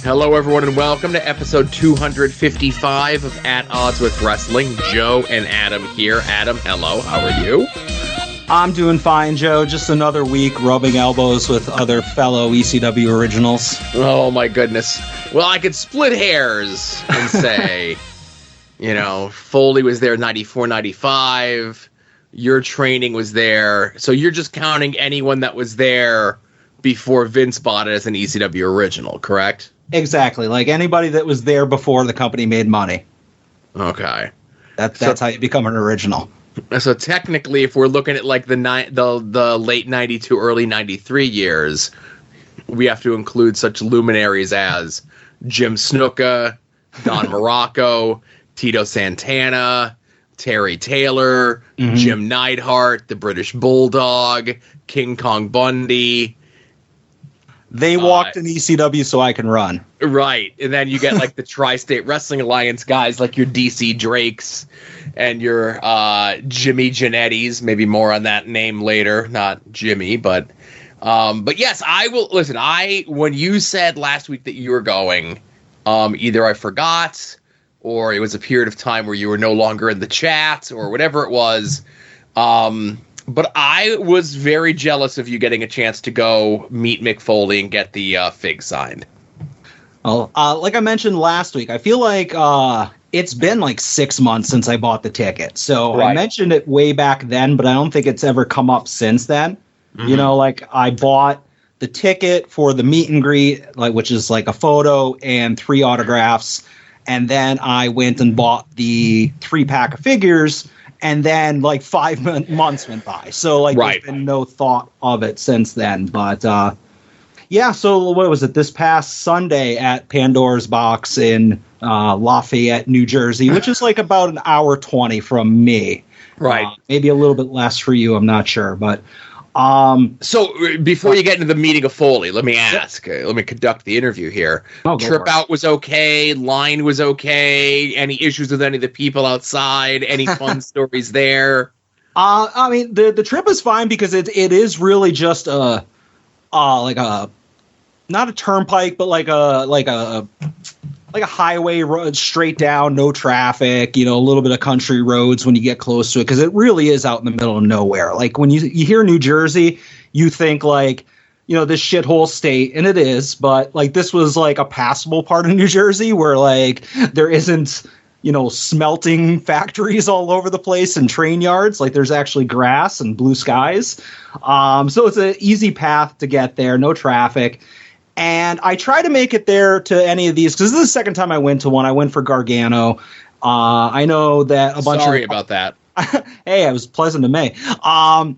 Hello, everyone, and welcome to episode 255 of At Odds with Wrestling. Joe and Adam here. Adam, hello. How are you? I'm doing fine, Joe. Just another week rubbing elbows with other fellow ECW originals. Oh, my goodness. Well, I could split hairs and say, Foley was there 94, 95. Your training was there. So you're just counting anyone that was there before Vince bought it as an ECW original, correct? Exactly. Like anybody that was there before the company made money. Okay. That's how you become an original. So technically, if we're looking at like the late 92, early 93 years, we have to include such luminaries as Jim Snuka, Don Morocco, Tito Santana, Terry Taylor, Jim Neidhart, the British Bulldog, King Kong Bundy. They walked in ECW so I can run. Right. And then you get like the Tri-State Wrestling Alliance guys like your DC Drakes and your Jimmy Janettis. Maybe more on that name later. Not Jimmy, but yes, I will. Listen, when you said last week that you were going, either I forgot or it was a period of time where you were no longer in the chat or whatever it was. But I was very jealous of you getting a chance to go meet Mick Foley and get the fig signed. Oh, like I mentioned last week, I feel like it's been like 6 months since I bought the ticket. So right. I mentioned it way back then, but I don't think it's ever come up since then. Like I bought the ticket for the meet and greet, which is like a photo and 3 autographs. And then I went and bought the 3-pack of figures. And then, 5 months went by. So, right. There's been no thought of it since then. But, yeah, so what was it? This past Sunday at Pandora's Box in Lafayette, New Jersey, which is about an hour 20 from me. Right. Maybe a little bit less for you. I'm not sure. But so before you get into the meeting of Foley, let me ask. Let me conduct the interview here. Trip out was okay. Line was okay. Any issues with any of the people outside? Any fun stories there? I mean, the trip is fine because it is really just not a turnpike, but like a highway road straight down, no traffic, a little bit of country roads when you get close to it, because it really is out in the middle of nowhere. Like when you hear New Jersey, you think this shithole state, and it is, but this was a passable part of New Jersey where there isn't, smelting factories all over the place and train yards. There's actually grass and blue skies. So it's an easy path to get there, no traffic. And I try to make it there to any of these because this is the second time I went to one. I went for Gargano. I know that a bunch. Sorry about that. Hey, it was pleasant to me. A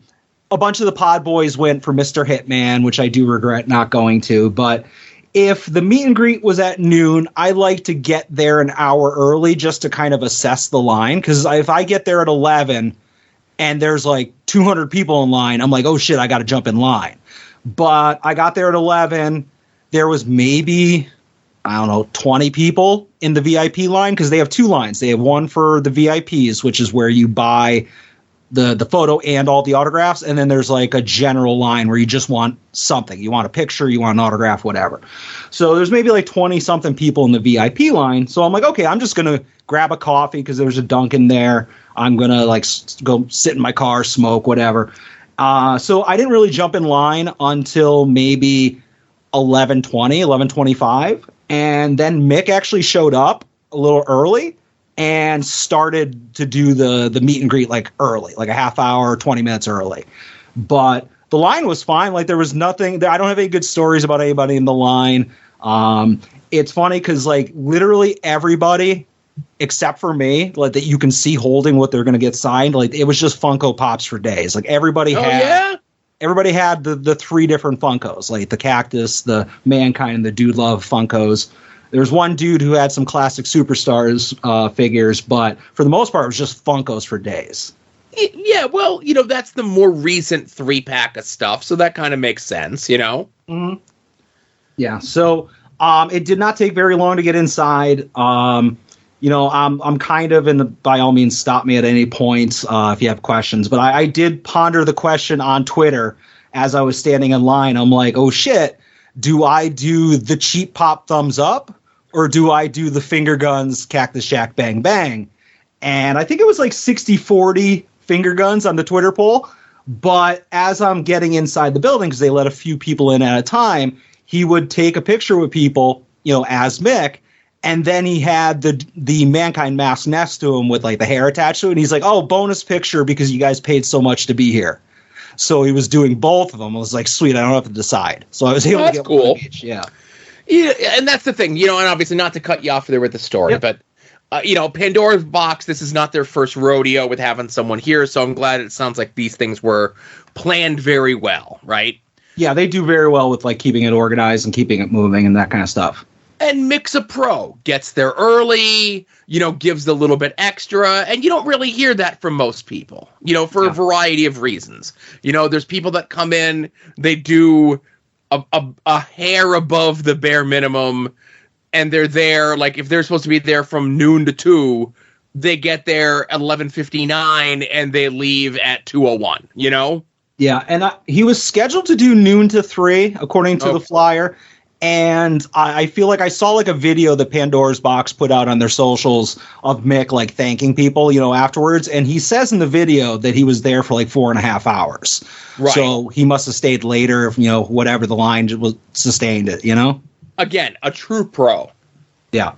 bunch of the Pod Boys went for Mr. Hitman, which I do regret not going to. But if the meet and greet was at noon, I like to get there an hour early just to kind of assess the line. Because if I get there at 11 and there's 200 people in line, I'm like, oh shit, I got to jump in line. But I got there at 11. There was maybe, 20 people in the VIP line because they have 2 lines. They have one for the VIPs, which is where you buy the photo and all the autographs. And then there's a general line where you just want something. You want a picture, you want an autograph, whatever. So there's maybe 20-something people in the VIP line. So I'm like, okay, I'm just going to grab a coffee because there's a Dunkin' there. I'm going to go sit in my car, smoke, whatever. So I didn't really jump in line until maybe 11:25, and then Mick actually showed up a little early and started to do the meet and greet early, a half hour, 20 minutes early. But the line was fine. There was nothing. I don't have any good stories about anybody in the line. It's funny because literally everybody except for me, that you can see holding what they're going to get signed. It was just Funko Pops for days. Everybody had. Yeah? Everybody had the 3 different Funkos, the Cactus, the Mankind, and the Dude Love Funkos. There's one dude who had some classic Superstars figures, but for the most part, it was just Funkos for days. Yeah, well, that's the more recent 3-pack of stuff, so that kind of makes sense, Mm-hmm. Yeah, so it did not take very long to get inside. I'm kind of in the, by all means, stop me at any point if you have questions. But I did ponder the question on Twitter as I was standing in line. I'm like, oh, shit. do I do the cheap pop thumbs up or do I do the finger guns, Cactus Shack, bang, bang? And I think it was like 60-40 finger guns on the Twitter poll. But as I'm getting inside the building, because they let a few people in at a time, he would take a picture with people, as Mick. And then he had the Mankind mask next to him with like the hair attached to it. And he's like, oh, bonus picture because you guys paid so much to be here. So he was doing both of them. I was like, sweet, I don't have to decide. So I was able to get cool. One each. Yeah. Yeah, and that's the thing, and obviously not to cut you off there with the story, Yep. but Pandora's Box, this is not their first rodeo with having someone here, so I'm glad it sounds like these things were planned very well, right? Yeah, they do very well with like keeping it organized and keeping it moving and that kind of stuff. And Mick's a pro, gets there early, gives a little bit extra, and you don't really hear that from most people, for a variety of reasons. There's people that come in, they do a hair above the bare minimum, and they're there, like, if they're supposed to be there from noon to 2, they get there at 11:59, and they leave at 2:01, Yeah, and he was scheduled to do noon to 3, according to the flyer. And I feel like I saw like a video that Pandora's Box put out on their socials of Mick like thanking people, afterwards. And he says in the video that he was there for like 4.5 hours. Right. So he must have stayed later if, whatever the line was sustained it, Again, a true pro. Yeah.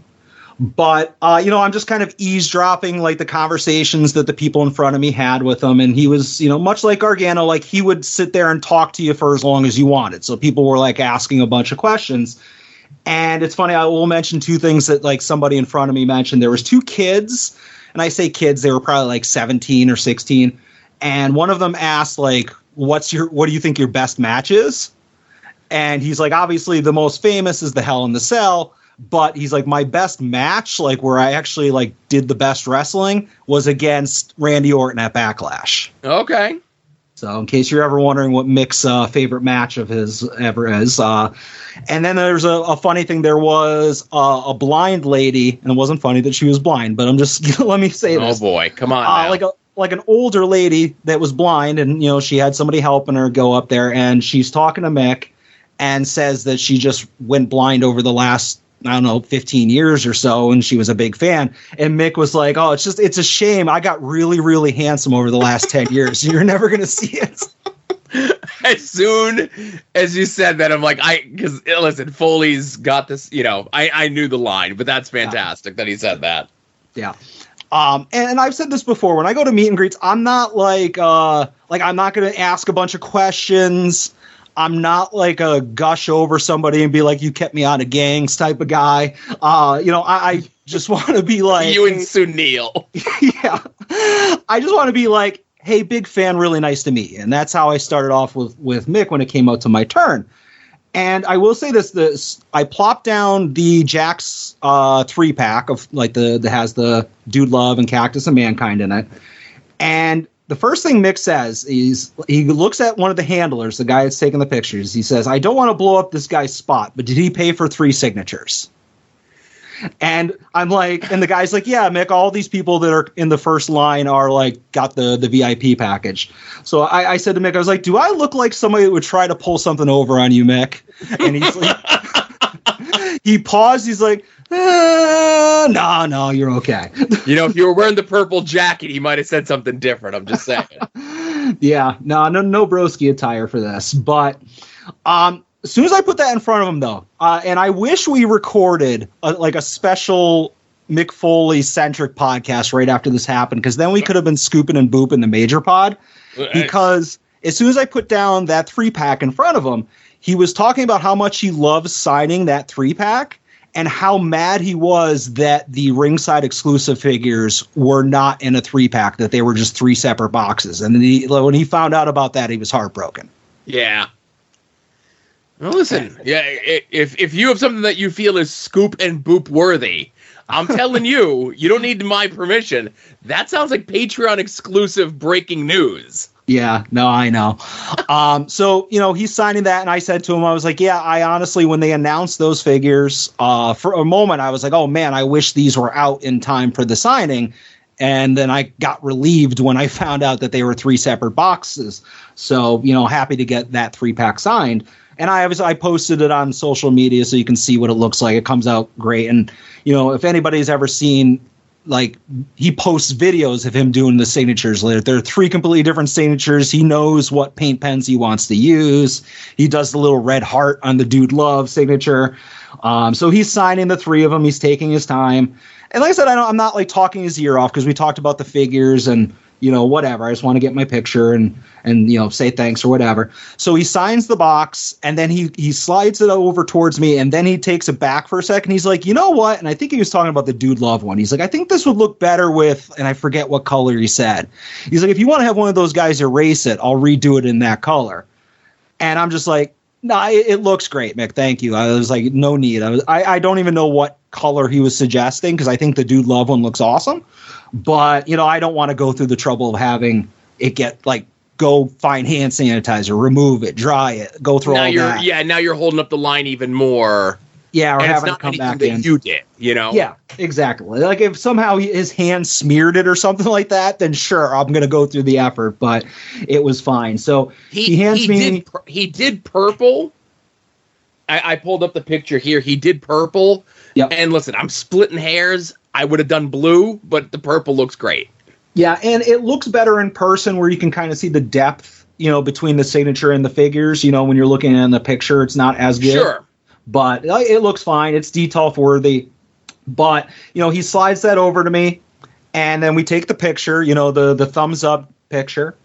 But, I'm just kind of eavesdropping like the conversations that the people in front of me had with him. And he was, much like Gargano, like he would sit there and talk to you for as long as you wanted. So people were like asking a bunch of questions. And it's funny, I will mention 2 things that like somebody in front of me mentioned. There was 2 kids, and I say kids, they were probably like 17 or 16. And one of them asked like, what do you think your best match is? And he's like, obviously the most famous is the Hell in the Cell. But he's like, my best match, like where I actually like did the best wrestling, was against Randy Orton at Backlash. Okay. So in case you're ever wondering what Mick's favorite match of his ever is. And then there's a funny thing. There was a blind lady, and it wasn't funny that she was blind, but I'm just, let me say this. Oh boy, come on. Like an older lady that was blind, and, she had somebody helping her go up there, and she's talking to Mick and says that she just went blind over the last, 15 years or so, and she was a big fan. And Mick was like, oh, it's a shame. I got really, really handsome over the last 10 years. You're never going to see it. As soon as you said that, I'm like, because listen, Foley's got this, I knew the line, but that's fantastic that he said that. Yeah. And I've said this before, when I go to meet and greets, I'm not like I'm not going to ask a bunch of questions. I'm not like a gush over somebody and be like, you kept me out of gangs type of guy. I just want to be like you and Sunil. Yeah. I just want to be like, hey, big fan, really nice to meet you. And that's how I started off with Mick when it came out to my turn. And I will say this I plopped down the Jack's 3-pack of like that has the Dude Love and Cactus and Mankind in it. And the first thing Mick says is he looks at one of the handlers, the guy that's taking the pictures. He says, I don't want to blow up this guy's spot, but did he pay for 3 signatures? And I'm like, and the guy's like, yeah, Mick, all these people that are in the first line are like, got the VIP package. So I said to Mick, I was like, do I look like somebody that would try to pull something over on you, Mick? And he's like, he paused. He's like, no, you're okay. If you were wearing the purple jacket, he might have said something different. I'm just saying. Yeah, no broski attire for this. But as soon as I put that in front of him, though, and I wish we recorded a special Mick Foley centric podcast right after this happened, because then we could have been scooping and booping the major pod. Because as soon as I put down that 3-pack in front of him, he was talking about how much he loves signing that 3-pack. And how mad he was that the ringside exclusive figures were not in a 3-pack, that they were just 3 separate boxes. And then when he found out about that, he was heartbroken. Yeah. Well, listen, if you have something that you feel is scoop and boop worthy, I'm telling you, you don't need my permission. That sounds like Patreon exclusive breaking news. Yeah, no, I know. So, he's signing that, and I said to him, I was like, yeah, I honestly, when they announced those figures, for a moment, I was like, oh, man, I wish these were out in time for the signing. And then I got relieved when I found out that they were 3 separate boxes. So, happy to get that 3-pack signed. And I posted it on social media so you can see what it looks like. It comes out great. And, if anybody's ever seen, like, he posts videos of him doing the signatures later. There are 3 completely different signatures. He knows what paint pens he wants to use. He does the little red heart on the Dude Love signature. So he's signing the 3 of them. He's taking his time. And like I said, I'm not like talking his ear off because we talked about the figures and, whatever. I just want to get my picture and say thanks or whatever. So he signs the box and then he slides it over towards me and then he takes it back for a second. He's like, you know what? And I think he was talking about the Dude Love one. He's like, I think this would look better with, and I forget what color he said. He's like, if you want to have one of those guys erase it, I'll redo it in that color. And I'm just like, no, it looks great, Mick. Thank you. I was like, no need. I don't even know what color he was suggesting because I think the Dude Love one looks awesome. But, I don't want to go through the trouble of having it go find hand sanitizer, remove it, dry it, go through all that. Yeah, now you're holding up the line even more. Yeah, or and having it come back in. You did, Yeah, exactly. Like if somehow his hand smeared it or something like that, then sure, I'm going to go through the effort. But it was fine. So he hands me. He did purple. I pulled up the picture here. He did purple. Yep. And listen, I'm splitting hairs. I would have done blue, but the purple looks great. Yeah, and it looks better in person where you can kind of see the depth, between the signature and the figures. When you're looking in the picture, it's not as good. Sure. But it looks fine. It's detail worthy. But, he slides that over to me, and then we take the picture, the thumbs up picture.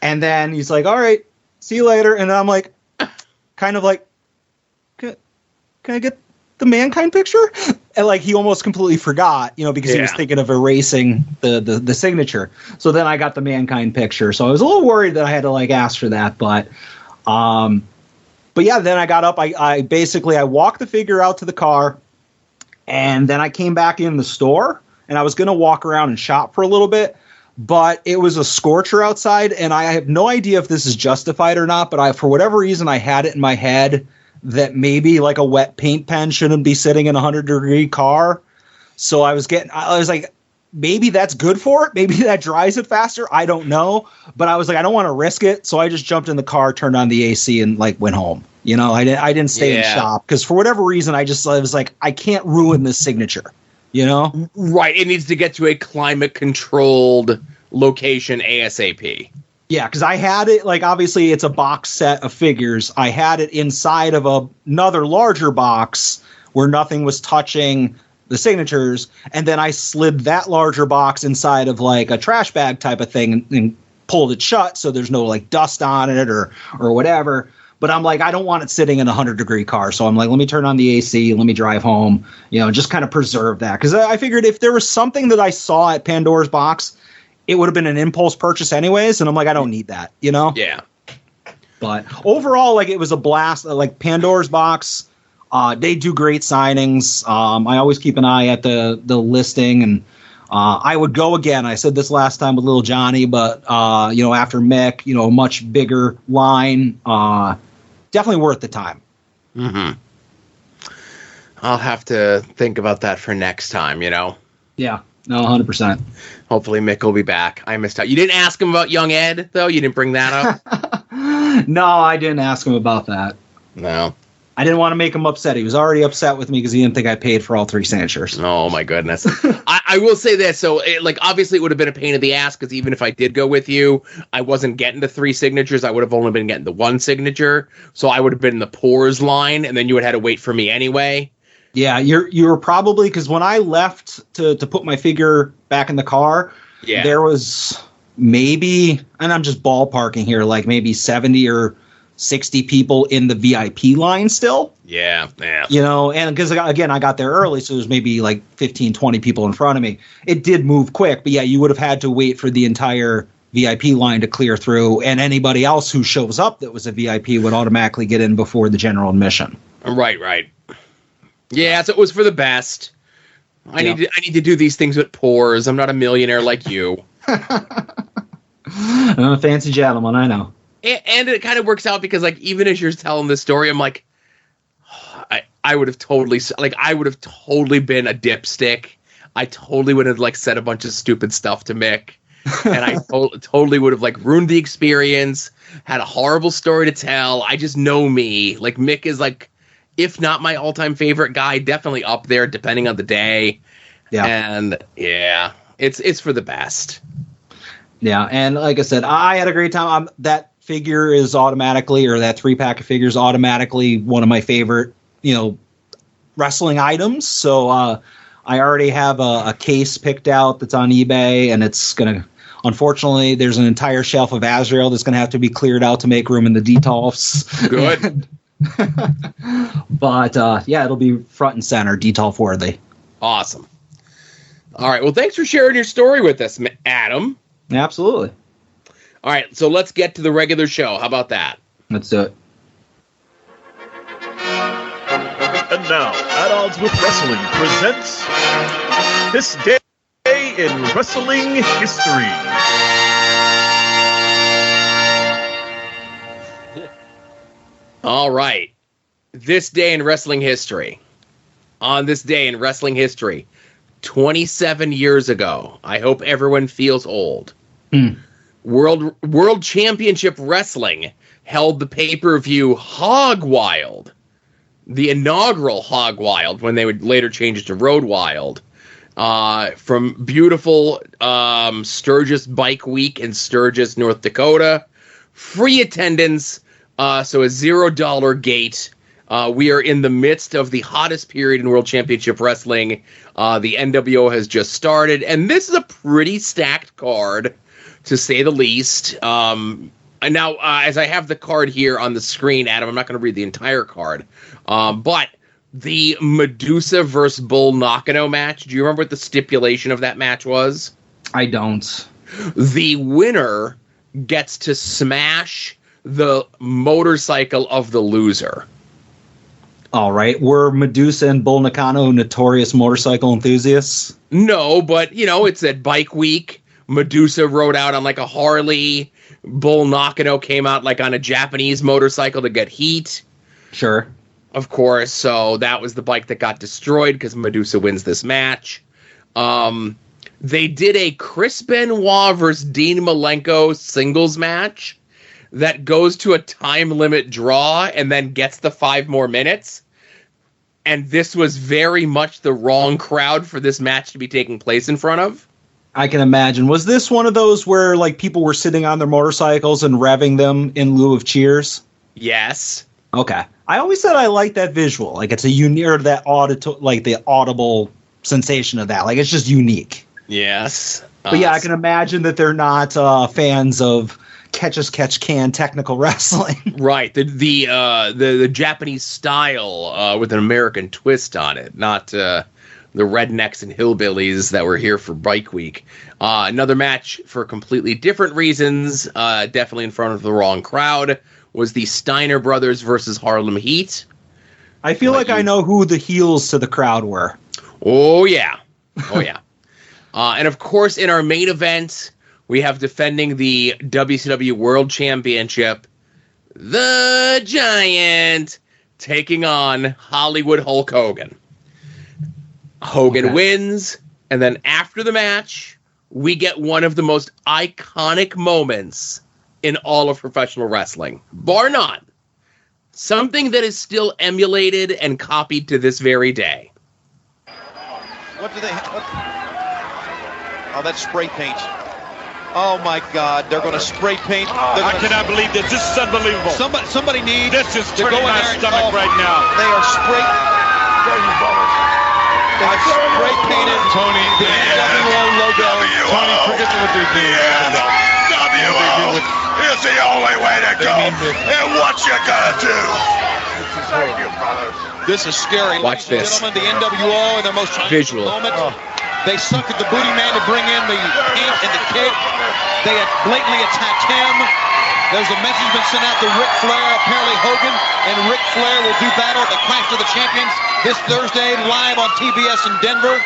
And then he's like, all right, see you later. And then I'm like, kind of like, can I get the Mankind picture? And like he almost completely forgot, because he was thinking of erasing the signature. So then I got the Mankind picture. So I was a little worried that I had to like ask for that, but yeah, then I got up. I basically walked the figure out to the car, and then I came back in the store, and I was going to walk around and shop for a little bit, but it was a scorcher outside, and I have no idea if this is justified or not, but for whatever reason, I had it in my head that maybe like a wet paint pen shouldn't be sitting in a 100-degree car. So I was like, maybe that's good for it. Maybe that dries it faster. I don't know. But I was like, I don't want to risk it. So I just jumped in the car, turned on the AC, and like went home. I didn't stay in shop because for whatever reason, I was like, I can't ruin this signature. Right. It needs to get to a climate controlled location ASAP. Yeah, because I had it, like, obviously it's a box set of figures. I had it inside of another larger box where nothing was touching the signatures, and then I slid that larger box inside of, like, a trash bag type of thing and pulled it shut so there's no, like, dust on it or whatever. But I'm like, I don't want it sitting in a 100-degree car, so I'm like, let me turn on the AC, let me drive home, just kind of preserve that. Because I figured if there was something that I saw at Pandora's Box, it would have been an impulse purchase anyways, and I'm like, I don't need that, Yeah. But overall, like, it was a blast. Like, Pandora's Box, they do great signings. I always keep an eye at the listing, and I would go again. I said this last time with Little Johnny, but, after Mick, a much bigger line. Definitely worth the time. Mm-hmm. I'll have to think about that for next time, Yeah. No, 100%. Hopefully Mick will be back. I missed out. You didn't ask him about Young Ed, though? You didn't bring that up? No, I didn't ask him about that. No. I didn't want to make him upset. He was already upset with me because he didn't think I paid for all 3 signatures. Oh, my goodness. I will say this. So, obviously it would have been a pain in the ass because even if I did go with you, I wasn't getting the 3 signatures. I would have only been getting the 1 signature. So I would have been in the Pores line, and then you would have had to wait for me anyway. Yeah, you were probably, because when I left to put my figure back in the car, there was maybe, and I'm just ballparking here, like maybe 70 or 60 people in the VIP line still. Yeah. And because, again, I got there early, so there's maybe like 15, 20 people in front of me. It did move quick, but yeah, you would have had to wait for the entire VIP line to clear through, and anybody else who shows up that was a VIP would automatically get in before the general admission. Right. Yeah, so it was for the best. I need to do these things with Pores. I'm not a millionaire like you. I'm a fancy gentleman, I know. And it kind of works out because, like, even as you're telling this story, I'm like, I would have totally been a dipstick. I totally would have like said a bunch of stupid stuff to Mick, and I totally would have like ruined the experience. Had a horrible story to tell. I just know me. Like Mick is like, if not my all-time favorite guy, definitely up there depending on the day. Yeah, and yeah, it's for the best. Yeah, and like I said, I had a great time. That figure is automatically, or that 3-pack of figures automatically one of my favorite, wrestling items. So I already have a case picked out that's on eBay, and it's going to, unfortunately, there's an entire shelf of Azrael that's going to have to be cleared out to make room in the Detolfs. Good. But yeah, it'll be front and center, Detolf worthy. Awesome. All right. Well, thanks for sharing your story with us, Adam. Absolutely. All right, so let's get to the regular show. How about that? Let's do it. And now, At Odds with Wrestling presents This Day in Wrestling History. All right. This day in wrestling history. On this day in wrestling history, 27 years ago. I hope everyone feels old. World Championship Wrestling held the pay-per-view Hog Wild, the inaugural Hog Wild, when they would later change it to Road Wild, from beautiful Sturgis Bike Week in Sturgis, North Dakota. Free attendance, so a $0 gate. We are in the midst of the hottest period in World Championship Wrestling. The NWO has just started, and this is a pretty stacked card, to say the least. And now, as I have the card here on the screen, Adam, I'm not going to read the entire card, but the Medusa versus Bull Nakano match, do you remember what the stipulation of that match was? I don't. The winner gets to smash the motorcycle of the loser. All right. Were Medusa and Bull Nakano notorious motorcycle enthusiasts? No, but, it's at Bike Week. Medusa rode out on like a Harley. Bull Nakano came out like on a Japanese motorcycle to get heat. Sure. Of course. So that was the bike that got destroyed because Medusa wins this match. They did a Chris Benoit versus Dean Malenko singles match that goes to a time limit draw and then gets the 5 more minutes. And this was very much the wrong crowd for this match to be taking place in front of. I can imagine. Was this one of those where like people were sitting on their motorcycles and revving them in lieu of cheers? Yes. Okay. I always said I like that visual. Like it's a unique, that the audible sensation of that. Like it's just unique. Yes. But yeah, I can imagine that they're not fans of catch as catch can technical wrestling. Right. The Japanese style with an American twist on it, not the rednecks and hillbillies that were here for Bike Week. Another match for completely different reasons, definitely in front of the wrong crowd, was the Steiner Brothers versus Harlem Heat. I feel like I know who the heels to the crowd were. Oh, yeah. Oh, yeah. And, of course, in our main event, we have defending the WCW World Championship, the Giant, taking on Hollywood Hulk Hogan. Hogan wins, and then after the match, we get one of the most iconic moments in all of professional wrestling, bar none. Something that is still emulated and copied to this very day. What do they have? Oh, that's spray paint. Oh, my God. They're going to spray paint. I cannot believe this. This is unbelievable. Somebody needs this is to go in my there stomach right now. They are They have spray painted Tony, the NWO logo. Tony, forget what they're doing. NWO is the only way to go. And what you gonna do? Thank you, brother. This is scary. Watch this. Gentlemen, the NWO in their most visual moment. They sunk at the booty man to bring in the paint and the kick. They had blatantly attacked him. There's a message been sent out to Ric Flair. Apparently Hogan and Ric Flair will do battle at the Clash of the Champions this Thursday live on TBS in Denver.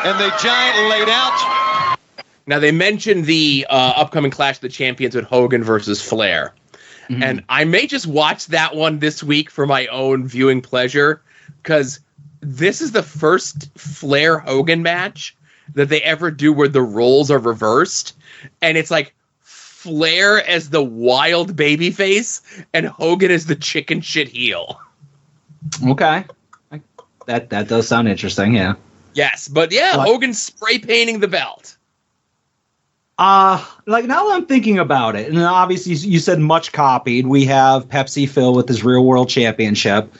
And the Giant laid out. Now, they mentioned the upcoming Clash of the Champions with Hogan versus Flair. Mm-hmm. And I may just watch that one this week for my own viewing pleasure, because this is the first Flair Hogan match that they ever do where the roles are reversed, and it's like Flair as the wild babyface and Hogan as the chicken shit heel. Okay. That does sound interesting, yeah. Yes, but yeah, Hogan spray painting the belt. Like now that I'm thinking about it, and obviously you said much copied. We have Pepsi Phil with his Real World Championship.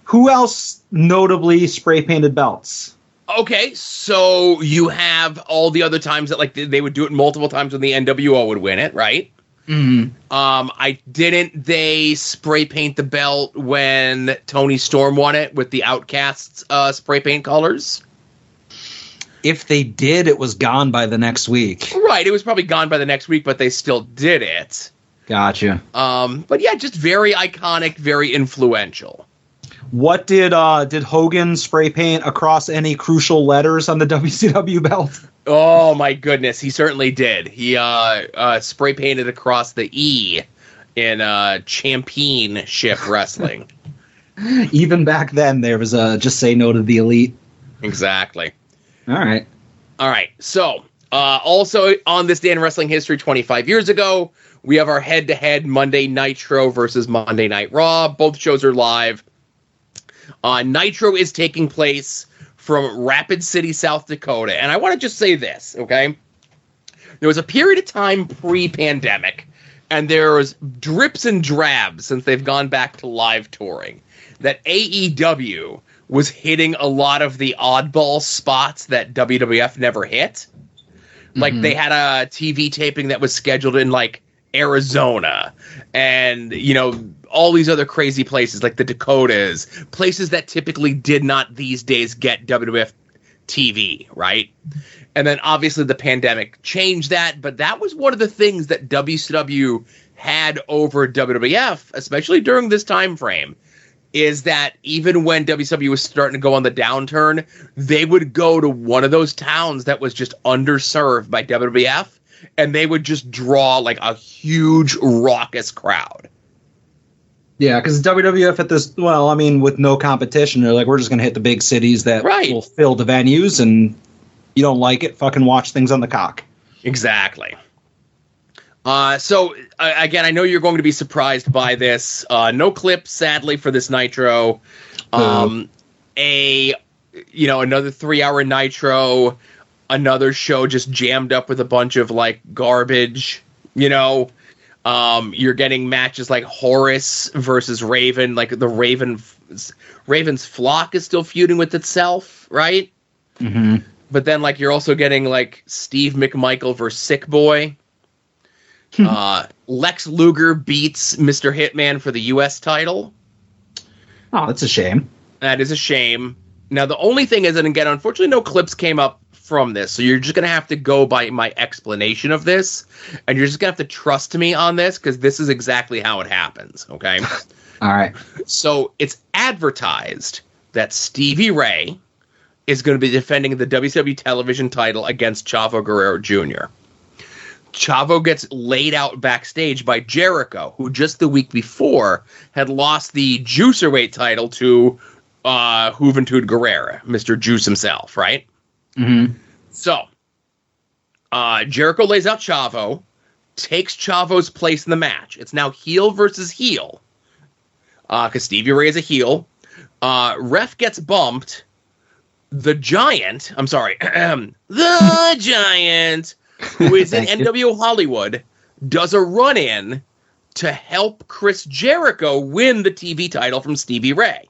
Who else notably spray painted belts? Okay, so you have all the other times that like they would do it multiple times when the NWO would win it, right? Mm-hmm. They spray paint the belt when Tony Storm won it with the Outcasts spray paint colors? If they did, it was gone by the next week. Right, it was probably gone by the next week, but they still did it. Gotcha. But yeah, just very iconic, very influential. What did Hogan spray paint across any crucial letters on the WCW belt? Oh my goodness, he certainly did. He spray painted across the E in championship wrestling. Even back then, there was a just say no to the elite. Exactly. All right. So, also on this day in wrestling history 25 years ago, we have our head-to-head Monday Nitro versus Monday Night Raw. Both shows are live. Nitro is taking place from Rapid City, South Dakota. And I want to just say this, okay? There was a period of time pre-pandemic, and there was drips and drabs since they've gone back to live touring, that AEW was hitting a lot of the oddball spots that WWF never hit. Like, they had a TV taping that was scheduled in, like, Arizona and, you know, all these other crazy places like the Dakotas, places that typically did not these days get WWF TV, right? And then obviously the pandemic changed that, but that was one of the things that WCW had over WWF, especially during this time frame, is that even when WCW was starting to go on the downturn, they would go to one of those towns that was just underserved by WWF, and they would just draw like a huge raucous crowd. Yeah, because WWF at this, well, I mean, with no competition, they're like, we're just going to hit the big cities that will fill the venues, and you don't like it, fucking watch things on the cock. Exactly. So, again, I know you're going to be surprised by this. No clip, sadly, for this Nitro. Another 3-hour Nitro, another show just jammed up with a bunch of, like, garbage, you know. You're getting matches like Horus versus Raven, like the Raven's flock is still feuding with itself, right? Mm-hmm. But then, like, you're also getting, like, Steve McMichael versus Sick Boy. Lex Luger beats Mr. Hitman for the U.S. title. Oh, that's a shame. That is a shame. Now, the only thing is, and again, unfortunately, no clips came up from this, so you're just going to have to go by my explanation of this, and you're just going to have to trust me on this, because this is exactly how it happens, okay? All right. So, it's advertised that Stevie Ray is going to be defending the WCW television title against Chavo Guerrero Jr. Chavo gets laid out backstage by Jericho, who just the week before had lost the Juicerweight title to Juventud Guerrera, Mr. Juice himself, right? Mm-hmm. So, Jericho lays out Chavo, takes Chavo's place in the match. It's now heel versus heel, because Stevie Ray is a heel. Ref gets bumped. The Giant, the Giant, who is in NWO Hollywood, does a run-in to help Chris Jericho win the TV title from Stevie Ray.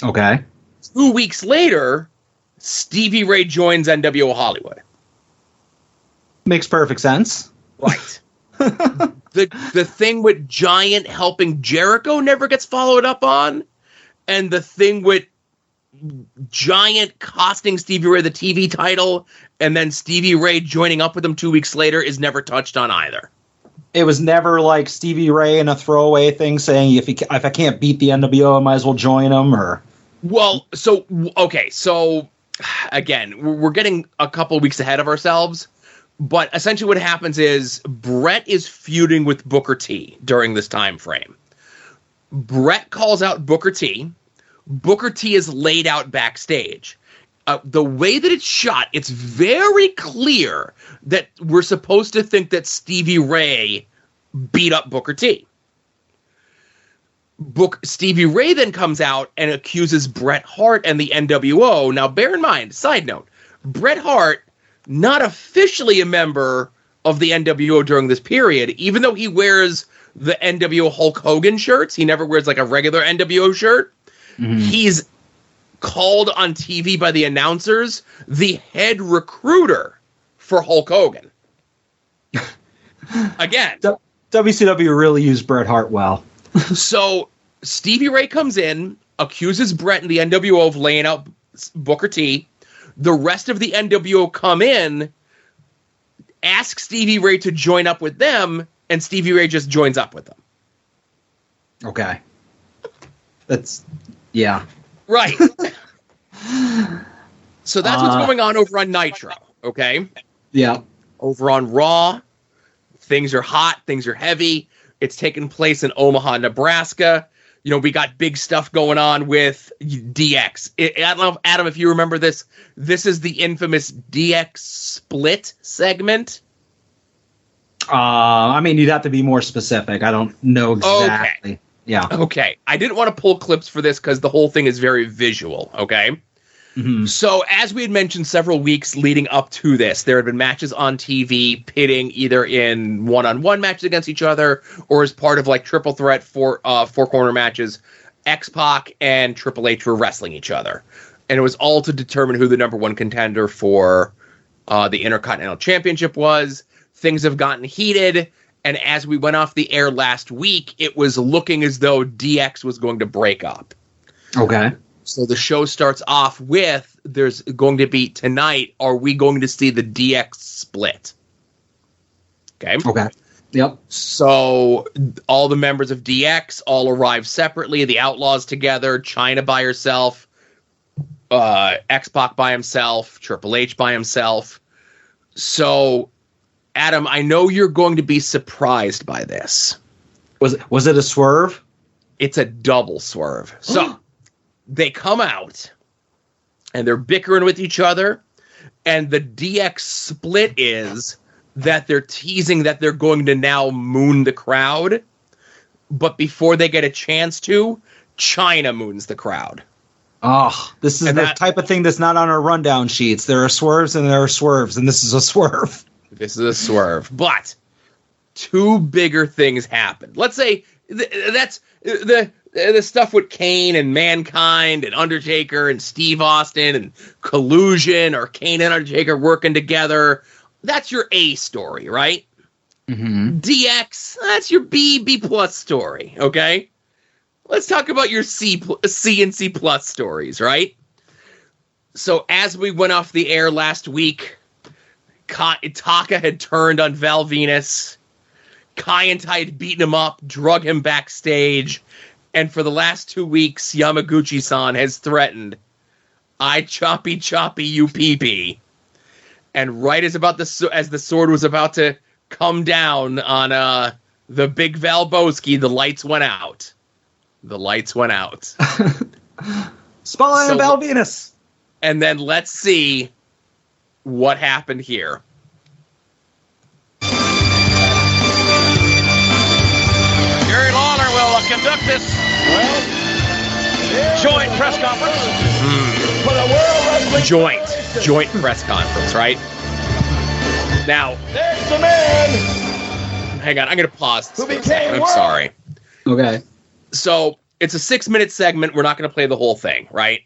Okay. 2 weeks later, Stevie Ray joins NWO Hollywood. Makes perfect sense. Right. The thing with Giant helping Jericho never gets followed up on, and the thing with Giant costing Stevie Ray the TV title and then Stevie Ray joining up with him 2 weeks later is never touched on either. It was never like Stevie Ray in a throwaway thing saying, if I can't beat the NWO, I might as well join him, or... Well, so again, we're getting a couple weeks ahead of ourselves, but essentially what happens is Brett is feuding with Booker T during this time frame. Brett calls out Booker T. Booker T is laid out backstage. The way that it's shot, it's very clear that we're supposed to think that Stevie Ray beat up Booker T. Stevie Ray then comes out and accuses Bret Hart and the NWO. Now, bear in mind, side note, Bret Hart, not officially a member of the NWO during this period, even though he wears the NWO Hulk Hogan shirts. He never wears like a regular NWO shirt. Mm-hmm. He's called on TV by the announcers the head recruiter for Hulk Hogan. Again, WCW really used Bret Hart well. So Stevie Ray comes in, accuses Bret and the NWO of laying out Booker T. The rest of the NWO come in, ask Stevie Ray to join up with them, and Stevie Ray just joins up with them. Okay. That's, yeah. Right. So that's what's going on over on Nitro, okay? Yeah. Over on Raw, things are hot, things are heavy. It's taking place in Omaha, Nebraska. You know, we got big stuff going on with DX. I don't know, Adam, if you remember this. This is the infamous DX split segment. I mean, you'd have to be more specific. I don't know exactly. Okay. Yeah. Okay. I didn't want to pull clips for this because the whole thing is very visual. Okay. Mm-hmm. So as we had mentioned several weeks leading up to this, there had been matches on TV pitting either in one-on-one matches against each other or as part of like triple threat four-corner matches. X-Pac and Triple H were wrestling each other. And it was all to determine who the number one contender for the Intercontinental Championship was. Things have gotten heated. And as we went off the air last week, it was looking as though DX was going to break up. Okay. So the show starts off with, there's going to be tonight, are we going to see the DX split? Okay. Okay. Yep. So all the members of DX all arrive separately, the Outlaws together, Chyna by herself, X-Pac by himself, Triple H by himself. So, Adam, I know you're going to be surprised by this. Was it a swerve? It's a double swerve. So they come out and they're bickering with each other, and the DX split is that they're teasing that they're going to now moon the crowd, but before they get a chance to, Chyna moons the crowd. Oh, this is the type of thing that's not on our rundown sheets. There are swerves and there are swerves, and this is a swerve. This is a swerve. But two bigger things happened. Let's say that's the stuff with Kane and Mankind and Undertaker and Steve Austin and collusion, or Kane and Undertaker working together. That's your A story, right? Mm-hmm. DX, that's your B plus story, okay? Let's talk about your C and C plus stories, right? So as we went off the air last week, Taka had turned on Val Venus. Kai and Tai had beaten him up, drug him backstage, and for the last 2 weeks, Yamaguchi-san has threatened, I choppy you pee-pee. And right as the sword was about to come down on the big Valboski, the lights went out. The lights went out. Spotlight on Val Venus. And then let's see what happened here. Jerry Lawler will conduct this joint press conference. Joint press conference, right? Now, there's the man. Hang on, I'm going to pause this for a second. I'm sorry. Okay. So, it's a 6-minute segment. We're not going to play the whole thing, right?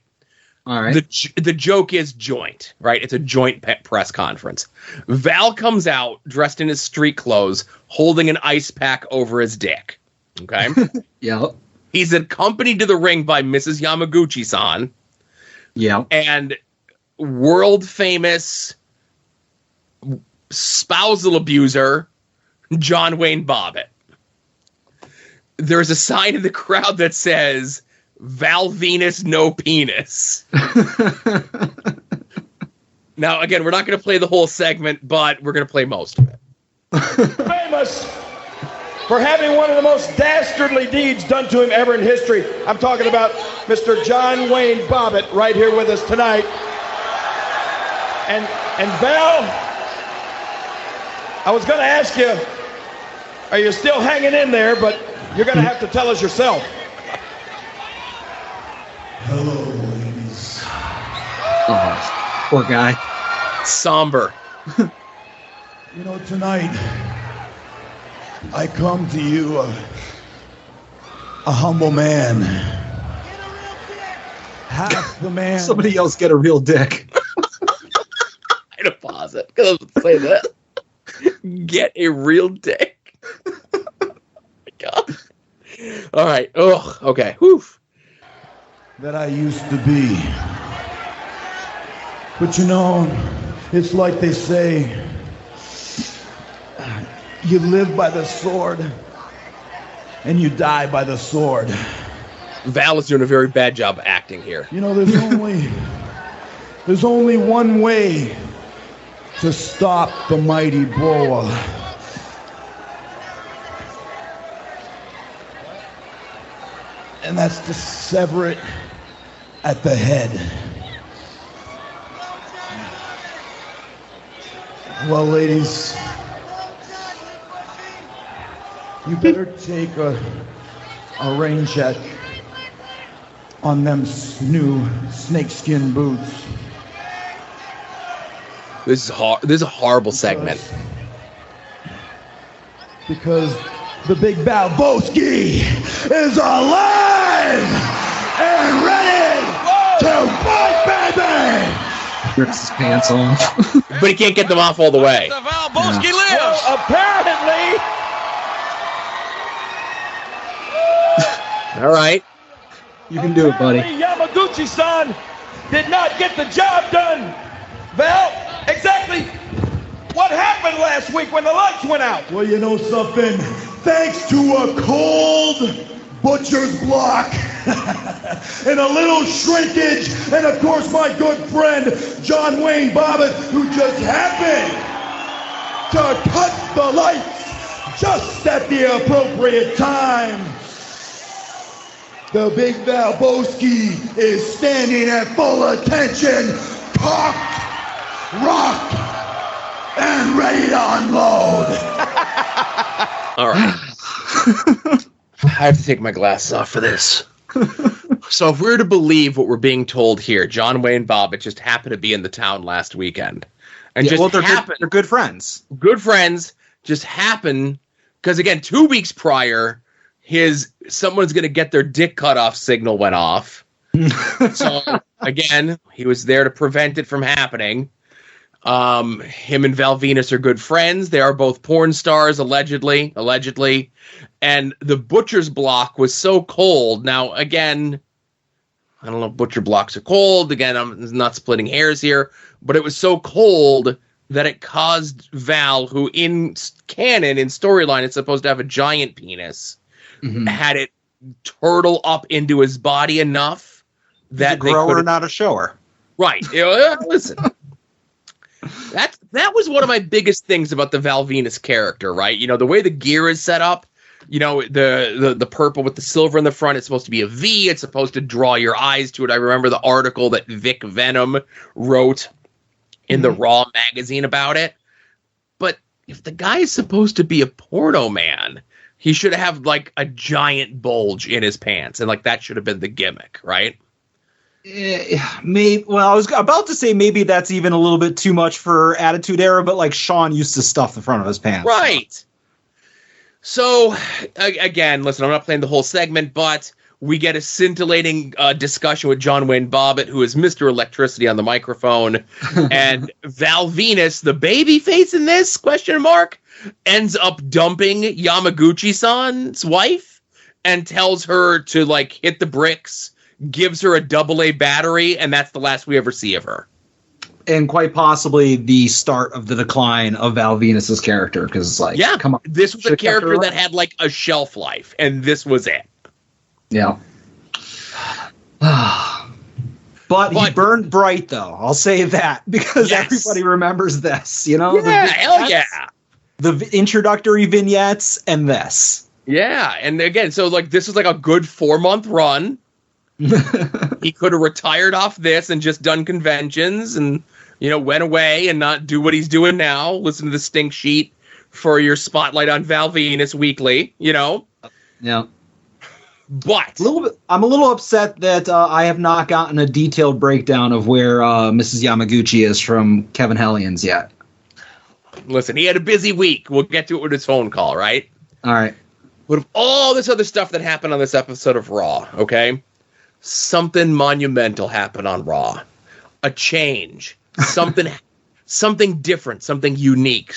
All right. The joke is joint, right? It's a joint press conference. Val comes out dressed in his street clothes, holding an ice pack over his dick. Okay? Yep. He's accompanied to the ring by Mrs. Yamaguchi-san. Yeah. And world famous spousal abuser John Wayne Bobbitt. There's a sign in the crowd that says, Val Venus, no penis. Now, again, we're not going to play the whole segment, but we're going to play most of it. Famous for having one of the most dastardly deeds done to him ever in history. I'm talking about Mr. John Wayne Bobbitt right here with us tonight. And Val, I was going to ask you, are you still hanging in there? But you're going to have to tell us yourself. Hello, ladies. Oh, poor guy. Somber. You know, tonight, I come to you a humble man. Half the man. Somebody else get a real dick. I had to pause it because I was going to say that. Get a real dick. Oh my God. All right. Oh, okay. Whew. That I used to be. But you know, it's like they say, you live by the sword and you die by the sword. Val is doing a very bad job acting here. You know, there's only one way to stop the mighty Boa. And that's to sever it at the head. Well, ladies, you better take a rain check on them new snakeskin boots. This is a horrible segment. Because the Big Balboski is alive and ready to fight, baby! Rips his pants off. But he can't get them off all the way. The Valboski lives. Well, apparently, All right. You can do it, buddy. Yamaguchi-san did not get the job done. Val, exactly what happened last week when the lights went out? Well, you know something? Thanks to a cold butcher's block and a little shrinkage, and of course my good friend John Wayne Bobbitt, who just happened to cut the lights just at the appropriate time. The Big Valboski is standing at full attention, cocked, rocked, and ready to unload. All right. I have to take my glasses off for this. So if we're to believe what we're being told here, John Wayne Bobbitt just happened to be in the town last weekend. And they're good friends. Good friends just happen, because again, 2 weeks prior, someone's going to get their dick cut off signal went off. So again, he was there to prevent it from happening. Him and Val Venus are good friends. They are both porn stars, allegedly. And the butcher's block was so cold. Now, again, I don't know if butcher blocks are cold. Again, I'm not splitting hairs here. But it was so cold that it caused Val, who in canon, in storyline, is supposed to have a giant penis, had it turtle up into his body enough that He's a grower, not a shower. Right. Listen. That was one of my biggest things about the Val Venus character, right? You know, the way the gear is set up, you know, the purple with the silver in the front, it's supposed to be a V. It's supposed to draw your eyes to it. I remember the article that Vic Venom wrote in the Raw magazine about it. But if the guy is supposed to be a porno man, he should have like a giant bulge in his pants, and like that should have been the gimmick, right? Maybe. Well, I was about to say maybe that's even a little bit too much for Attitude Era, but like Shawn used to stuff the front of his pants. Right. So, again, listen, I'm not playing the whole segment, but we get a scintillating discussion with John Wayne Bobbitt, who is Mr. Electricity on the microphone, and Val Venus, the baby face in this, ends up dumping Yamaguchi-san's wife and tells her to, like, hit the bricks, gives her a AA battery, and that's the last we ever see of her. And quite possibly the start of the decline of Val Venus's character, because it's like, yeah, come on, this was a character that had like a shelf life, and this was it. Yeah. But he burned bright, though. I'll say that, because everybody remembers this. You know, yeah, hell yeah. the introductory vignettes, and this. Yeah, and again, so like this is like a good 4-month run. He could have retired off this and just done conventions and, went away and not do what he's doing now. Listen to the stink sheet for your spotlight on Val Venus weekly, Yeah. But I'm a little upset that I have not gotten a detailed breakdown of where Mrs. Yamaguchi is from Kevin Hellions yet. Listen, he had a busy week. We'll get to it with his phone call, right? All right. But of all this other stuff that happened on this episode of Raw, okay, something monumental happened on Raw. A change. Something different, something unique.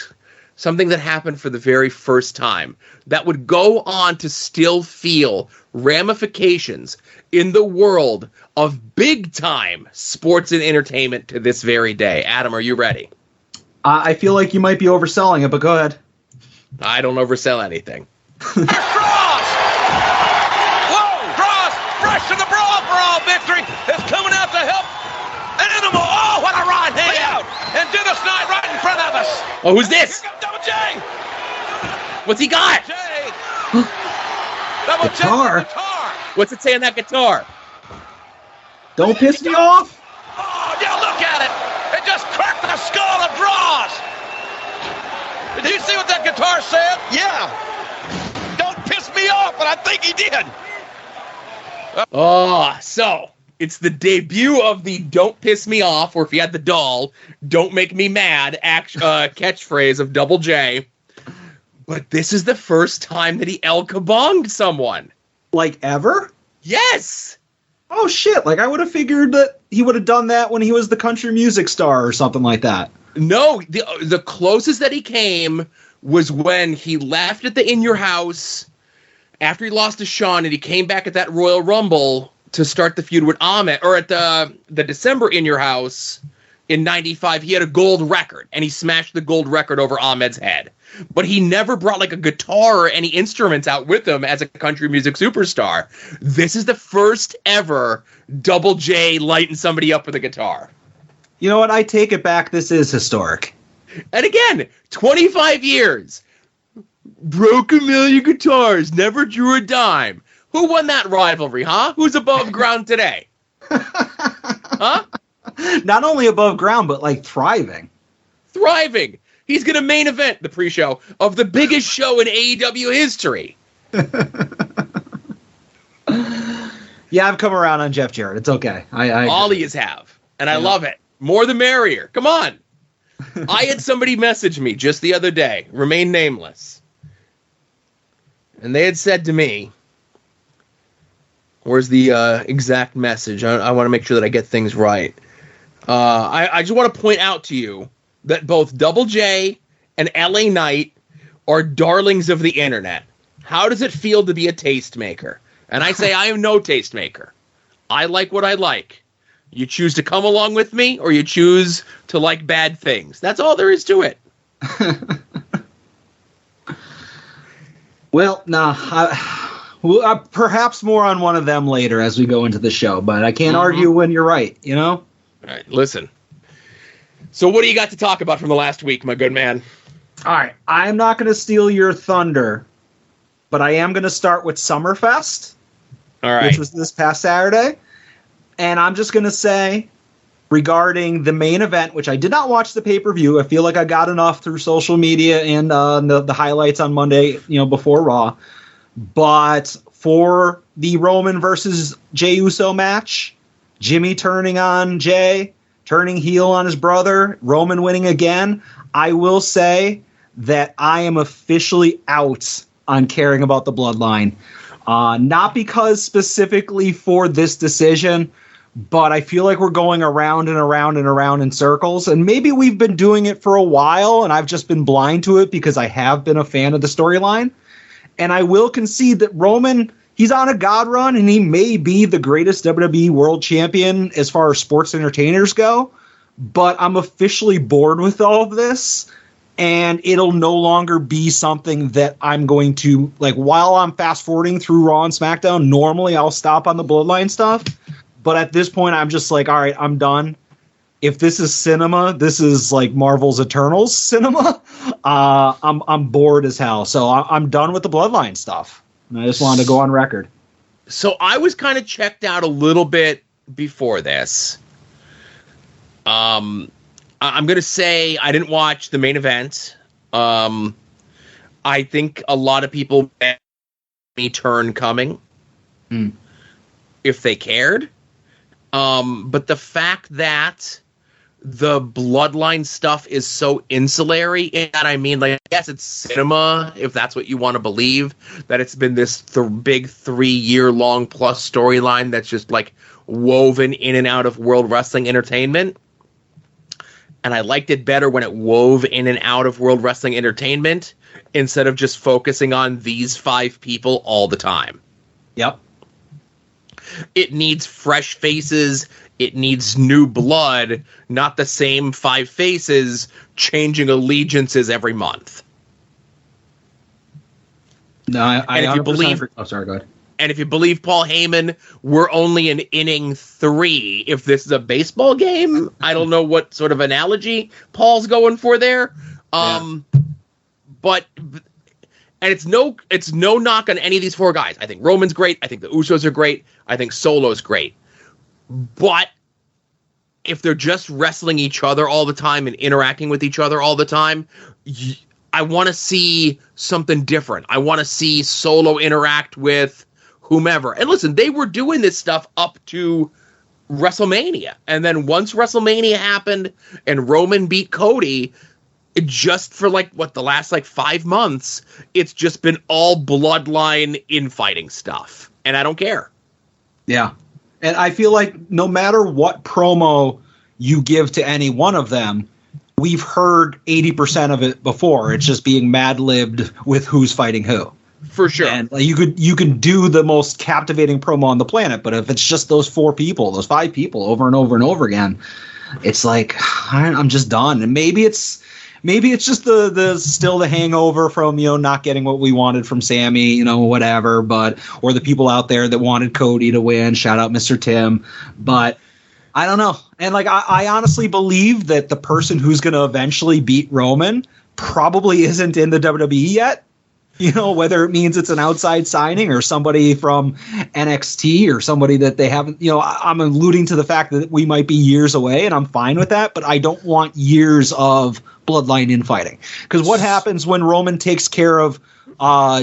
Something that happened for the very first time that would go on to still feel ramifications in the world of big-time sports and entertainment to this very day. Adam, are you ready? I feel like you might be overselling it, but go ahead. I don't oversell anything. Cross! Whoa! Cross! Fresh to the brawl for all victory is coming out to help Animal. Oh, what a right hand! Out! And Dennis Knight right in front of us. Oh, who's this? Here comes Double J! What's he got? J! Double Guitar? J guitar! What's it say on that guitar? Don't piss me off. Oh, yeah, look at it! It just cracked the skull of Dross! Did you see what that guitar said? Yeah. Don't piss me off, but I think he did. Oh, so it's the debut of the "Don't Piss Me Off," or if you had the doll, "Don't Make Me Mad" catchphrase of Double J. But this is the first time that he El Kabonged someone. Like ever? Yes! Oh, shit. Like, I would have figured that he would have done that when he was the country music star or something like that. No, the closest that he came was when he left at the In Your House after he lost to Shawn, and he came back at that Royal Rumble to start the feud with Ahmed, or at the December In Your House in 95. He had a gold record, and he smashed the gold record over Ahmed's head. But he never brought like a guitar or any instruments out with him as a country music superstar. This is the first ever Double J lighting somebody up with a guitar. You know what? I take it back. This is historic. And again, 25 years. Broke a million guitars, never drew a dime. Who won that rivalry, huh? Who's above ground today? Huh? Not only above ground, but like thriving. Thriving. He's going to main event the pre-show of the biggest show in AEW history. Yeah, I've come around on Jeff Jarrett. It's okay. I All he is have. And I love it. More the merrier. Come on. I had somebody message me just the other day, remain nameless. And they had said to me, where's the exact message? I want to make sure that I get things right. I just want to point out to you that both Double J and LA Knight are darlings of the internet. How does it feel to be a tastemaker? And I say I am no tastemaker. I like what I like. You choose to come along with me, or you choose to like bad things. That's all there is to it. Well, perhaps more on one of them later as we go into the show, but I can't argue when you're right, you know? All right, listen. So what do you got to talk about from the last week, my good man? All right, I'm not going to steal your thunder, but I am going to start with Summerfest, All right. which was this past Saturday. And I'm just going to say, regarding the main event, which I did not watch the pay-per-view, I feel like I got enough through social media and the highlights on Monday, before Raw. But for the Roman versus Jey Uso match, Jimmy turning on Jey, turning heel on his brother, Roman winning again, I will say that I am officially out on caring about the bloodline. Not because specifically for this decision, but I feel like we're going around and around and around in circles. And maybe we've been doing it for a while, and I've just been blind to it because I have been a fan of the storyline. And I will concede that Roman, he's on a god run, and he may be the greatest WWE world champion as far as sports entertainers go. But I'm officially bored with all of this, and it'll no longer be something that I'm going to, like, while I'm fast forwarding through Raw and SmackDown, normally I'll stop on the bloodline stuff. But at this point, I'm just like, all right, I'm done. If this is cinema, this is like Marvel's Eternals cinema. I'm bored as hell. So I'm done with the Bloodline stuff. And I just wanted to go on record. So I was kind of checked out a little bit before this. I'm going to say I didn't watch the main event. I think a lot of people had a turn coming if they cared. But the fact that the Bloodline stuff is so insulary in that, I mean, like, I guess it's cinema, if that's what you want to believe, that it's been this big 3-year-long plus storyline that's just, like, woven in and out of World Wrestling Entertainment. And I liked it better when it wove in and out of World Wrestling Entertainment instead of just focusing on these 5 people all the time. Yep. It needs fresh faces. It needs new blood, not the same 5 faces changing allegiances every month. No, I and if you believe, sorry, go ahead. And if you believe Paul Heyman, we're only in inning 3. If this is a baseball game, I don't know what sort of analogy Paul's going for there. But and it's no knock on any of these 4 guys. I think Roman's great. I think the Usos are great. I think Solo's great. But if they're just wrestling each other all the time and interacting with each other all the time, I want to see something different. I want to see Solo interact with whomever. And listen, they were doing this stuff up to WrestleMania. And then once WrestleMania happened and Roman beat Cody, just for the last 5 months, it's just been all Bloodline infighting stuff. And I don't care. Yeah. And I feel like no matter what promo you give to any one of them, we've heard 80% of it before. It's just being mad-libbed with who's fighting who. For sure. And you can do the most captivating promo on the planet, but if it's just those 4 people, those 5 people over and over and over again, it's like I'm just done. And maybe it's just the still the hangover from, not getting what we wanted from Sammy, whatever, or the people out there that wanted Cody to win. Shout out Mr. Tim. But I don't know. And I honestly believe that the person who's going to eventually beat Roman probably isn't in the WWE yet. Whether it means it's an outside signing or somebody from NXT or somebody that they haven't, I'm alluding to the fact that we might be years away, and I'm fine with that, but I don't want years of Bloodline infighting. Because what happens when Roman takes care of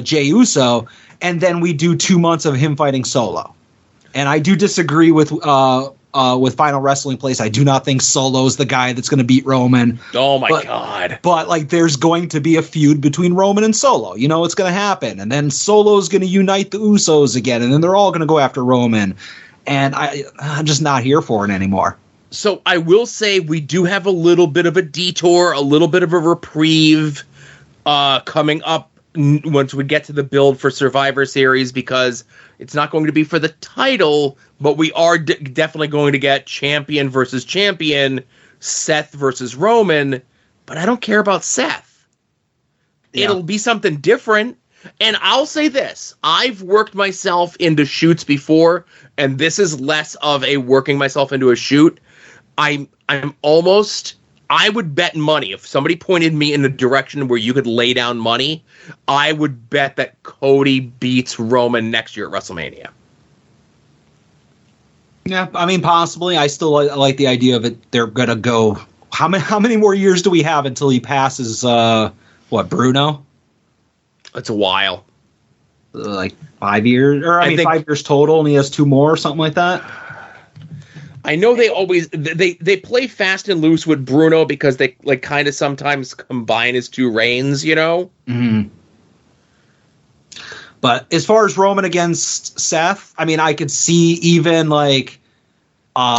Jey Uso, and then we do 2 months of him fighting Solo? And I do disagree with Final Wrestling Place. I do not think Solo's the guy that's going to beat Roman. Oh my God. But there's going to be a feud between Roman and Solo. It's going to happen. And then Solo's going to unite the Usos again. And then they're all going to go after Roman. And I'm just not here for it anymore. So I will say we do have a little bit of a detour, a little bit of a reprieve coming up once we get to the build for Survivor Series, because it's not going to be for the title, but we are definitely going to get champion versus champion, Seth versus Roman, but I don't care about Seth. Yeah. It'll be something different. And I'll say this, I've worked myself into shoots before, and this is less of a working myself into a shoot. I would bet money, if somebody pointed me in the direction where you could lay down money, I would bet that Cody beats Roman next year at WrestleMania. Yeah, I mean, possibly. I still like the idea of it. They're going to go. How many more years do we have until he passes, Bruno? It's a while. 5 years? Or I mean, 5 years total, and he has 2 more or something like that? I know they always they play fast and loose with Bruno because they kind of sometimes combine his 2 reigns, Mm-hmm. But as far as Roman against Seth, I mean, I could see even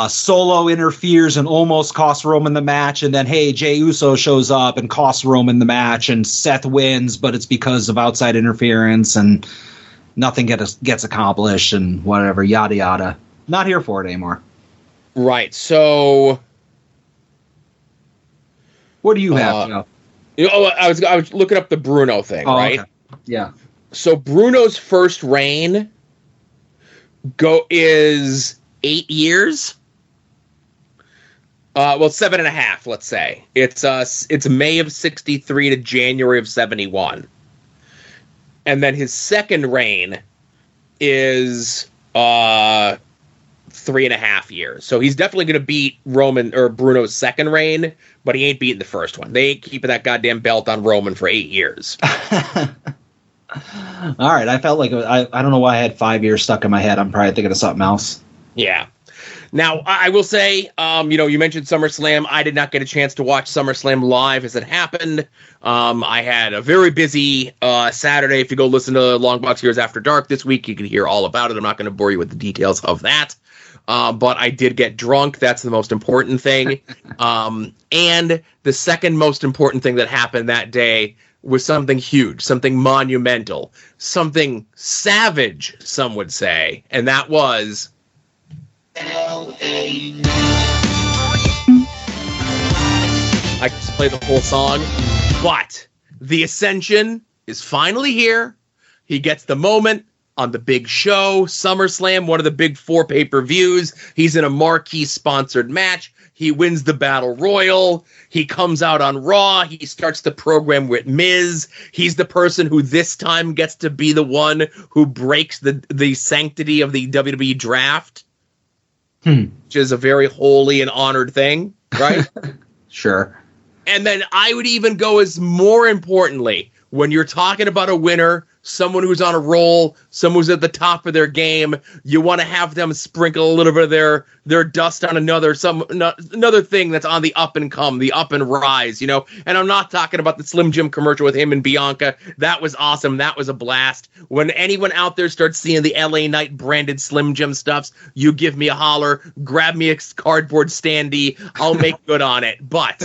Solo interferes and almost costs Roman the match, and then Jey Uso shows up and costs Roman the match, and Seth wins, but it's because of outside interference and nothing gets accomplished and whatever, yada yada. Not here for it anymore. Right. So, what do you have? I was looking up the Bruno thing, right? Okay. Yeah. So Bruno's first reign is 8 years. Well, 7.5, let's say. It's May of 63 to January of 71. And then his second reign is 3.5 years. So he's definitely going to beat Roman or Bruno's second reign, but he ain't beating the first one. They ain't keeping that goddamn belt on Roman for 8 years. All right, I felt like I don't know why I had 5 years stuck in my head. I'm probably thinking of something else. Yeah. Now, I will say, you mentioned SummerSlam. I did not get a chance to watch SummerSlam live as it happened. I had a very busy Saturday. If you go listen to Long Box Heroes After Dark this week, you can hear all about it. I'm not going to bore you with the details of that. But I did get drunk. That's the most important thing. And the second most important thing that happened that day was something huge, something monumental, something savage, some would say. And that was... I can play the whole song, but the Ascension is finally here. He gets the moment on the big show, SummerSlam, one of the big 4 pay-per-views. He's in a marquee sponsored match. He wins the Battle Royal. He comes out on Raw. He starts the program with Miz. He's the person who this time gets to be the one who breaks the sanctity of the WWE draft. Which is a very holy and honored thing, right? Sure. And then I would even go as more importantly, when you're talking about a winner, someone who's on a roll, someone who's at the top of their game, you want to have them sprinkle a little bit of their dust on another thing that's on the up and come, the up and rise, And I'm not talking about the Slim Jim commercial with him and Bianca. That was awesome. That was a blast. When anyone out there starts seeing the LA Knight branded Slim Jim stuffs, you give me a holler, grab me a cardboard standee. I'll make good on it. But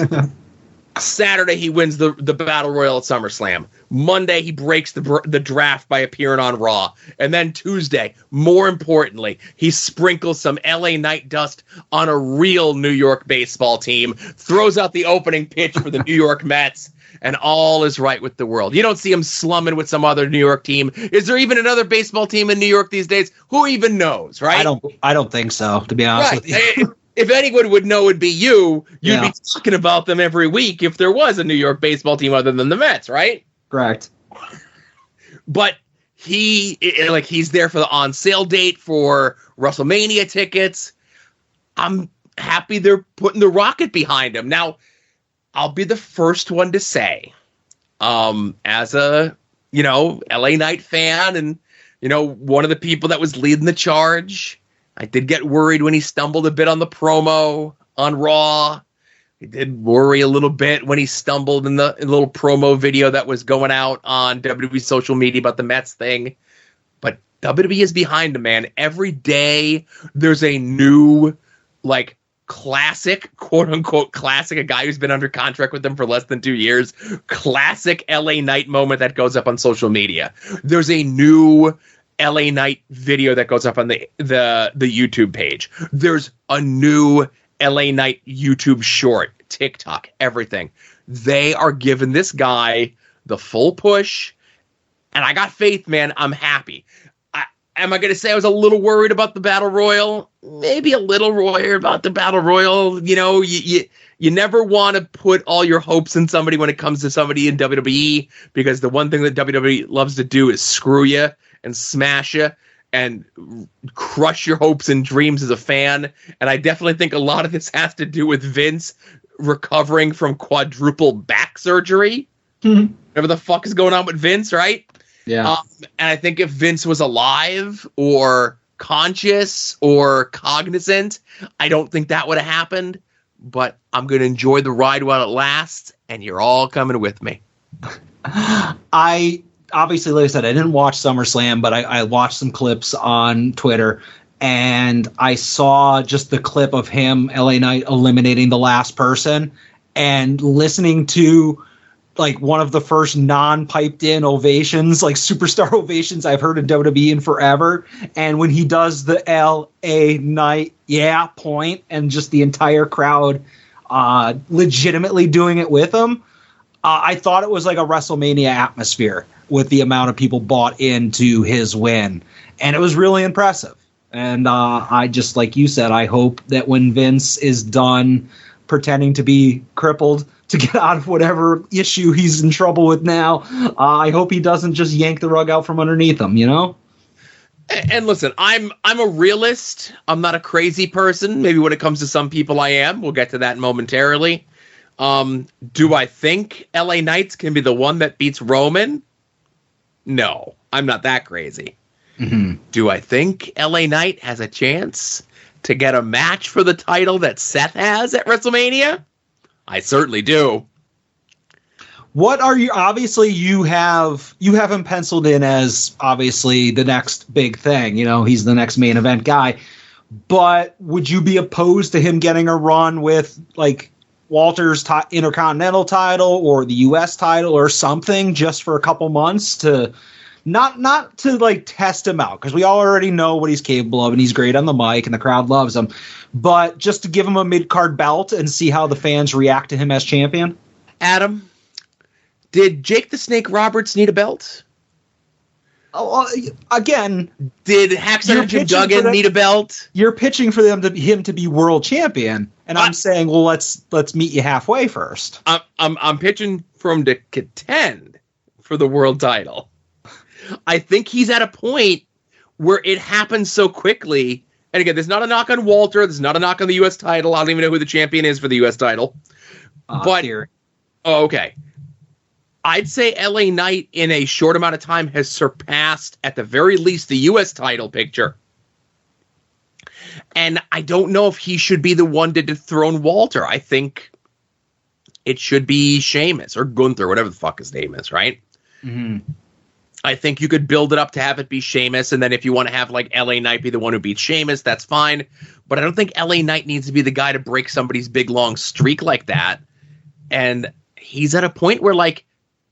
Saturday, he wins the Battle Royal at SummerSlam. Monday, he breaks the draft by appearing on Raw. And then Tuesday, more importantly, he sprinkles some LA Knight dust on a real New York baseball team, throws out the opening pitch for the New York Mets, and all is right with the world. You don't see him slumming with some other New York team. Is there even another baseball team in New York these days? Who even knows, right? I don't think so, to be honest with you. If anyone would know, it'd be you. You'd be talking about them every week if there was a New York baseball team other than the Mets, right? Correct. But he's there for the on sale date for WrestleMania tickets. I'm happy they're putting the rocket behind him. Now, I'll be the first one to say, as a, LA Knight fan and, one of the people that was leading the charge, I did get worried when he stumbled a bit on the promo on Raw. I did worry a little bit when he stumbled in the little promo video that was going out on WWE social media about the Mets thing. But WWE is behind him, man. Every day there's a new, classic, quote-unquote classic, a guy who's been under contract with them for less than 2 years, classic LA Knight moment that goes up on social media. There's a new LA Knight video that goes up on the YouTube page. There's a new LA Knight YouTube short, TikTok, everything. They are giving this guy the full push, and I got faith, man. I'm happy. Am I going to say I was a little worried about the Battle Royal? Maybe a little worried about the Battle Royal. You never want to put all your hopes in somebody when it comes to somebody in WWE, because the one thing that WWE loves to do is screw you and smash you and crush your hopes and dreams as a fan. And I definitely think a lot of this has to do with Vince recovering from quadruple back surgery. Mm-hmm. Whatever the fuck is going on with Vince, right? Yeah. And I think if Vince was alive or conscious or cognizant, I don't think that would have happened. But I'm going to enjoy the ride while it lasts, and you're all coming with me. Obviously, like I said, I didn't watch SummerSlam, but I watched some clips on Twitter, and I saw just the clip of him, LA Knight, eliminating the last person, and listening to one of the first non-piped in ovations, superstar ovations I've heard in WWE in forever. And when he does the LA Knight, point, and just the entire crowd legitimately doing it with him, I thought it was like a WrestleMania atmosphere with the amount of people bought into his win. And it was really impressive. And I just, like you said, I hope that when Vince is done pretending to be crippled to get out of whatever issue he's in trouble with now. I hope he doesn't just yank the rug out from underneath him, you know? And listen, I'm a realist. I'm not a crazy person. Maybe when it comes to some people I am. We'll get to that momentarily. Do I think LA Knights can be the one that beats Roman? No, I'm not that crazy. Mm-hmm. Do I think LA Knight has a chance to get a match for the title that Seth has at WrestleMania? I certainly do. What are you? Obviously, you have him penciled in as obviously the next big thing. You know, he's the next main event guy. But would you be opposed to him getting a run with like Walter's Intercontinental title or the U.S. title or something just for a couple months to not to like test him out, because we already know what he's capable of and he's great on the mic and the crowd loves him, but just to give him a mid-card belt and see how the fans react to him as champion? Adam, did Jake the Snake Roberts need a belt? Oh, again, did Hacksaw Jim Duggan need a belt? You're pitching for him to be world champion, and I'm saying, well, let's meet you halfway first. I'm pitching for him to contend for the world title. I think he's at a point where it happens so quickly. And again, there's not a knock on Walter. There's not a knock on the U.S. title. I don't even know who the champion is for the U.S. title. Okay. I'd say LA Knight in a short amount of time has surpassed, at the very least, the U.S. title picture. And I don't know if he should be the one to dethrone Walter. I think it should be Sheamus or Gunther, whatever the fuck his name is, right? Mm-hmm. I think you could build it up to have it be Sheamus, and then if you want to have like LA Knight be the one who beats Sheamus, that's fine. But I don't think LA Knight needs to be the guy to break somebody's big long streak like that. And he's at a point where, like,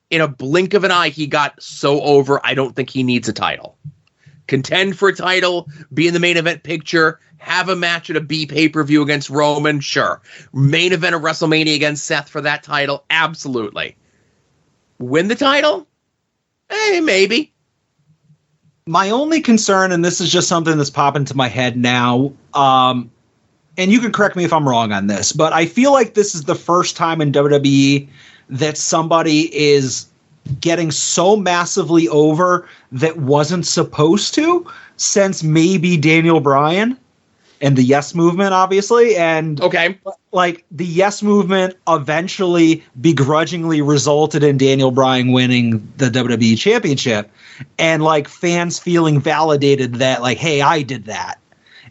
in a blink of an eye, he got so over, I don't think he needs a title. Contend for a title, be in the main event picture, have a match at a B pay-per-view against Roman, sure. Main event of WrestleMania against Seth for that title, absolutely. Win the title? Maybe. My only concern, and this is just something that's popping into my head now, and you can correct me if I'm wrong on this, but I feel like this is the first time in WWE that somebody is getting so massively over that wasn't supposed to, since maybe Daniel Bryan and the Yes Movement, obviously. And okay, like the Yes Movement eventually begrudgingly resulted in Daniel Bryan winning the WWE Championship, and like fans feeling validated that like, hey, I did that,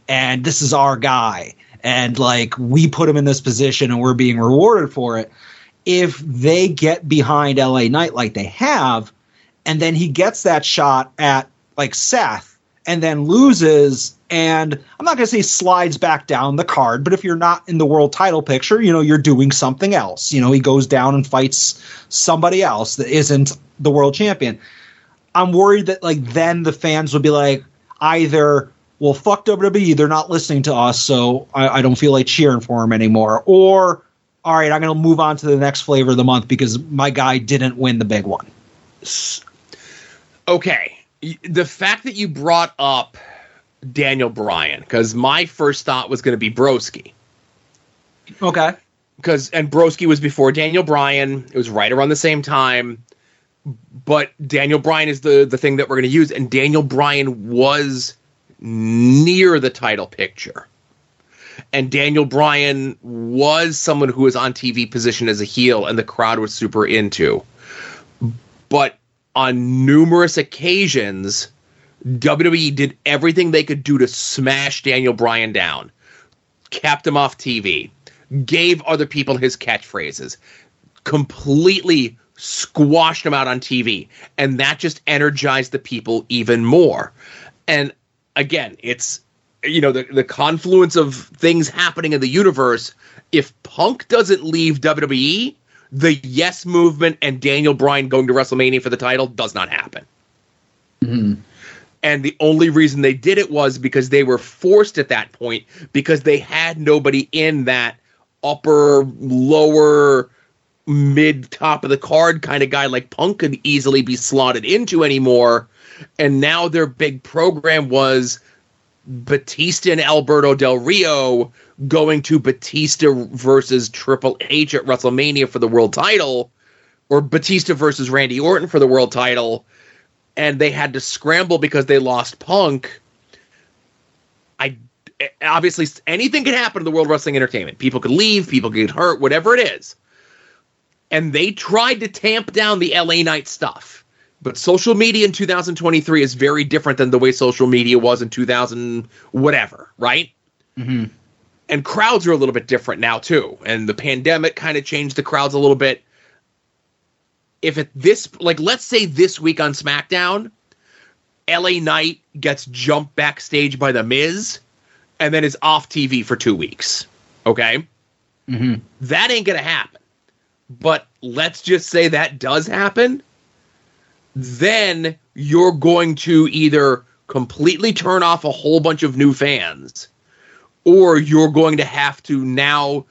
and this is our guy, and like we put him in this position and we're being rewarded for it. If they get behind LA Knight like they have, and then he gets that shot at like Seth and then loses, and I'm not going to say slides back down the card, but if you're not in the world title picture, you know, you're doing something else. You know, he goes down and fights somebody else that isn't the world champion. I'm worried that like then the fans would be like, either, well, fuck WWE, they're not listening to us, so I don't feel like cheering for him anymore, or all right, I'm going to move on to the next flavor of the month because my guy didn't win the big one. Okay. The fact that you brought up Daniel Bryan, because my first thought was going to be Broski. Okay. And Broski was before Daniel Bryan. It was right around the same time. But Daniel Bryan is the thing that we're going to use. And Daniel Bryan was near the title picture. And Daniel Bryan was someone who was on TV positioned as a heel and the crowd was super into. But on numerous occasions, WWE did everything they could do to smash Daniel Bryan down. Kept him off TV. Gave other people his catchphrases. Completely squashed him out on TV. And that just energized the people even more. And again, it's, you know, the confluence of things happening in the universe. If Punk doesn't leave WWE, the Yes Movement and Daniel Bryan going to WrestleMania for the title does not happen. Mm-hmm. And the only reason they did it was because they were forced at that point, because they had nobody in that upper, lower, mid, top of the card kind of guy like Punk could easily be slotted into anymore. And now their big program was Batista and Alberto Del Rio going to Batista versus Triple H at WrestleMania for the world title, or Batista versus Randy Orton for the world title, and they had to scramble because they lost Punk. Obviously, anything can happen in the World Wrestling Entertainment. People could leave, people could get hurt, whatever it is. And they tried to tamp down the LA Knight stuff. But social media in 2023 is very different than the way social media was in 2000 whatever, right? Mm-hmm. And crowds are a little bit different now, too. And the pandemic kind of changed the crowds a little bit. Let's say this week on SmackDown, LA Knight gets jumped backstage by The Miz and then is off TV for 2 weeks. Okay? Mm-hmm. That ain't going to happen. But let's just say that does happen. Then you're going to either completely turn off a whole bunch of new fans, or you're going to have to now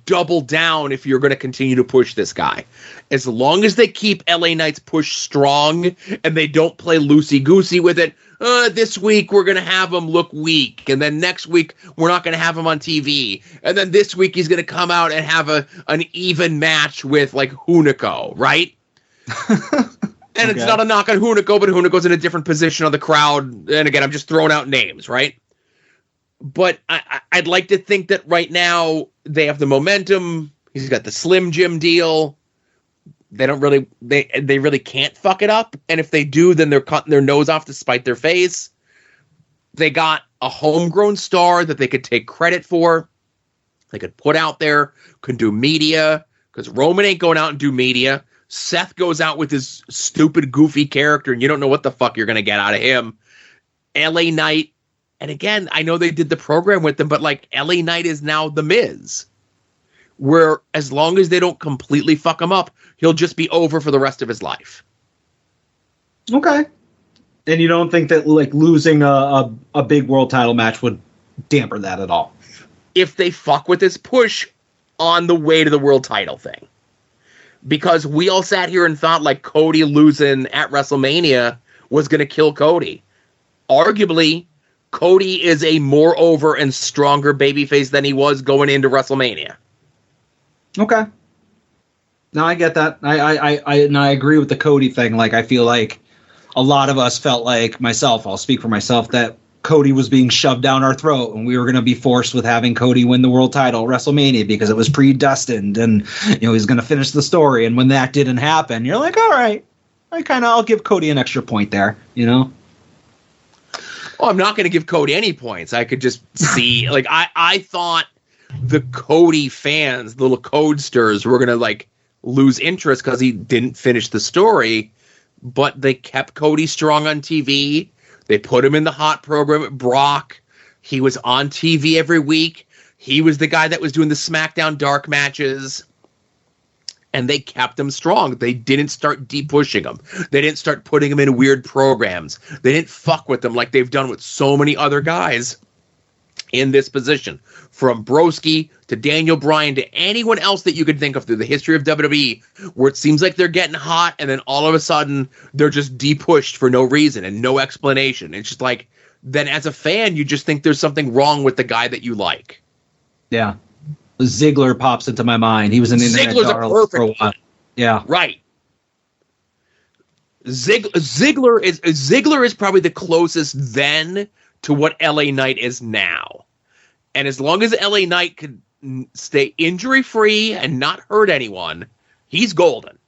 double down if you're going to continue to push this guy. As long as they keep LA Knight's push strong and they don't play loosey-goosey with it, this week we're going to have him look weak, and then next week we're not going to have him on TV, and then this week he's going to come out and have an even match with, like, Hunico, right? And okay. It's not a knock on Hunico, but Hunico's in a different position on the crowd. And again, I'm just throwing out names, right? But I'd like to think that right now they have the momentum. He's got the Slim Jim deal. They don't really, they really can't fuck it up. And if they do, then they're cutting their nose off to spite their face. They got a homegrown star that they could take credit for. They could put out there, could do media, because Roman ain't going out and do media. Seth goes out with his stupid, goofy character, and you don't know what the fuck you're going to get out of him. LA Knight, and again, I know they did the program with them, but like LA Knight is now The Miz, where as long as they don't completely fuck him up, he'll just be over for the rest of his life. Okay. And you don't think that like losing a big world title match would damper that at all? If they fuck with this push on the way to the world title thing. Because we all sat here and thought like Cody losing at WrestleMania was going to kill Cody. Arguably, Cody is a more over and stronger babyface than he was going into WrestleMania. Okay. No, I get that. I agree with the Cody thing. Like, I feel like a lot of us felt like, myself, I'll speak for myself, that Cody was being shoved down our throat and we were going to be forced with having Cody win the world title at WrestleMania because it was predestined and, you know, he's going to finish the story. And when that didn't happen, you're like, all right, I'll give Cody an extra point there, you know? Well, I'm not going to give Cody any points. I could just see, like, I thought the Cody fans, the little codesters, were going to, like, lose interest because he didn't finish the story, but they kept Cody strong on TV. They put him in the hot program at Brock. He was on TV every week. He was the guy that was doing the SmackDown dark matches. And they kept him strong. They didn't start de-pushing him. They didn't start putting him in weird programs. They didn't fuck with him like they've done with so many other guys in this position. From Broski to Daniel Bryan to anyone else that you could think of through the history of WWE, where it seems like they're getting hot and then all of a sudden they're just de-pushed for no reason and no explanation. It's just like, then as a fan, you just think there's something wrong with the guy that you like. Yeah. Ziggler pops into my mind. He was an internet darling for a while. Yeah. Right. Ziggler is probably the closest then to what LA Knight is now. And as long as LA Knight could stay injury-free and not hurt anyone, he's golden.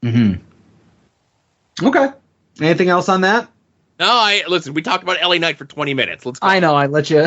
Mm-hmm. Okay. Anything else on that? No, listen, we talked about LA Knight for 20 minutes. Let's go. I know, I let you.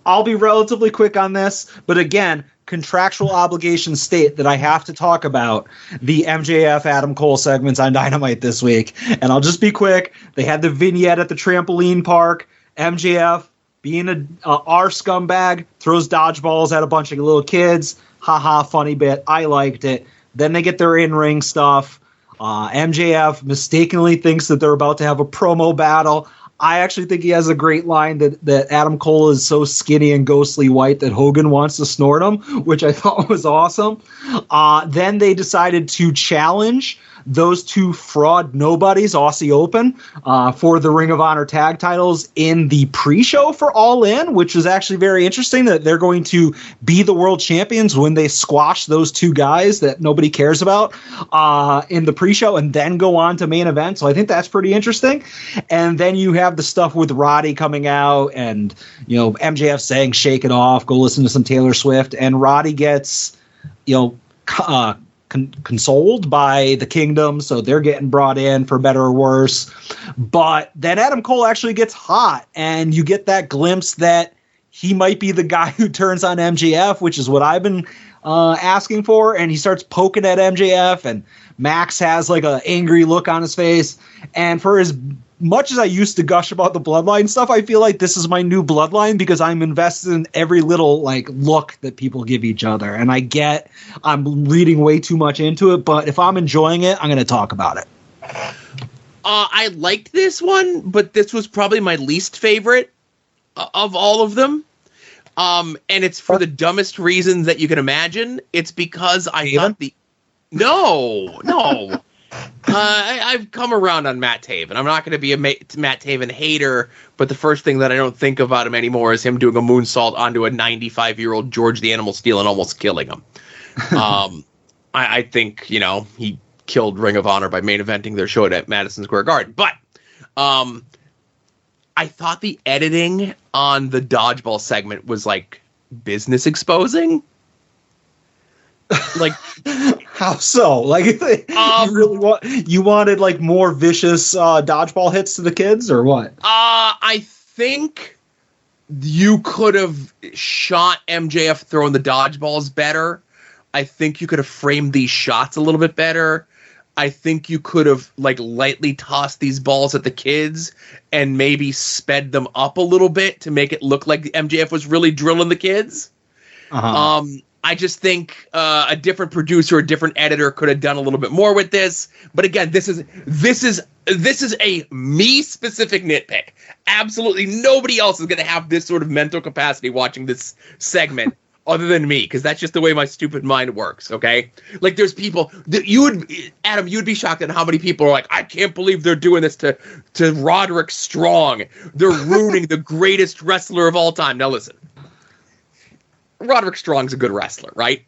I'll be relatively quick on this, but again, contractual obligations state that I have to talk about the MJF Adam Cole segments on Dynamite this week. And I'll just be quick. They had the vignette at the trampoline park. MJF, being our scumbag, throws dodgeballs at a bunch of little kids. Haha, funny bit. I liked it. Then they get their in-ring stuff. MJF mistakenly thinks that they're about to have a promo battle. I actually think he has a great line that Adam Cole is so skinny and ghostly white that Hogan wants to snort him, which I thought was awesome. Then they decided to challenge those two fraud nobodies, Aussie Open, for the Ring of Honor tag titles in the pre-show for All In, which was actually very interesting that they're going to be the world champions when they squash those two guys that nobody cares about in the pre-show and then go on to main event. So I think that's pretty interesting. And then you have the stuff with Roddy coming out and, you know, MJF saying, shake it off, go listen to some Taylor Swift. And Roddy gets, you know, consoled by the Kingdom, so they're getting brought in for better or worse. But then Adam Cole actually gets hot, and you get that glimpse that he might be the guy who turns on MJF, which is what I've been asking for. And he starts poking at MJF, and Max has like an angry look on his face. And for as much as I used to gush about the Bloodline stuff, I feel like this is my new Bloodline because I'm invested in every little like look that people give each other. And I get I'm reading way too much into it, but if I'm enjoying it, I'm going to talk about it. I liked this one, but this was probably my least favorite of all of them. And it's for the dumbest reasons that you can imagine. It's because I thought No. I've come around on Matt Taven. I'm not going to be a Matt Taven hater, but the first thing that I don't think about him anymore is him doing a moonsault onto a 95-year-old George the Animal Steel and almost killing him. I think, you know, he killed Ring of Honor by main eventing their show at Madison Square Garden. But I thought the editing on the dodgeball segment was like business exposing. Like, how so? Like, you wanted like more vicious dodgeball hits to the kids, or what? I think you could have shot MJF throwing the dodgeballs better. I think you could have framed these shots a little bit better. I think you could have like lightly tossed these balls at the kids and maybe sped them up a little bit to make it look like MJF was really drilling the kids. I just think a different producer, a different editor could have done a little bit more with this. But again, this is a me specific nitpick. Absolutely nobody else is going to have this sort of mental capacity watching this segment other than me, because that's just the way my stupid mind works. Okay, like there's people that Adam, you'd be shocked at how many people are like, I can't believe they're doing this to Roderick Strong. They're ruining the greatest wrestler of all time. Now listen. Roderick Strong's a good wrestler, right?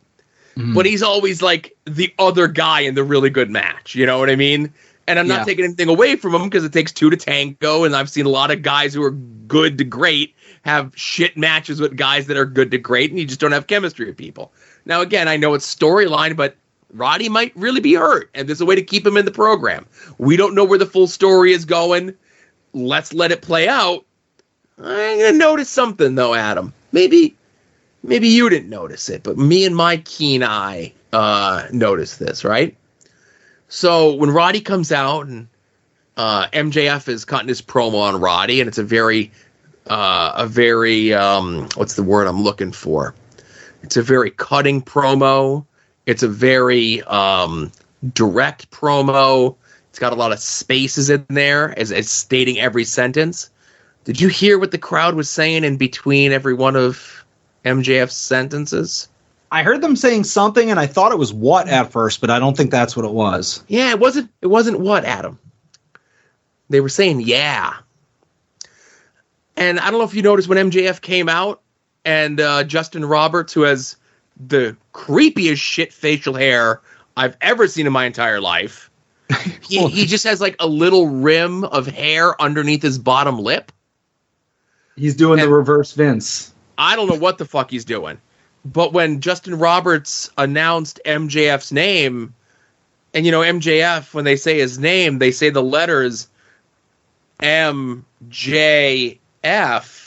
Mm. But he's always like the other guy in the really good match. You know what I mean? And I'm not taking anything away from him because it takes two to tango. And I've seen a lot of guys who are good to great have shit matches with guys that are good to great. And you just don't have chemistry with people. Now, again, I know it's storyline, but Roddy might really be hurt. And there's a way to keep him in the program. We don't know where the full story is going. Let's let it play out. I'm going to notice something, though, Adam. Maybe you didn't notice it, but me and my keen eye noticed this, right? So when Roddy comes out and MJF is cutting his promo on Roddy, and it's a very what's the word I'm looking for? It's a very cutting promo. It's a very direct promo. It's got a lot of spaces in there as stating every sentence. Did you hear what the crowd was saying in between every one of MJF's sentences? I heard them saying something, and I thought it was what at first, but I don't think that's what it was. Yeah, it wasn't what, Adam. They were saying yeah. And I don't know if you noticed when MJF came out, and Justin Roberts, who has the creepiest shit facial hair I've ever seen in my entire life, he just has like a little rim of hair underneath his bottom lip. He's doing the reverse Vince. I don't know what the fuck he's doing. But when Justin Roberts announced MJF's name, and, you know, MJF, when they say his name, they say the letters MJF.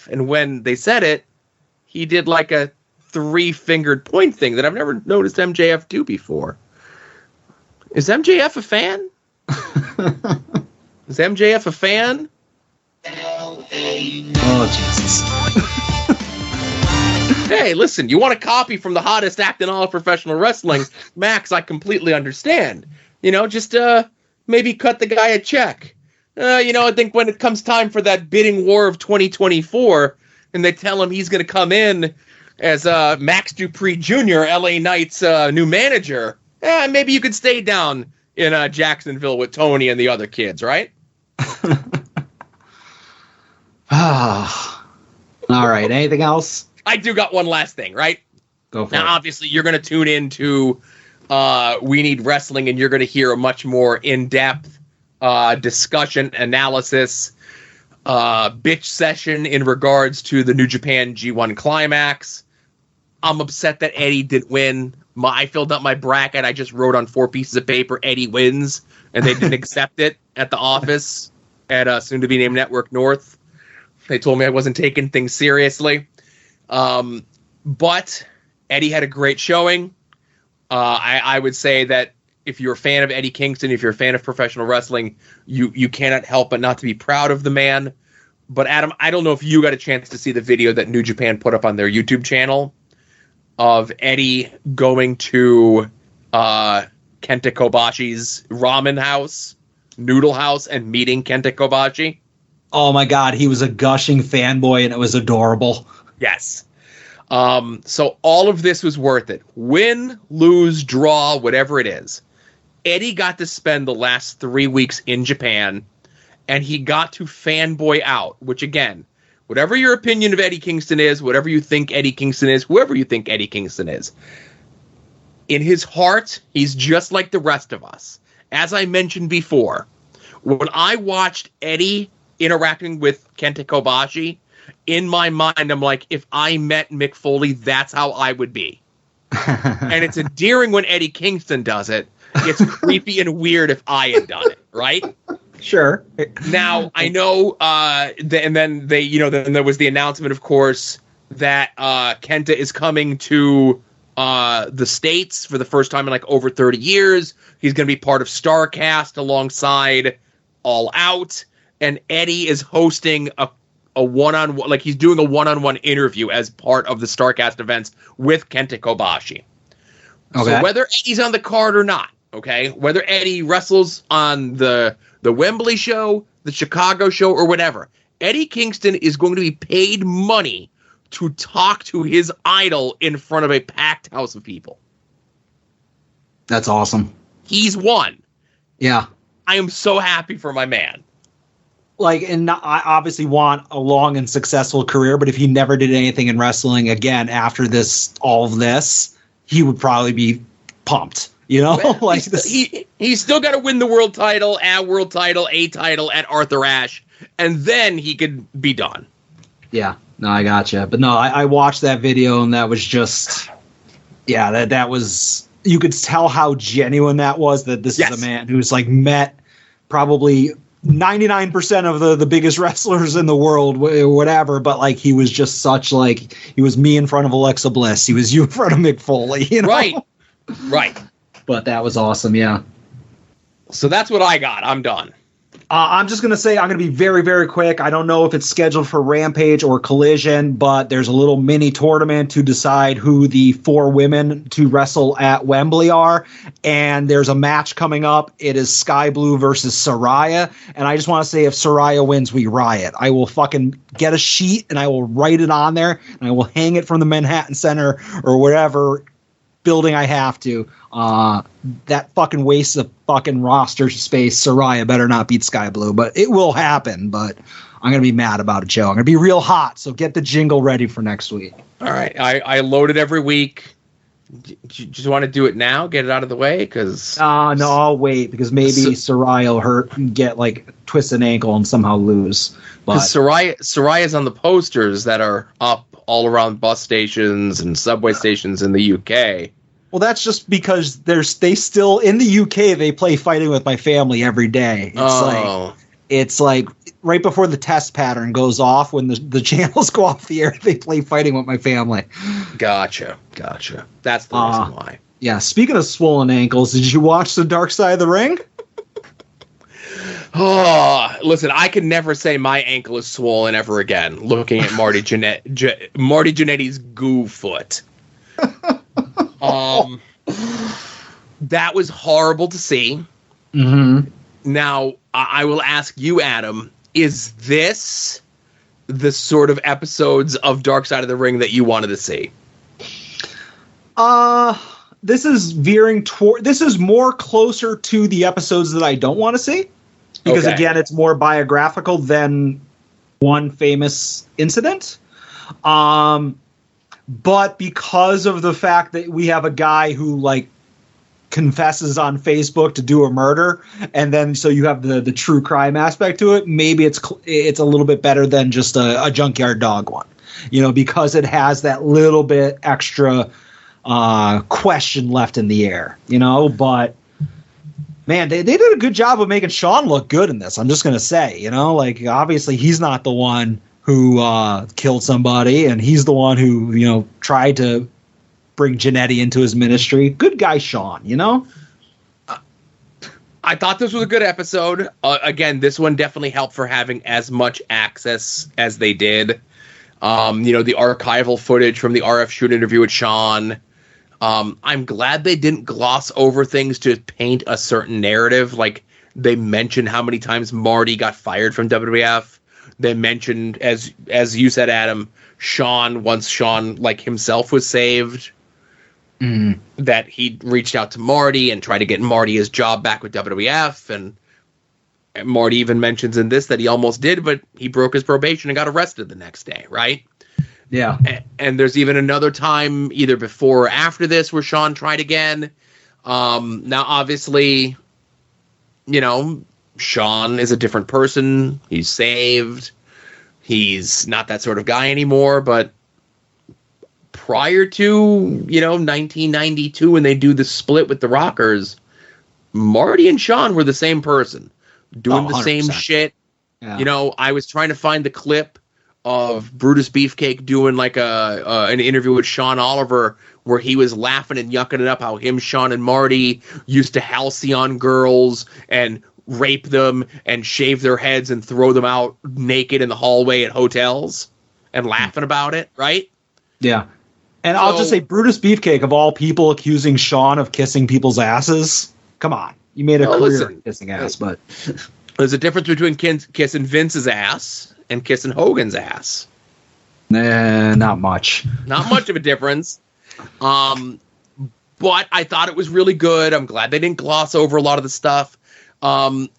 And when they said it, he did like a 3-fingered point thing that I've never noticed MJF do before. Is MJF a fan? Is MJF a fan? Oh, Jesus. Hey, listen, you want a copy from the hottest act in all of professional wrestling, Max, I completely understand. You know, just maybe cut the guy a check. You know, I think when it comes time for that bidding war of 2024, and they tell him he's going to come in as Max Dupree Jr., LA Knight's new manager, maybe you could stay down in Jacksonville with Tony and the other kids, right? All right. Anything else? I do got one last thing, right? Go for now, it. obviously, you're going to tune into We Need Wrestling, and you're going to hear a much more in-depth discussion, analysis, bitch session in regards to the New Japan G1 Climax. I'm upset that Eddie didn't win. I filled out my bracket. I just wrote on 4 pieces of paper, Eddie wins, and they didn't accept it at the office at soon-to-be-named Network North. They told me I wasn't taking things seriously. But Eddie had a great showing. I would say that if you're a fan of Eddie Kingston, if you're a fan of professional wrestling, you cannot help but not to be proud of the man. But Adam, I don't know if you got a chance to see the video that New Japan put up on their YouTube channel of Eddie going to Kenta Kobashi's ramen house, noodle house, and meeting Kenta Kobashi. Oh my God, he was a gushing fanboy, and it was adorable. Yes. So all of this was worth it. Win, lose, draw, whatever it is. Eddie got to spend the last 3 weeks in Japan, and he got to fanboy out, which again, whatever your opinion of Eddie Kingston is, whatever you think Eddie Kingston is, whoever you think Eddie Kingston is, in his heart, he's just like the rest of us. As I mentioned before, when I watched Eddie interacting with Kenta Kobashi, in my mind, I'm like, if I met Mick Foley, that's how I would be. And it's endearing when Eddie Kingston does it. It's creepy and weird if I had done it, right? Sure. Now, I know, then there was the announcement, of course, that Kenta is coming to the States for the first time in like over 30 years. He's going to be part of StarCast alongside All Out. And Eddie is hosting a one-on-one, like he's doing a one-on-one interview as part of the StarCast events with Kenta Kobashi. Okay. So whether Eddie's on the card or not, okay, whether Eddie wrestles on the Wembley show, the Chicago show, or whatever, Eddie Kingston is going to be paid money to talk to his idol in front of a packed house of people. That's awesome. He's won. Yeah. I am so happy for my man. Like, and I obviously want a long and successful career, but if he never did anything in wrestling again after this, all of this, he would probably be pumped. You know, well, like he's still got to win the world title, a title at Arthur Ashe, and then he could be done. Yeah, no, I gotcha. But no, I watched that video, and that was just, yeah, that was, you could tell how genuine that was, that this is a man who's like met probably 99% of the biggest wrestlers in the world, whatever, but like he was just such, like, he was me in front of Alexa Bliss, he was you in front of Mick Foley, you know? Right. But that was awesome, yeah. So that's what I got. I'm done. I'm just going to say I'm going to be very, very quick. I don't know if it's scheduled for Rampage or Collision, but there's a little mini tournament to decide who the 4 women to wrestle at Wembley are. And there's a match coming up. It is Sky Blue versus Saraya. And I just want to say if Saraya wins, we riot. I will fucking get a sheet and I will write it on there and I will hang it from the Manhattan Center or whatever building I have to. That fucking waste of fucking roster space. Saraya better not beat Sky Blue, but it will happen. But I'm gonna be mad about it, Joe. I'm gonna be real hot. So get the jingle ready for next week. All right, I load it every week. Do you just want to do it now? Get it out of the way, because no, I'll wait because maybe Saraya will hurt, get like twist an ankle and somehow lose. Because Saraya's on the posters that are up all around bus stations and subway stations in the UK. Well, that's just because they still in the UK they play Fighting With My Family every day. It's like right before the test pattern goes off when the channels go off the air, they play Fighting With My Family. Gotcha. That's the reason why. Yeah. Speaking of swollen ankles, did you watch The Dark Side of the Ring? Oh, listen, I can never say my ankle is swollen ever again. Looking at Marty Jannetty's goo foot. That was horrible to see. Mm-hmm. Now, I will ask you, Adam, is this the sort of episodes of Dark Side of the Ring that you wanted to see? this is veering toward. This is more closer to the episodes that I don't want to see, because again, it's more biographical than one famous incident. But because of the fact that we have a guy who like confesses on Facebook to do a murder, and then so you have the true crime aspect to it, maybe it's a little bit better than just a junkyard dog one, because it has that little bit extra question left in the air, but man, they did a good job of making Sean look good in this. I'm just going to say, like obviously he's not the one who killed somebody, and he's the one who, tried to bring Jannetty into his ministry. Good guy, Sean, I thought this was a good episode. Again, this one definitely helped for having as much access as they did. The archival footage from the RF shoot interview with Sean. I'm glad they didn't gloss over things to paint a certain narrative. Like they mentioned how many times Marty got fired from WWF. They mentioned, as you said, Adam, once Sean like himself was saved, that he reached out to Marty and tried to get Marty his job back with WWF. And Marty even mentions in this that he almost did, but he broke his probation and got arrested the next day, right? Yeah. And there's even another time either before or after this where Sean tried again. Now, obviously, Sean is a different person. He's saved. He's not that sort of guy anymore. But prior to, 1992, when they do the split with the Rockers, Marty and Sean were the same person, doing the same shit. Yeah. I was trying to find the clip of Brutus Beefcake doing like an interview with Sean Oliver where he was laughing and yucking it up how him, Sean, and Marty used to halcyon girls and rape them and shave their heads and throw them out naked in the hallway at hotels and laughing about it, right? Yeah. And I'll just say Brutus Beefcake, of all people, accusing Sean of kissing people's asses. Come on. You made a career of kissing ass, but... There's a difference between kissing Vince's ass and kissing Hogan's ass. Nah, not much. Not much of a difference. But I thought it was really good. I'm glad they didn't gloss over a lot of the stuff. And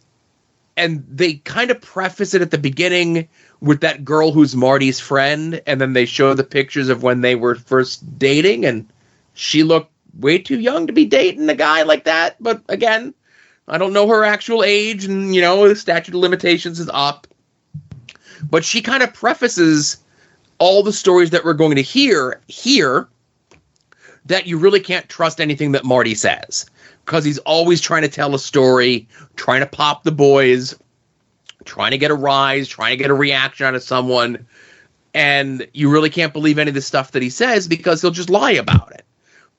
they kind of preface it at the beginning with that girl who's Marty's friend, and then they show the pictures of when they were first dating, and she looked way too young to be dating a guy like that. But again, I don't know her actual age, and, the statute of limitations is up. But she kind of prefaces all the stories that we're going to hear here that you really can't trust anything that Marty says, because he's always trying to tell a story, trying to pop the boys, trying to get a rise, trying to get a reaction out of someone, and you really can't believe any of the stuff that he says because he'll just lie about it.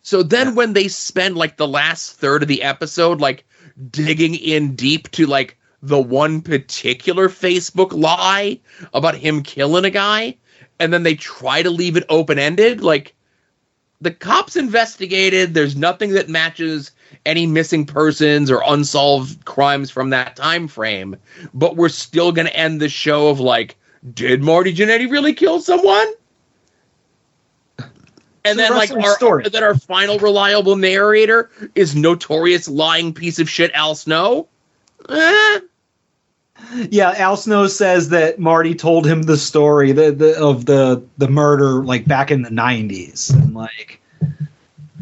So then when they spend like the last third of the episode like digging in deep to like the one particular Facebook lie about him killing a guy, and then they try to leave it open-ended, like the cops investigated, there's nothing that matches any missing persons or unsolved crimes from that time frame, but we're still going to end the show of like, did Marty Jannetty really kill someone? And then like our final reliable narrator is notorious lying piece of shit Al Snow. Yeah, Al Snow says that Marty told him the story of the murder like back in the 90s. And like,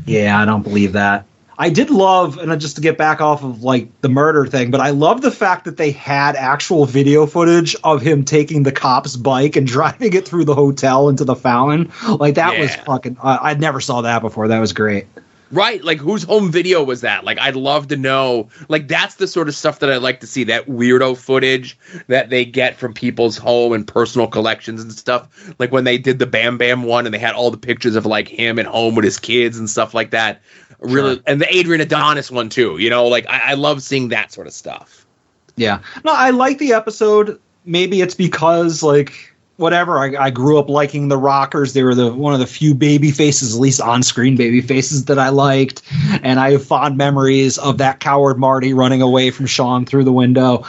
yeah, I don't believe that. I did love, and just to get back off of like the murder thing, but I love the fact that they had actual video footage of him taking the cop's bike and driving it through the hotel into the fountain. Like that was fucking, I never saw that before. That was great. Right, like whose home video was that? Like I'd love to know. Like that's the sort of stuff that I'd like to see, that weirdo footage that they get from people's home and personal collections and stuff. Like when they did the Bam Bam one and they had all the pictures of like him at home with his kids and stuff like that. Really, sure. And the Adrian Adonis one too, like I love seeing that sort of stuff. Yeah. No, I like the episode. Maybe it's because like whatever, I grew up liking the Rockers. They were one of the few baby faces, at least on-screen baby faces, that I liked. And I have fond memories of that coward Marty running away from Sean through the window.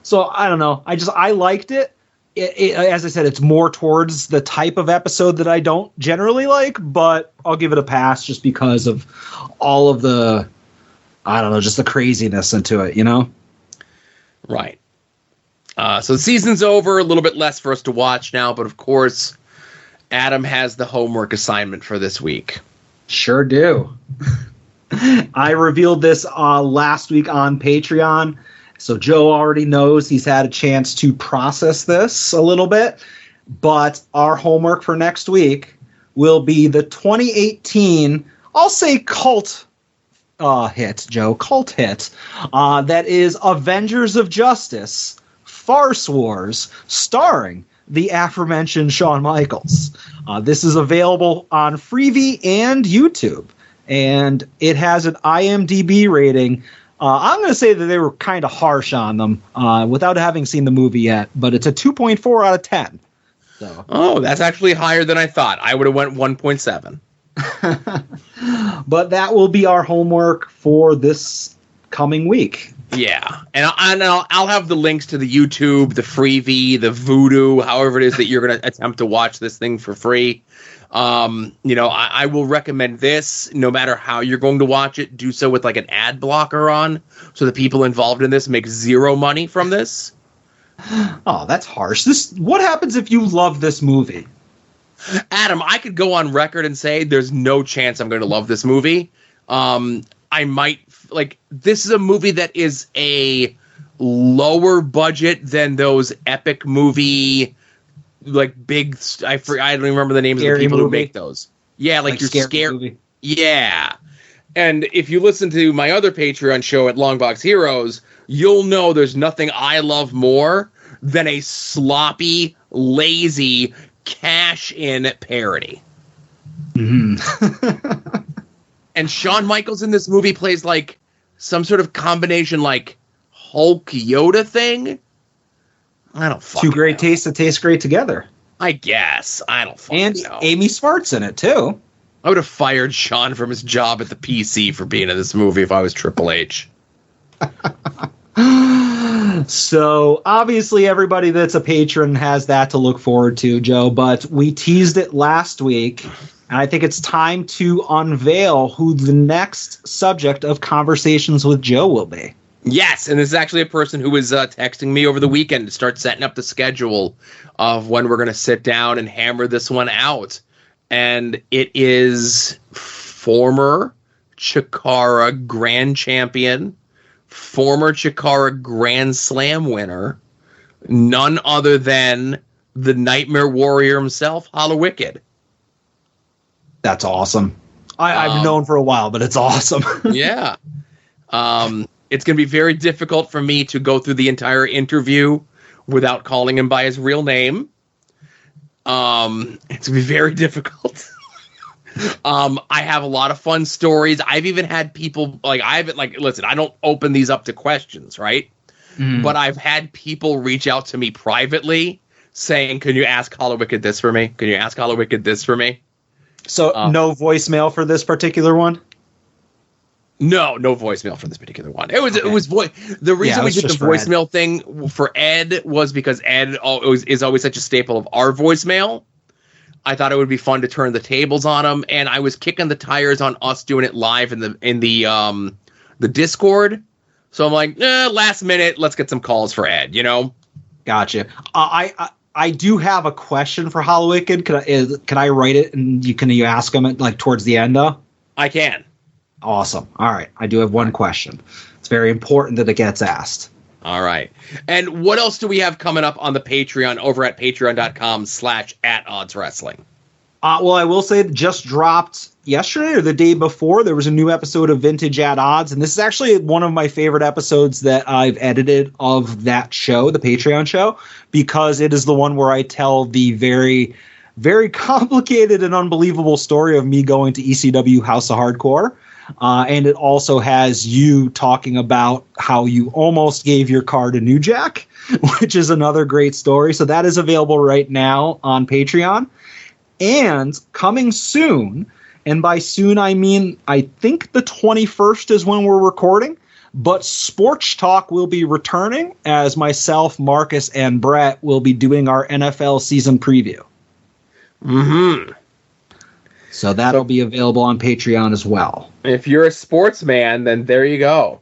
So I don't know. I liked it. as I said, it's more towards the type of episode that I don't generally like, but I'll give it a pass just because of all of the, I don't know, just the craziness into it, you know? Right. So the season's over, a little bit less for us to watch now, but of course, Adam has the homework assignment for this week. Sure do. I revealed this last week on Patreon. So Joe already knows he's had a chance to process this a little bit, but our homework for next week will be the 2018, I'll say cult hit, Joe, cult hit, that is Avengers of Justice, Farce Wars, starring the aforementioned Shawn Michaels. This is available on Freevee and YouTube, and it has an IMDb rating. I'm going to say that they were kind of harsh on them without having seen the movie yet, but it's a 2.4 out of 10. So. Oh, that's actually higher than I thought. I would have went 1.7. But that will be our homework for this coming week. Yeah, and I'll have the links to the YouTube, the Freevee, the Vudu, however it is that you're going to attempt to watch this thing for free. I will recommend this no matter how you're going to watch it. Do so with like an ad blocker on so the people involved in this make zero money from this. Oh, that's harsh. What happens if you love this movie? Adam, I could go on record and say there's no chance I'm going to love this movie. I might this is a movie that is a lower budget than those epic movie big. I don't remember the names of the people who make those. Yeah, like you're scared. Yeah. And if you listen to my other Patreon show at Longbox Heroes, you'll know there's nothing I love more than a sloppy, lazy, cash-in parody. Mm-hmm. And Shawn Michaels in this movie plays like some sort of combination like Hulk Yoda thing. I don't fucking Two great know. tastes that taste great together. I guess. I don't fucking know. And Amy Smart's in it, too. I would have fired Shawn from his job at the PC for being in this movie if I was Triple H. So, obviously, everybody that's a patron has that to look forward to, Joe, but we teased it last week, and I think it's time to unveil who the next subject of Conversations with Joe will be. Yes, and this is actually a person who was texting me over the weekend to start setting up the schedule of when we're going to sit down and hammer this one out. And it is former Chikara Grand Champion, former Chikara Grand Slam winner, none other than the Nightmare Warrior himself, Hollow Wicked. That's awesome. I've known for a while, but it's awesome. Yeah. It's going to be very difficult for me to go through the entire interview without calling him by his real name. It's going to be very difficult. I have a lot of fun stories. I've even had people listen, I don't open these up to questions, right? Mm. But I've had people reach out to me privately saying, can you ask Hollow Wicked this for me? Can you ask Hollow Wicked this for me? So no voicemail for this particular one? No voicemail for this particular one. It was the reason we did the voicemail thing for Ed was because Ed is always such a staple of our voicemail. I thought it would be fun to turn the tables on him, and I was kicking the tires on us doing it live in the Discord. So I'm like, last minute, let's get some calls for Ed. Gotcha. I do have a question for Hollow Wicked. Can I write it and can you ask him towards the end though? I can. Awesome. All right. I do have one question. It's very important that it gets asked. All right. And what else do we have coming up on the Patreon over at patreon.com/@oddswrestling? Well, I will say it just dropped yesterday or the day before. There was a new episode of Vintage at Odds. And this is actually one of my favorite episodes that I've edited of that show, the Patreon show, because it is the one where I tell the very, very complicated and unbelievable story of me going to ECW House of Hardcore. And it also has you talking about how you almost gave your car to New Jack, which is another great story. So that is available right now on Patreon. And coming soon, and by soon I mean I think the 21st is when we're recording, But Sports Talk will be returning as myself, Marcus, and Brett will be doing our NFL season preview. Mm-hmm. So that'll be available on Patreon as well. If you're a sportsman, then there you go.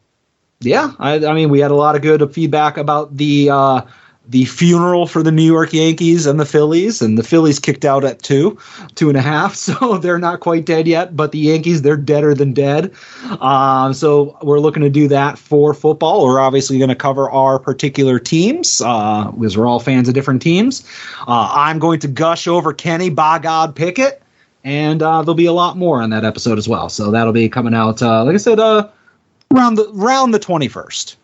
Yeah, I mean, we had a lot of good feedback about the funeral for the New York Yankees and the Phillies kicked out at 2.5, so they're not quite dead yet, but the Yankees, they're deader than dead. So we're looking to do that for football. We're obviously going to cover our particular teams, because we're all fans of different teams. I'm going to gush over Kenny Bogod Pickett, and there'll be a lot more on that episode as well. So that'll be coming out, like I said, around the 21st.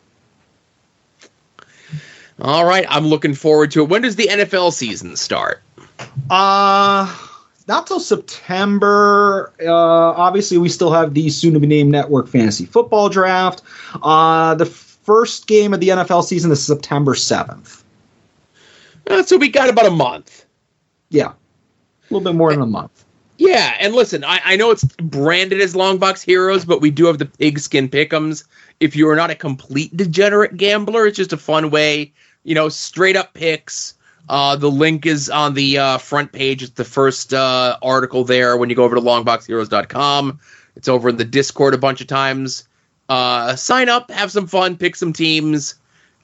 All right, I'm looking forward to it. When does the NFL season start? Not till September. Obviously, we still have the soon-to-be-named Network Fantasy Football Draft. The first game of the NFL season is September 7th. So we got about a month. Yeah, a little bit more than a month. Yeah, and listen, I know it's branded as Long Box Heroes, but we do have the pigskin pick'ems. If you are not a complete degenerate gambler, it's just a fun way, straight up picks. The link is on the front page. It's the first article there when you go over to longboxheroes.com. It's over in the Discord a bunch of times. Sign up, have some fun, pick some teams.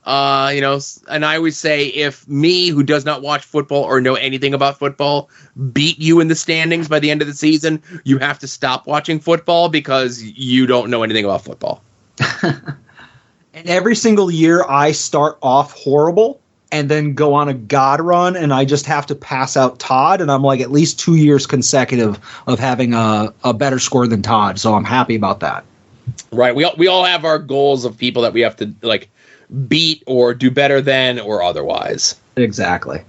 And I always say, if me, who does not watch football or know anything about football, beat you in the standings by the end of the season, you have to stop watching football because you don't know anything about football. And every single year I start off horrible and then go on a god run, and I just have to pass out Todd, and I'm like at least 2 years consecutive of having a better score than Todd, so I'm happy about that. Right. We all have our goals of people that we have to beat or do better than or otherwise. Exactly.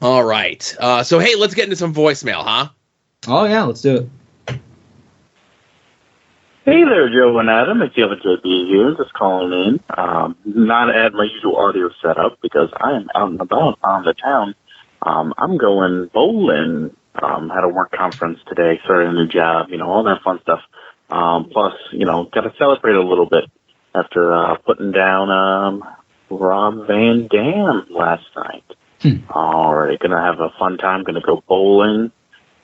All right. So, hey, let's get into some voicemail, huh? Oh, yeah, let's do it. Hey there, Joe and Adam. It's Yellow JB here, just calling in. Not at my usual audio setup because I am out and about on the town. I'm going bowling. Had a work conference today, started a new job, all that fun stuff. Plus, got to celebrate a little bit after putting down Rob Van Dam last night. All right, gonna have a fun time. Gonna go bowling,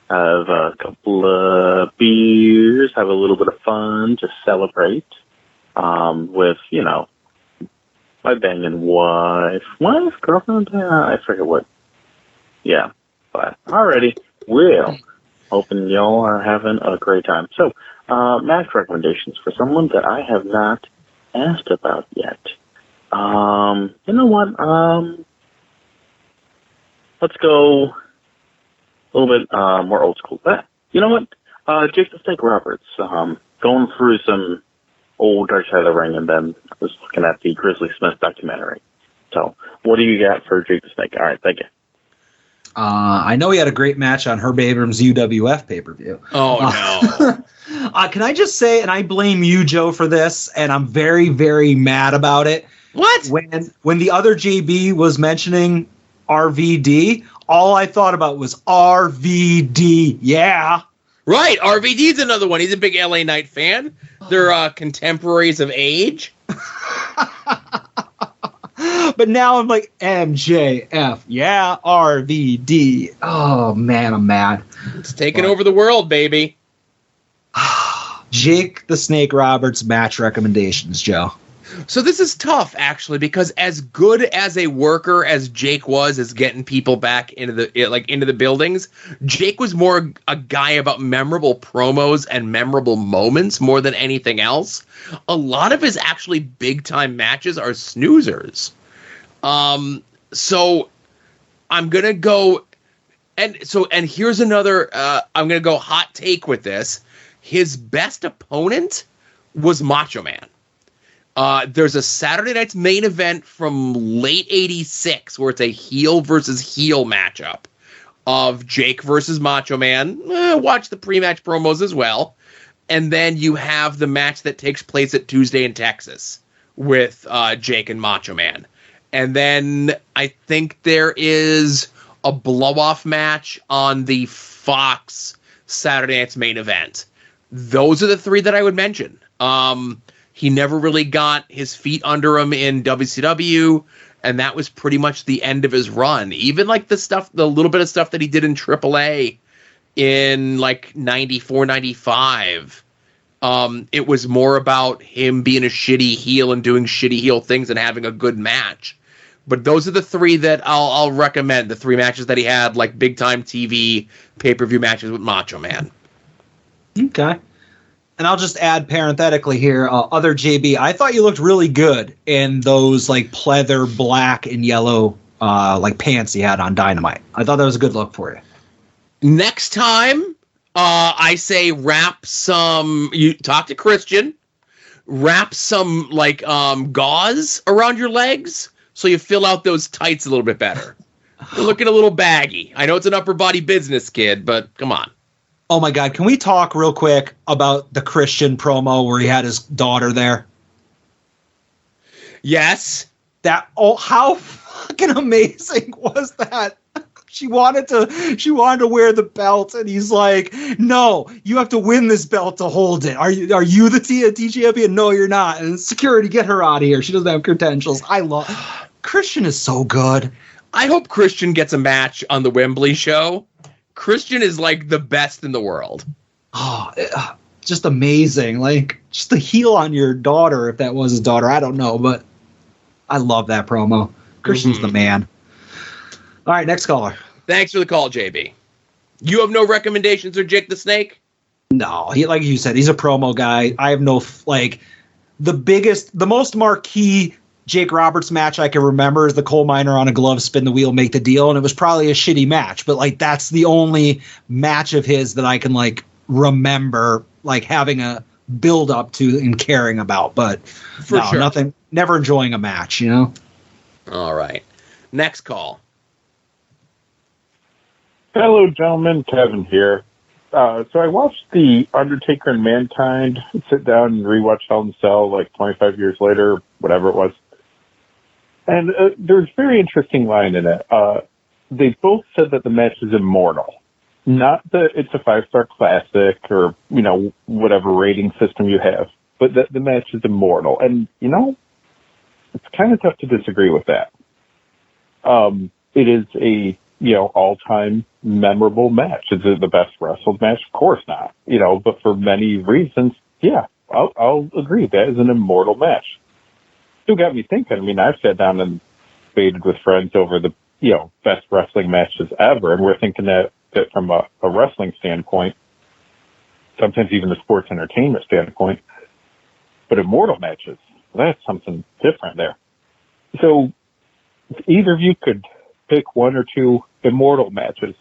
have a couple of beers, have a little bit of fun, just celebrate with, my banging wife, girlfriend, I forget what. Yeah, but alrighty, well, hoping y'all are having a great time. So, match recommendations for someone that I have not asked about yet. You know what? Let's go a little bit more old school. But you know what? Jake the Snake Roberts. Going through some old Dark Side of the Ring, and then I was looking at the Grizzly Smith documentary. So, what do you got for Jake the Snake? All right, thank you. I know he had a great match on Herb Abrams' UWF pay-per-view. Oh, no. Can I just say, and I blame you, Joe, for this, and I'm very, very mad about it. What? When the other JB was mentioning RVD, all I thought about was RVD. Yeah. Right. RVD's another one. He's a big LA Knight fan. They're contemporaries of age. But now I'm like, MJF. Yeah, RVD. Oh, man, I'm mad. It's taking over the world, baby. Jake the Snake Roberts match recommendations, Joe. So this is tough, actually, because as good as a worker as Jake was as getting people back into the buildings, Jake was more a guy about memorable promos and memorable moments more than anything else. A lot of his actually big time matches are snoozers. So I'm gonna go, and here's another. I'm gonna go hot take with this. His best opponent was Macho Man. There's a Saturday Night's Main Event from late '86 where it's a heel versus heel matchup of Jake versus Macho Man. Watch the pre-match promos as well, and then you have the match that takes place at Tuesday in Texas with Jake and Macho Man. And then I think there is a blow-off match on the Fox Saturday Night's Main Event. Those are the three that I would mention. He never really got his feet under him in WCW, and that was pretty much the end of his run. Even like the little bit of stuff that he did in AAA in like 94, 95, it was more about him being a shitty heel and doing shitty heel things and having a good match. But those are the three that I'll recommend, the three matches that he had, like big-time TV pay-per-view matches with Macho Man. Okay. And I'll just add parenthetically here, other JB, I thought you looked really good in those like pleather black and yellow like pants he had on Dynamite. I thought that was a good look for you. Next time, I say you talk to Christian, wrap some like gauze around your legs so you fill out those tights a little bit better. You're looking a little baggy. I know it's an upper body business, kid, but come on. Oh my God, can we talk real quick about the Christian promo where he had his daughter there? Yes. How fucking amazing was that? She wanted to wear the belt, and he's like, "No, you have to win this belt to hold it. Are you the TNT champion? No, you're not." And security, get her out of here. She doesn't have credentials. I love Christian is so good. I hope Christian gets a match on the Wembley show. Christian is like the best in the world. Oh, just amazing. Like just the heel on your daughter, if that was his daughter, I don't know, but I love that promo. Christian's the man. All right, next caller. Thanks for the call, JB. You have no recommendations or Jake the Snake? No, he, like you said, he's a promo guy. I have no, the most marquee Jake Roberts match I can remember is the coal miner on a glove, spin the wheel, make the deal. And it was probably a shitty match, but like, that's the only match of his that I can like remember, like having a build up to and caring about, but sure. Nothing, never enjoying a match, you know? All right. Next call. Hello, gentlemen. Kevin here. So I watched The Undertaker and Mankind sit down and rewatch Hell in a Cell like 25 years later, whatever it was. And there's a very interesting line in it. They both said that the match is immortal. Not that it's a 5-star classic or, you know, whatever rating system you have, but that the match is immortal. And, you know, it's kind of tough to disagree with that. It is a, you know, all-time memorable match. Is it the best wrestled match? Of course not. You know, but for many reasons, yeah, I'll agree. That is an immortal match. Still got me thinking. I mean, I've sat down and debated with friends over the, you know, best wrestling matches ever, and we're thinking that from a wrestling standpoint, sometimes even a sports entertainment standpoint. But immortal matches, that's something different there. So if either of you could pick one or two immortal matches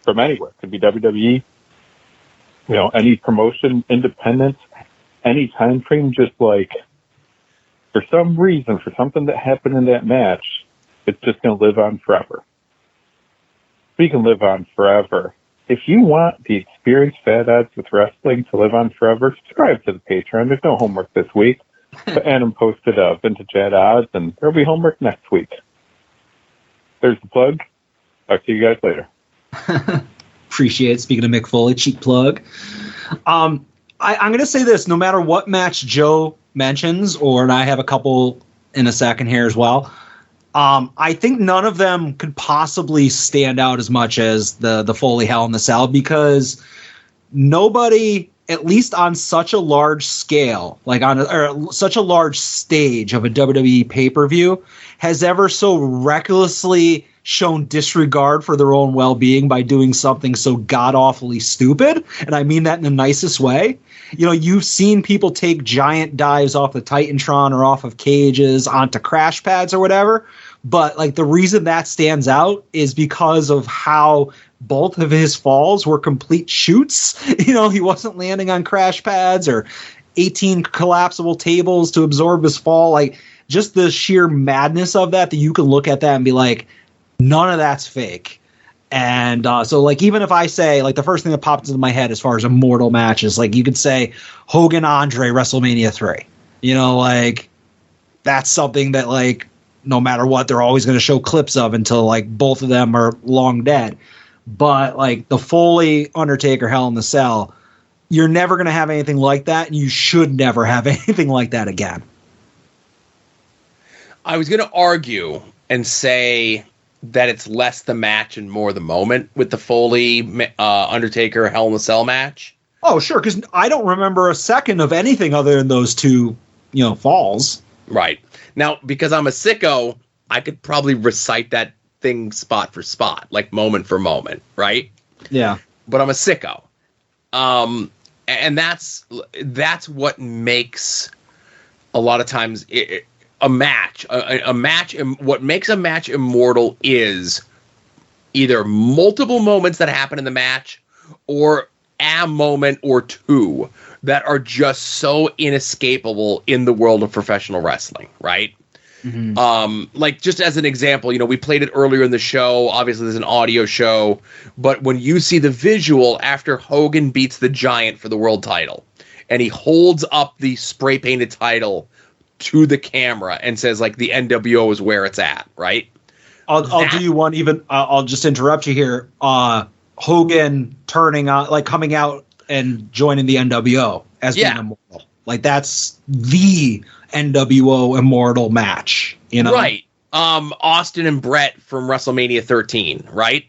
from anywhere, could be WWE, you know, any promotion, independence, any time frame, just like for some reason, for something that happened in that match, it's just going to live on forever. We can live on forever. If you want the experienced Fat Odds with wrestling to live on forever, subscribe to the Patreon. There's no homework this week. But Adam posted Vintage Ad Odds, and there'll be homework next week. There's the plug. Talk to you guys later. Appreciate it. Speaking of Mick Foley, cheap plug. I'm going to say this. No matter what match Joe mentions, and I have a couple in a second here as well, I think none of them could possibly stand out as much as the Foley Hell in the Cell, because nobody, at least on such a large scale, like or such a large stage of a WWE pay-per-view, has ever so recklessly shown disregard for their own well-being by doing something so god-awfully stupid. And I mean that in the nicest way. You know, you've seen people take giant dives off the Titantron or off of cages onto crash pads or whatever. But like the reason that stands out is because of how both of his falls were complete shoots. You know, he wasn't landing on crash pads or 18 collapsible tables to absorb his fall. Like just the sheer madness of that you can look at that and be like, none of that's fake. And so like even if I say like the first thing that pops into my head as far as immortal matches, like you could say Hogan Andre WrestleMania 3. You know, like that's something that like no matter what, they're always going to show clips of until like both of them are long dead. But like the Foley Undertaker Hell in the Cell, you're never going to have anything like that, and you should never have anything like that again. I was going to argue and say that it's less the match and more the moment with the Foley Undertaker Hell in a Cell match. Oh, sure, because I don't remember a second of anything other than those two, falls. Right. Now, because I'm a sicko, I could probably recite that thing spot for spot, like moment for moment, right? Yeah. But I'm a sicko. And that's what makes a lot of times a match. What makes a match immortal is either multiple moments that happen in the match or a moment or two that are just so inescapable in the world of professional wrestling, right? Mm-hmm. Like just as an example, we played it earlier in the show. Obviously, there's an audio show, but when you see the visual after Hogan beats the Giant for the world title, and he holds up the spray painted title to the camera and says, like, the NWO is where it's at, right? I'll do you one even. I'll just interrupt you here. Hogan turning on, like coming out and joining the NWO as being immortal. Like that's the NWO immortal match, Right. Austin and Brett from WrestleMania 13, right?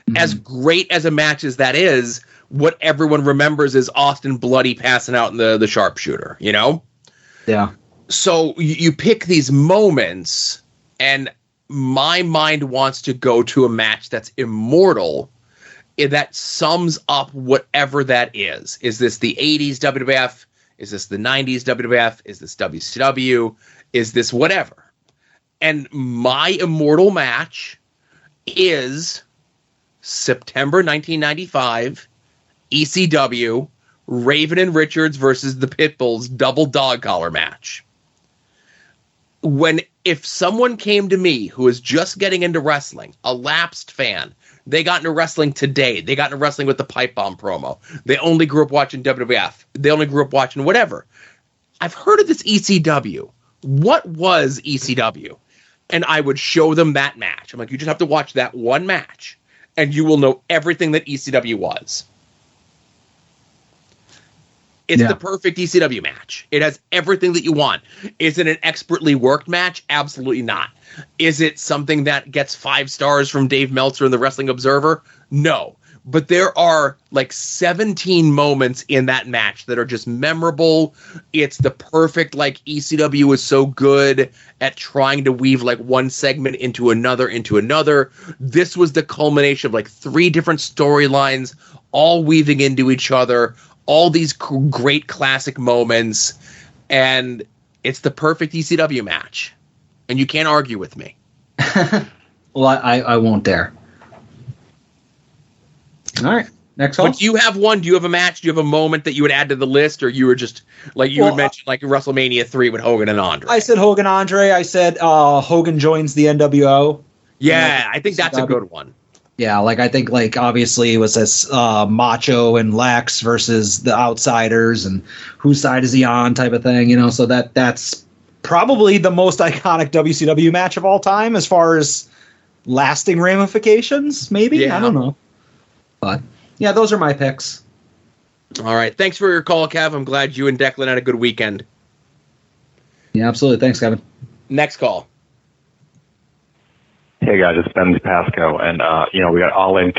Mm-hmm. As great as a match as that is, what everyone remembers is Austin bloody passing out in the sharpshooter, Yeah. So you pick these moments, and my mind wants to go to a match that's immortal, that sums up whatever that is. Is this the 80s WWF? Is this the 90s WWF? Is this WCW? Is this whatever? And my immortal match is September 1995, ECW, Raven and Richards versus the Pitbulls double dog collar match. If someone came to me who was just getting into wrestling, a lapsed fan, they got into wrestling today. They got into wrestling with the Pipe Bomb promo. They only grew up watching WWF. They only grew up watching whatever. I've heard of this ECW. What was ECW? And I would show them that match. I'm like, you just have to watch that one match, and you will know everything that ECW was. It's the perfect ECW match. It has everything that you want. Is it an expertly worked match? Absolutely not. Is it something that gets 5 stars from Dave Meltzer in the Wrestling Observer? No. But there are like 17 moments in that match that are just memorable. It's the perfect, like, ECW is so good at trying to weave like one segment into another. This was the culmination of like 3 different storylines all weaving into each other. All these great classic moments, and it's the perfect ECW match. And you can't argue with me. Well, I won't dare. All right, next one. But do you have one? Do you have a match? Do you have a moment that you would add to the list, or you were just like you would mention like WrestleMania 3 with Hogan and Andre? I said Hogan Andre. I said Hogan joins the NWO. Yeah, I think that's a good one. Yeah, like I think like obviously it was this Macho and Lex versus the Outsiders and whose side is he on type of thing, so that's probably the most iconic WCW match of all time as far as lasting ramifications, maybe? Yeah. I don't know. But yeah, those are my picks. All right. Thanks for your call, Kev. I'm glad you and Declan had a good weekend. Yeah, absolutely. Thanks, Kevin. Next call. Hey guys, it's Ben Pasco, and we got All Out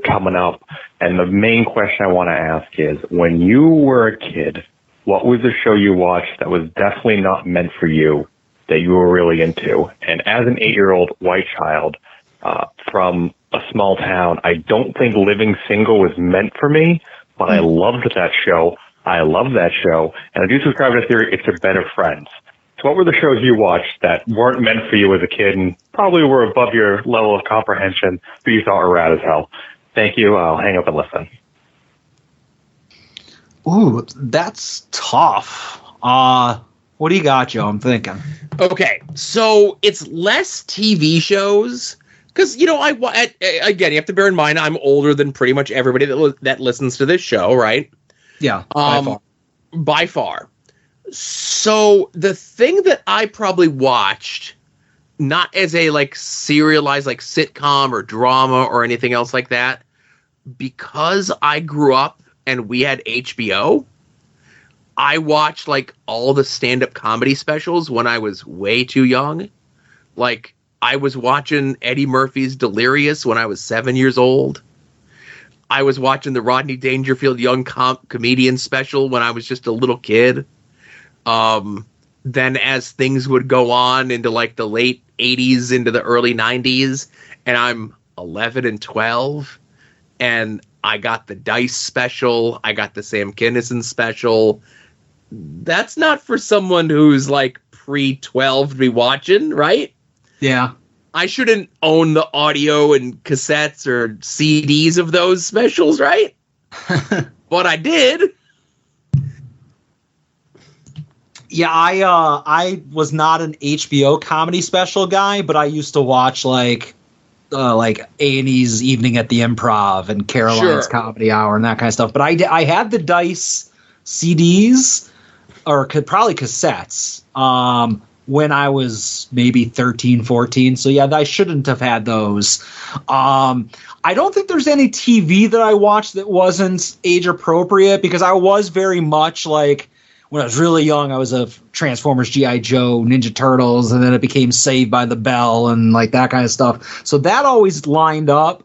coming up, and the main question I want to ask is, when you were a kid, what was the show you watched that was definitely not meant for you that you were really into? And as an 8-year-old white child from a small town, I don't think Living Single was meant for me, but I loved that show. And I do subscribe to the theory it's a better friends. So what were the shows you watched that weren't meant for you as a kid and probably were above your level of comprehension, but you thought were rad as hell? Thank you. I'll hang up and listen. Ooh, that's tough. What do you got, Joe? I'm thinking. Okay, so it's less TV shows because again, you have to bear in mind I'm older than pretty much everybody that listens to this show, right? Yeah, by far. So the thing that I probably watched, not as a like serialized like sitcom or drama or anything else like that, because I grew up and we had HBO, I watched like all the stand-up comedy specials when I was way too young. Like, I was watching Eddie Murphy's Delirious when I was 7 years old. I was watching the Rodney Dangerfield Young Comedian special when I was just a little kid. Then as things would go on into like the late 80s into the early 90s, and I'm 11 and 12, and I got the Dice special, I got the Sam Kinison special. That's not for someone who's like pre-12 to be watching, right? Yeah. I shouldn't own the audio and cassettes or CDs of those specials, right? But I did. Yeah, I was not an HBO comedy special guy, but I used to watch like A&E's Evening at the Improv and Caroline's Comedy Hour and that kind of stuff. But I had the Dice CDs or probably cassettes when I was maybe 13, 14. So yeah, I shouldn't have had those. I don't think there's any TV that I watched that wasn't age appropriate, because I was very much like, when I was really young, I was a Transformers, G.I. Joe, Ninja Turtles, and then it became Saved by the Bell and like that kind of stuff. So that always lined up,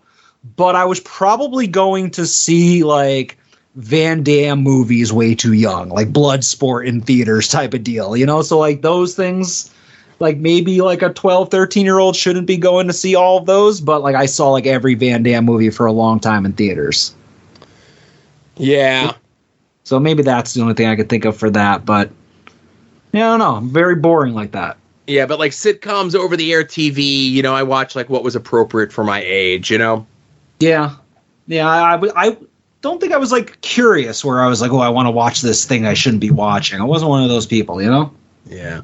but I was probably going to see like Van Damme movies way too young, like Bloodsport in theaters type of deal, you know? So like those things, like maybe like a 12, 13-year-old shouldn't be going to see all of those, but like I saw like every Van Damme movie for a long time in theaters. Yeah. So maybe that's the only thing I could think of for that, but yeah, I don't know. Very boring like that. Yeah, but like sitcoms, over-the-air TV, you know, I watched like what was appropriate for my age, you know? Yeah. Yeah, I don't think I was like curious where I was like, oh, I want to watch this thing I shouldn't be watching. I wasn't one of those people, you know? Yeah.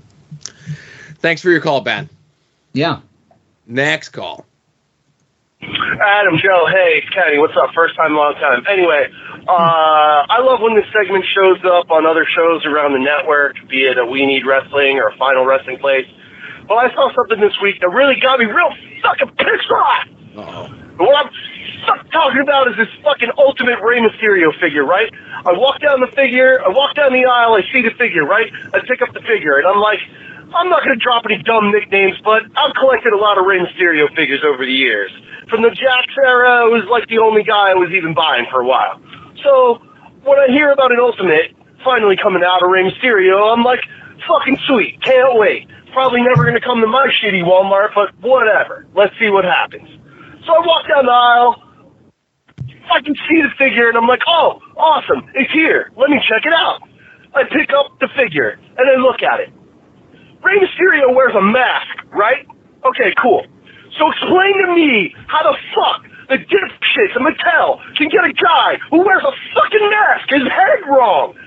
Thanks for your call, Ben. Yeah. Next call. Adam, Joe, hey, it's Kenny. What's up? First time, long time. Anyway, I love when this segment shows up on other shows around the network, be it a We Need Wrestling or a Final Wrestling Place. Well, I saw something this week that really got me real fucking pissed off. Uh-oh. What I'm talking about is this fucking Ultimate Rey Mysterio figure, right? I walk down the aisle, I see the figure, right? I pick up the figure, and I'm like, I'm not going to drop any dumb nicknames, but I've collected a lot of Rey Mysterio figures over the years. From the Jax era, it was like the only guy I was even buying for a while. So when I hear about an Ultimate finally coming out of Rey Mysterio, I'm like, fucking sweet, can't wait. Probably never going to come to my shitty Walmart, but whatever. Let's see what happens. So I walk down the aisle, I can see the figure, and I'm like, oh, awesome, it's here. Let me check it out. I pick up the figure, and I look at it. Rey Mysterio wears a mask, right? Okay, cool. So explain to me how the fuck the dipshits of Mattel can get a guy who wears a fucking mask, his head wrong.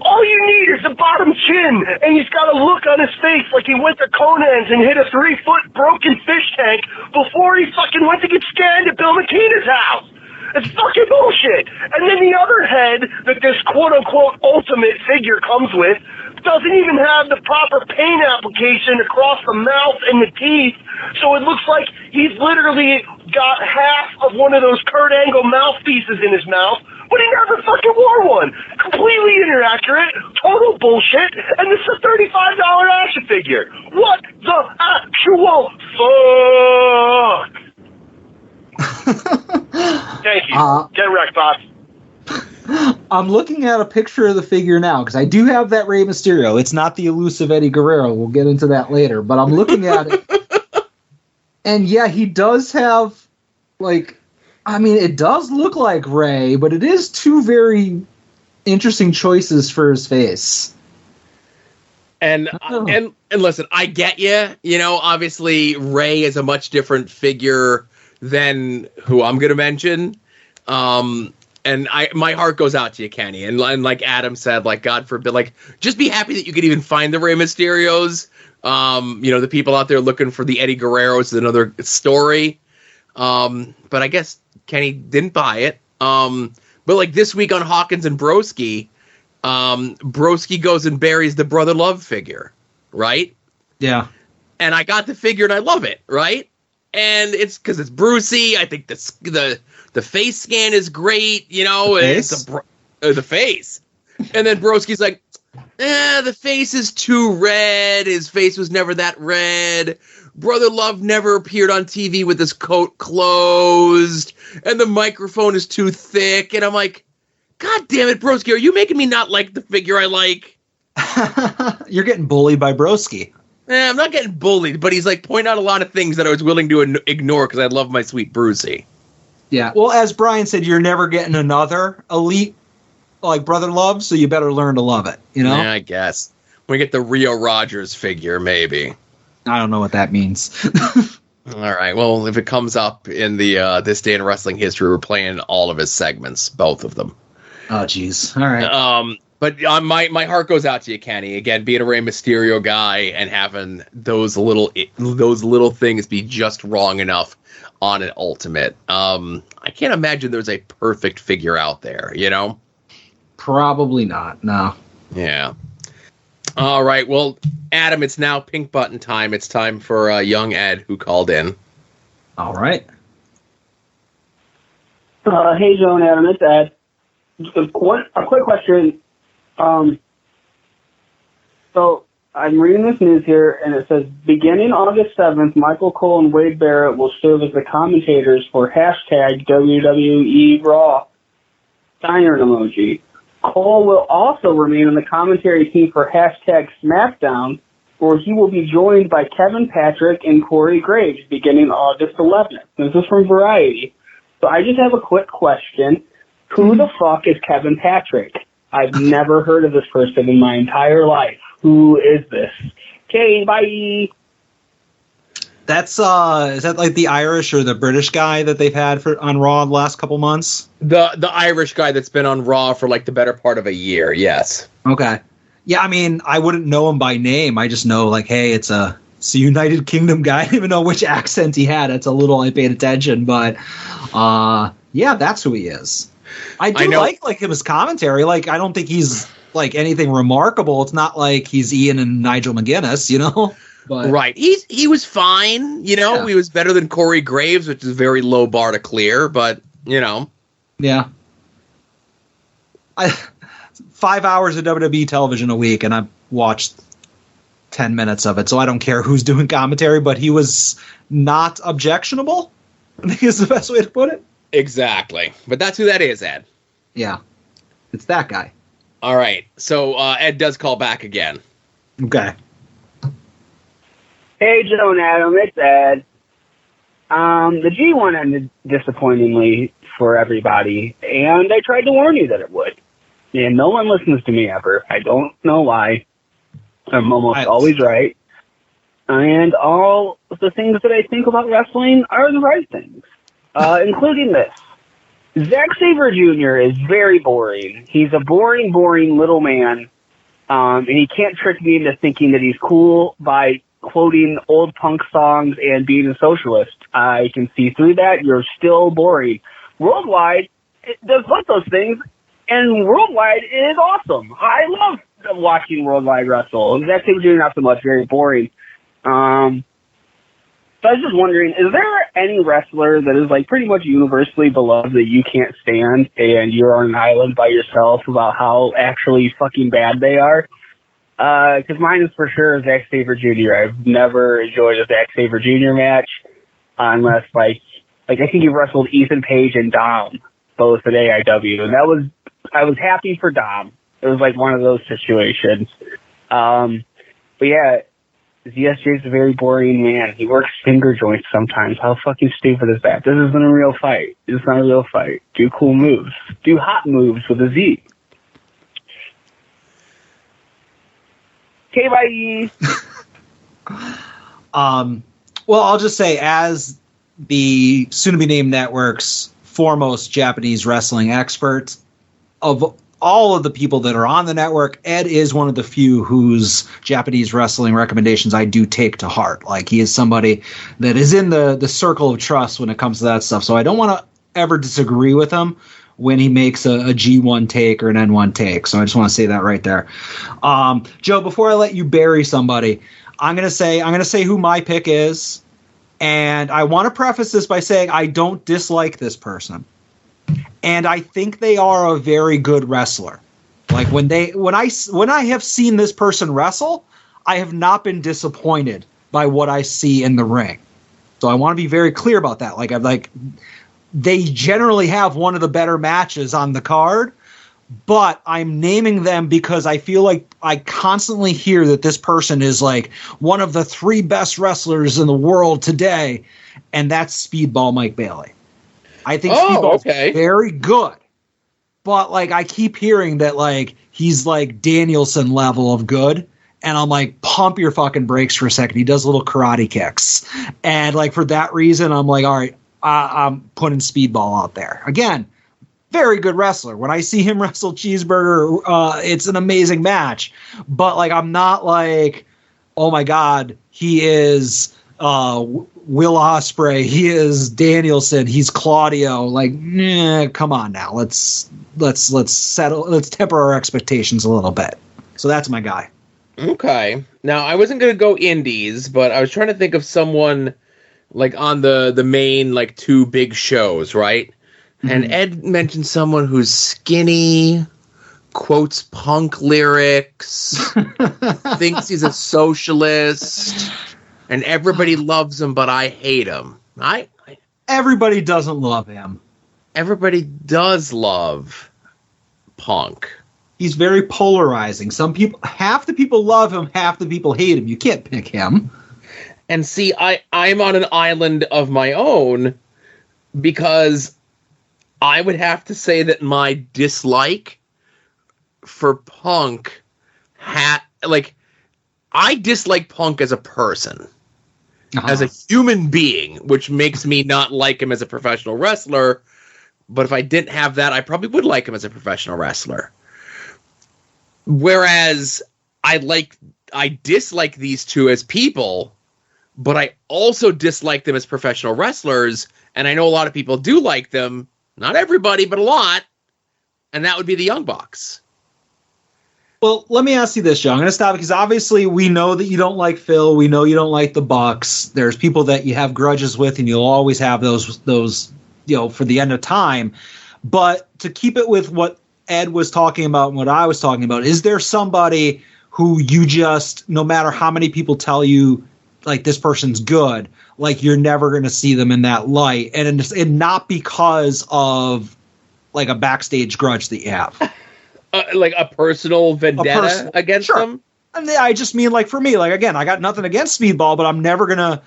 All you need is the bottom chin, and he's got a look on his face like he went to Conan's and hit a 3-foot broken fish tank before he fucking went to get scanned at Bill McKeenan's house. It's fucking bullshit. And then the other head that this quote-unquote ultimate figure comes with doesn't even have the proper paint application across the mouth and the teeth, so it looks like he's literally got half of one of those Kurt Angle mouthpieces in his mouth, but he never fucking wore one. Completely inaccurate, total bullshit, and this is a $35 action figure. What the actual fuck? Thank you. Get wrecked, boss. I'm looking at a picture of the figure now, because I do have that Rey Mysterio. It's not the elusive Eddie Guerrero. We'll get into that later, but I'm looking at it. And yeah, he does have, like, I mean, it does look like Rey, but it is two very interesting choices for his face. And listen, I get you. You know, obviously Rey is a much different figure than who I'm going to mention. And my heart goes out to you, Kenny. And like Adam said, like, God forbid, like, just be happy that you could even find the Rey Mysterios. You know, the people out there looking for the Eddie Guerreros is another story. But I guess Kenny didn't buy it. But like this week on Hawkins and Broski, Broski goes and buries the Brother Love figure, right? Yeah. And I got the figure and I love it, right? and it's because it's Brucey. I think the face scan is great. You know, it's the face. And then Broski's like, the face is too red. His face was never that red. Brother Love never appeared on TV with his coat closed. And the microphone is too thick. And I'm like, God damn it, Broski, are you making me not like the figure I like? You're getting bullied by Broski. I'm not getting bullied, but he's like pointing out a lot of things that I was willing to ignore because I love my sweet Brucey. Yeah, well, as Brian said, you're never getting another elite like Brother Love, so you better learn to love it, you know? Yeah, I guess. We get the Rio Rogers figure, maybe. I don't know what that means. All right, well, if it comes up in the This Day in Wrestling History, we're playing all of his segments, both of them. Oh, jeez. All right. But my heart goes out to you, Kenny. Again, being a Rey Mysterio guy and having those little things be just wrong enough on an Ultimate. I can't imagine there's a perfect figure out there, you know? Probably not, no. Yeah. All right, well, Adam, it's now pink button time. It's time for young Ed, who called in. All right. Hey, Joe and Adam, it's Ed. Just a quick question. So I'm reading this news here, and it says, beginning August 7th, Michael Cole and Wade Barrett will serve as the commentators for hashtag WWE Raw Steiner emoji. Cole will also remain on the commentary team for hashtag SmackDown, where he will be joined by Kevin Patrick and Corey Graves beginning August 11th. This is from Variety. So I just have a quick question. Who the fuck is Kevin Patrick? I've never heard of this person in my entire life. Who is this? Okay, bye. That's is that like the Irish or the British guy that they've had on Raw the last couple months? The Irish guy that's been on Raw for like the better part of a year, yes. Okay. Yeah, I mean, I wouldn't know him by name. I just know, like, hey, it's a United Kingdom guy. I don't even know which accent he had. It's a little I paid attention, but yeah, that's who he is. I do like him as commentary. Like, I don't think he's like anything remarkable. It's not like he's Ian and Nigel McGuinness, you know? But, right. He was fine, you know. Yeah. He was better than Corey Graves, which is a very low bar to clear, but, you know. Yeah. 5 hours of WWE television a week, and I've watched 10 minutes of it, so I don't care who's doing commentary, but he was not objectionable, I think is the best way to put it. Exactly. But that's who that is, Ed. Yeah. It's that guy. All right. So Ed does call back again. Okay. Hey, Joe and Adam, it's Ed. The G1 ended disappointingly for everybody, and I tried to warn you that it would. And no one listens to me ever. I don't know why. I'm almost always right. And all the things that I think about wrestling are the right things, including this. Zack Sabre Jr. is very boring. He's a boring little man, and he can't trick me into thinking that he's cool by quoting old punk songs and being a socialist. I can see through that. You're still boring. Worldwide, it does both those things, and Worldwide is awesome. I love watching Worldwide wrestle. Zack Sabre Jr. not so much, very boring. So I was just wondering, is there any wrestler that is like pretty much universally beloved that you can't stand and you're on an island by yourself about how actually fucking bad they are? Because mine is for sure Zack Sabre Jr. I've never enjoyed a Zack Sabre Jr. match unless like I think he wrestled Ethan Page and Dom both at AIW, and I was happy for Dom. It was like one of those situations. But yeah, ZSJ's a very boring man. He works finger joints sometimes. How fucking stupid is that? This isn't a real fight. This is not a real fight. Do cool moves. Do hot moves with a Z. Okay, bye. Well, I'll just say, as the soon-to-be-named network's foremost Japanese wrestling expert, of all of the people that are on the network, Ed is one of the few whose Japanese wrestling recommendations I do take to heart. Like, he is somebody that is in the circle of trust when it comes to that stuff. So I don't want to ever disagree with him when he makes a G1 take or an N1 take. So I just want to say that right there. Joe, before I let you bury somebody, I'm gonna say who my pick is, And I want to preface this by saying I don't dislike this person. And I think they are a very good wrestler. Like when I have seen this person wrestle, I have not been disappointed by what I see in the ring. So I want to be very clear about that. They generally have one of the better matches on the card, but I'm naming them because I feel like I constantly hear that this person is like one of the 3 best wrestlers in the world today, and that's Speedball Mike Bailey. I think Speedball's very good, but like I keep hearing that like he's like Danielson level of good. And I'm like, pump your fucking brakes for a second. He does little karate kicks. And like for that reason, I'm like, all right, I'm putting Speedball out there. Again, very good wrestler. When I see him wrestle Cheeseburger, it's an amazing match. But like, I'm not like, oh my God, he is Will Ospreay. He is Danielson. He's Claudio. Like, come on now. Let's temper our expectations a little bit. So that's my guy. Okay. Now, I wasn't going to go indies, but I was trying to think of someone like on the main like 2 big shows, right? Mm-hmm. And Ed mentioned someone who's skinny, quotes punk lyrics, thinks he's a socialist, and everybody loves him, but I hate him. Everybody doesn't love him. Everybody does love Punk. He's very polarizing. Half the people love him, half the people hate him. You can't pick him. And see, I'm on an island of my own because I would have to say that my dislike for Punk I dislike Punk as a person, as a human being, which makes me not like him as a professional wrestler. But if I didn't have that, I probably would like him as a professional wrestler. Whereas I dislike these 2 as people, but I also dislike them as professional wrestlers, and I know a lot of people do like them. Not everybody, but a lot. And that would be the Young Bucks. Well, let me ask you this, Joe. I'm going to stop because obviously we know that you don't like Phil. We know you don't like the Bucks. There's people that you have grudges with, and you'll always have those for the end of time. But to keep it with what Ed was talking about and what I was talking about, is there somebody who you just, no matter how many people tell you like this person's good, like you're never going to see them in that light, and not because of like a backstage grudge that you have, like a personal vendetta against them? And I just mean like for me, like again, I got nothing against Speedball, but I'm never going to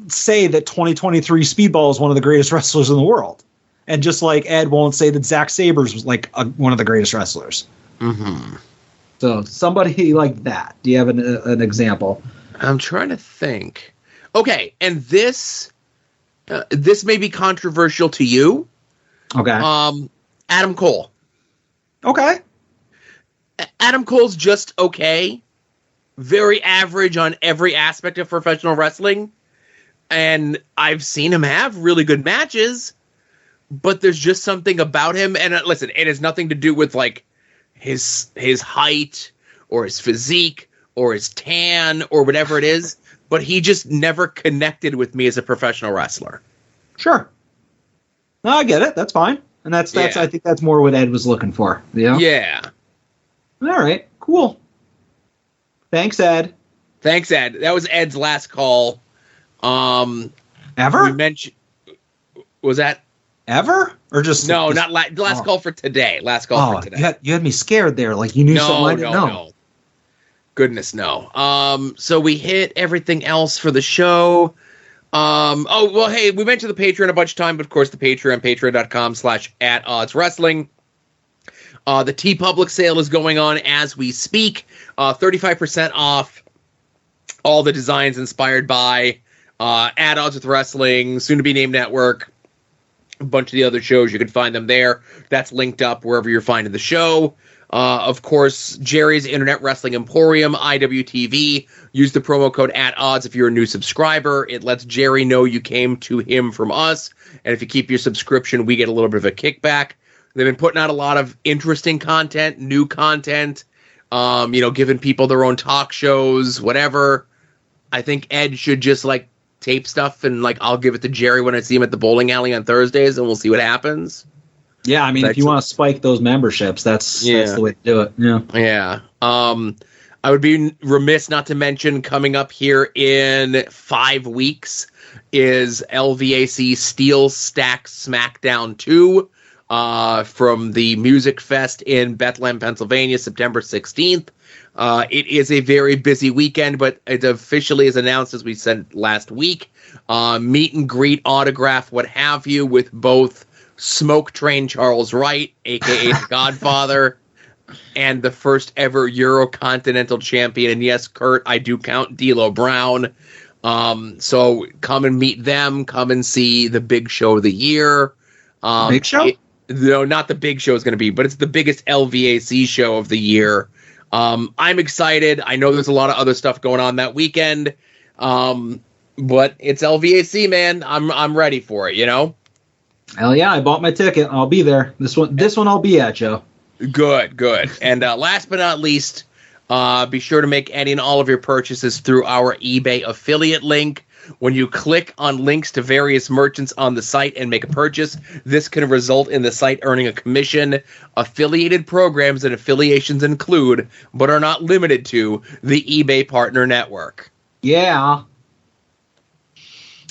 say that 2023 Speedball is one of the greatest wrestlers in the world. And just like Ed won't say that Zack Sabres was like one of the greatest wrestlers. Mm-hmm. So somebody like that. Do you have an example? I'm trying to think. Okay, and this may be controversial to you. Okay. Adam Cole. Okay. Adam Cole's just okay. Very average on every aspect of professional wrestling. And I've seen him have really good matches. But there's just something about him, and listen, it has nothing to do with like his height or his physique or his tan or whatever it is, but he just never connected with me as a professional wrestler. Sure. No, I get it. That's fine. And that's I think that's more what Ed was looking for. Yeah. Yeah. All right. Cool. Thanks, Ed. Thanks, Ed. That was Ed's last call. Ever? We mentioned. Was that ever or just no? Not last call for today. Last call for today. You had me scared there. Like you knew something I didn't know. No. Goodness, no. So we hit everything else for the show. Hey, we mentioned the Patreon a bunch of time, but of course the Patreon, patreon.com/@oddswrestling. The TeePublic sale is going on as we speak. 35% off all the designs inspired by At Odds with Wrestling, soon to be named Network, a bunch of the other shows. You can find them there. That's linked up wherever you're finding the show. Of course, Jerry's Internet Wrestling Emporium, IWTV. Use the promo code @odds if you're a new subscriber. It lets Jerry know you came to him from us. And if you keep your subscription, we get a little bit of a kickback. They've been putting out a lot of interesting content, new content, giving people their own talk shows, whatever. I think Ed should just, tape stuff, and like I'll give it to Jerry when I see him at the bowling alley on Thursdays, and we'll see what happens. Yeah, I mean, if you want to spike those memberships, that's the way to do it. Yeah. Yeah. I would be remiss not to mention coming up here in 5 weeks is LVAC Steel Stack SmackDown 2 from the Music Fest in Bethlehem, Pennsylvania, September 16th. It is a very busy weekend, but it officially is announced, as we said last week, meet and greet, autograph, what have you, with both Smoke Train Charles Wright, a.k.a. the Godfather, and the first ever Eurocontinental champion. And yes, Kurt, I do count D'Lo Brown. So come and meet them. Come and see the big show of the year. Big show? No, not the big show is going to be, but it's the biggest LVAC show of the year. I'm excited. I know there's a lot of other stuff going on that weekend. But it's LVAC, man. I'm ready for it, you know? Hell yeah, I bought my ticket. I'll be there. This one I'll be at, Joe. Good. And last but not least, be sure to make any and all of your purchases through our eBay affiliate link. When you click on links to various merchants on the site and make a purchase, this can result in the site earning a commission. Affiliated programs and affiliations include, but are not limited to, the eBay Partner Network. Yeah.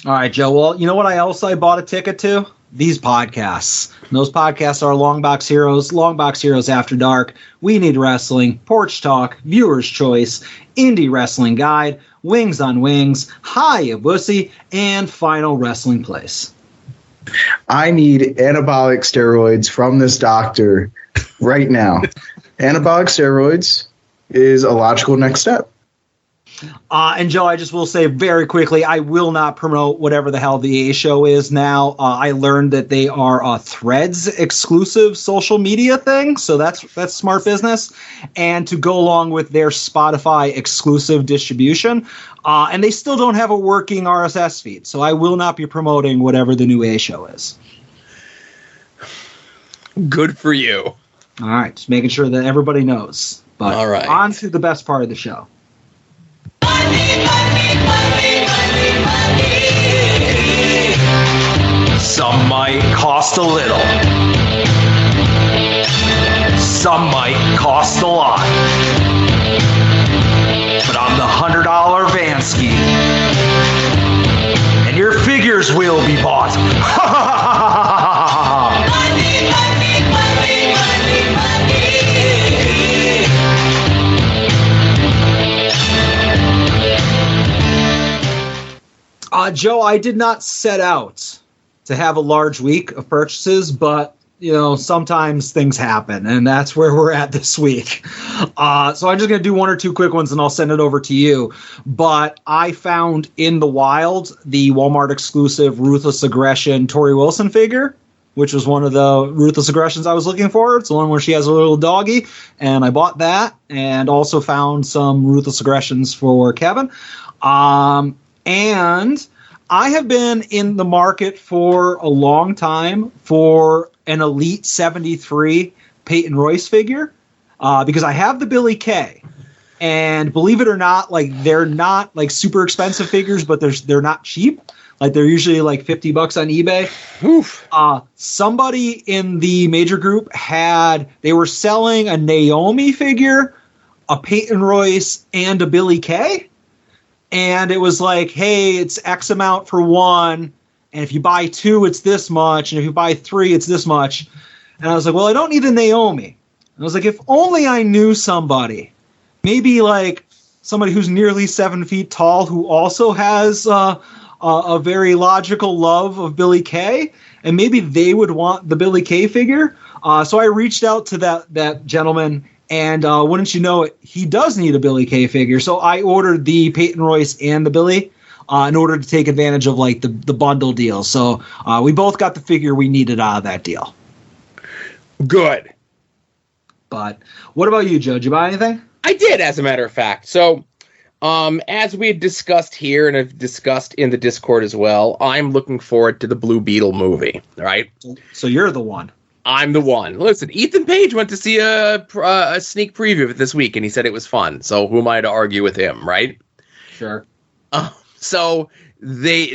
All right, Joe. Well, you know what I bought a ticket to? These podcasts. And those podcasts are Longbox Heroes After Dark, We Need Wrestling, Porch Talk, Viewer's Choice, Indie Wrestling Guide, Wings on Wings, Hi Bussy, and Final Wrestling Place. I need anabolic steroids from this doctor right now. Anabolic steroids is a logical next step. And Joe, I just will say very quickly, I will not promote whatever the hell the A show is now. I learned that they are a Threads exclusive social media thing, so that's smart business. And to go along with their Spotify exclusive distribution, and they still don't have a working RSS feed, so I will not be promoting whatever the new A show is. Good for you. All right, just making sure that everybody knows. But all right, on to the best part of the show. Some might cost a little. Some might cost a lot. But I'm the $100 Vansky. And your figures will be bought. Joe, I did not set out to have a large week of purchases, but, you know, sometimes things happen, and that's where we're at this week. So I'm just going to do one or two quick ones, and I'll send it over to you. But I found in the wild the Walmart exclusive Ruthless Aggression Tori Wilson figure, which was one of the Ruthless Aggressions I was looking for. It's the one where she has a little doggy, and I bought that, and also found some Ruthless Aggressions for Kevin. And I have been in the market for a long time for an Elite 73 Peyton Royce figure because I have the Billy Kay. And believe it or not, like they're not like super expensive figures, but they're not cheap. Like they're usually like $50 on eBay. Oof. Somebody in the major group they were selling a Naomi figure, a Peyton Royce, and a Billy Kay. And it was like, hey, it's X amount for one, and if you buy two, it's this much, and if you buy three, it's this much. And I was like, well, I don't need a Naomi. And I was like, if only I knew somebody, maybe like somebody who's nearly 7 feet tall who also has a very logical love of Billy Kay, and maybe they would want the Billy Kay figure. So I reached out to that gentleman. And wouldn't you know it, he does need a Billy Kay figure. So I ordered the Peyton Royce and the Billy in order to take advantage of like the bundle deal. So we both got the figure we needed out of that deal. Good. But what about you, Joe? Did you buy anything? I did, as a matter of fact. So as we had discussed here and have discussed in the Discord as well, I'm looking forward to the Blue Beetle movie, right? So you're the one. I'm the one. Listen, Ethan Page went to see a sneak preview of it this week, and he said it was fun. So who am I to argue with him, right? Sure. So they,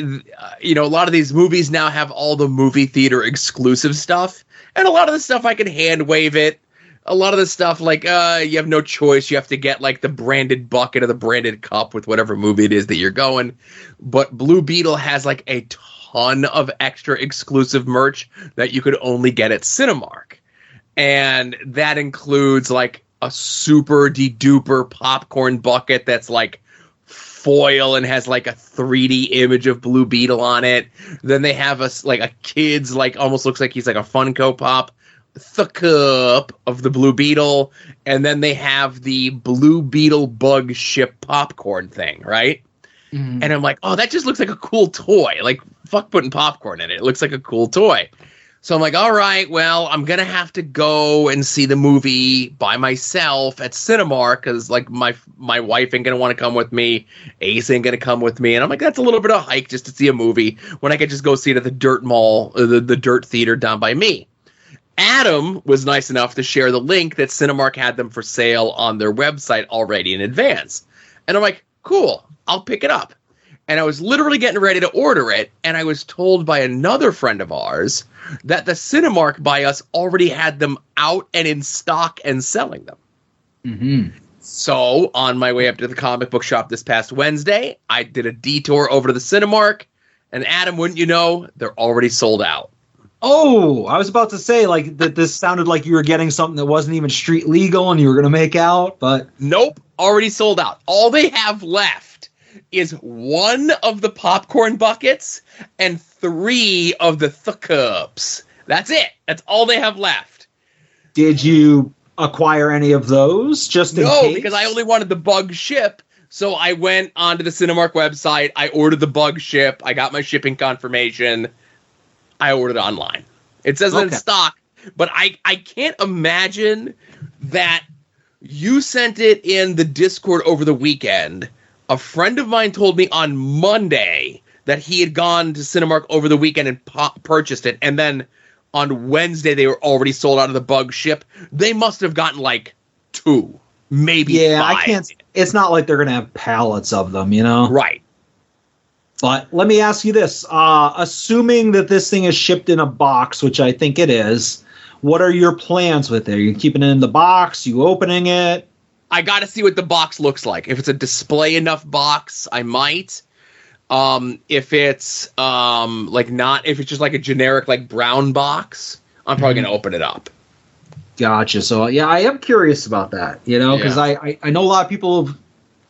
a lot of these movies now have all the movie theater exclusive stuff, and a lot of the stuff I can hand wave it. A lot of the stuff, like, you have no choice. You have to get, like, the branded bucket or the branded cup with whatever movie it is that you're going. But Blue Beetle has, like, a ton of extra exclusive merch that you could only get at Cinemark. And that includes, like, a super de-duper popcorn bucket that's, like, foil and has, like, a 3D image of Blue Beetle on it. Then they have, a kid's, like, almost looks like he's, like, a Funko Pop. The cup of the Blue Beetle, and then they have the Blue Beetle bug ship popcorn thing, right? Mm-hmm. And I'm like, oh, that just looks like a cool toy. Like, fuck putting popcorn in it. It looks like a cool toy. So I'm like, all right, well, I'm going to have to go and see the movie by myself at Cinemark because, like, my wife ain't going to want to come with me. Ace ain't going to come with me. And I'm like, that's a little bit of a hike just to see a movie when I could just go see it at the Dirt Mall, the Dirt Theater down by me. Adam was nice enough to share the link that Cinemark had them for sale on their website already in advance. And I'm like, cool, I'll pick it up. And I was literally getting ready to order it, and I was told by another friend of ours that the Cinemark by us already had them out and in stock and selling them. Mm-hmm. So on my way up to the comic book shop this past Wednesday, I did a detour over to the Cinemark, and Adam, wouldn't you know, they're already sold out. Oh, I was about to say, like, that this sounded like you were getting something that wasn't even street legal and you were going to make out, but... Nope, already sold out. All they have left is one of the popcorn buckets and 3 of the cups. That's it. That's all they have left. Did you acquire any of those, just in case? No, because I only wanted the bug ship, so I went onto the Cinemark website, I ordered the bug ship, I got my shipping confirmation... I ordered it online. It says it's in stock, but I can't imagine that you sent it in the Discord over the weekend. A friend of mine told me on Monday that he had gone to Cinemark over the weekend and purchased it, and then on Wednesday they were already sold out of the bug ship. They must have gotten like 2, maybe 5. I can't. It's not like they're going to have pallets of them, you know? Right. But let me ask you this. Assuming that this thing is shipped in a box, which I think it is, what are your plans with it? Are you keeping it in the box? You opening it? I got to see what the box looks like. If it's a display enough box, I might. If it's if it's just like a generic like brown box, I'm probably going to open it up. Gotcha. So yeah, I am curious about that, you know, because I know a lot of people have,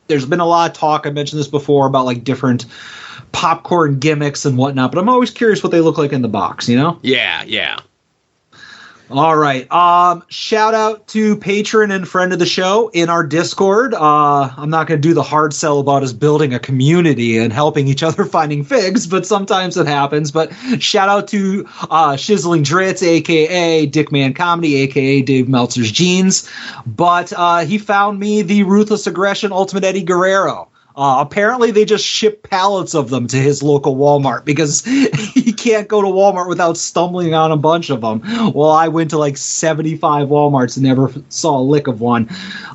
there's been a lot of talk, I mentioned this before, about like different popcorn gimmicks and whatnot, but I'm always curious what they look like in the box, you know? Yeah. All right. Shout out to patron and friend of the show in our Discord. I'm not going to do the hard sell about us building a community and helping each other finding figs, but sometimes it happens. But shout out to Shizzling Dritz, a.k.a. Dickman Comedy, a.k.a. Dave Meltzer's Jeans. But he found me the Ruthless Aggression Ultimate Eddie Guerrero. Apparently they just ship pallets of them to his local Walmart because he can't go to Walmart without stumbling on a bunch of them. Well, I went to like 75 Walmarts and never saw a lick of one.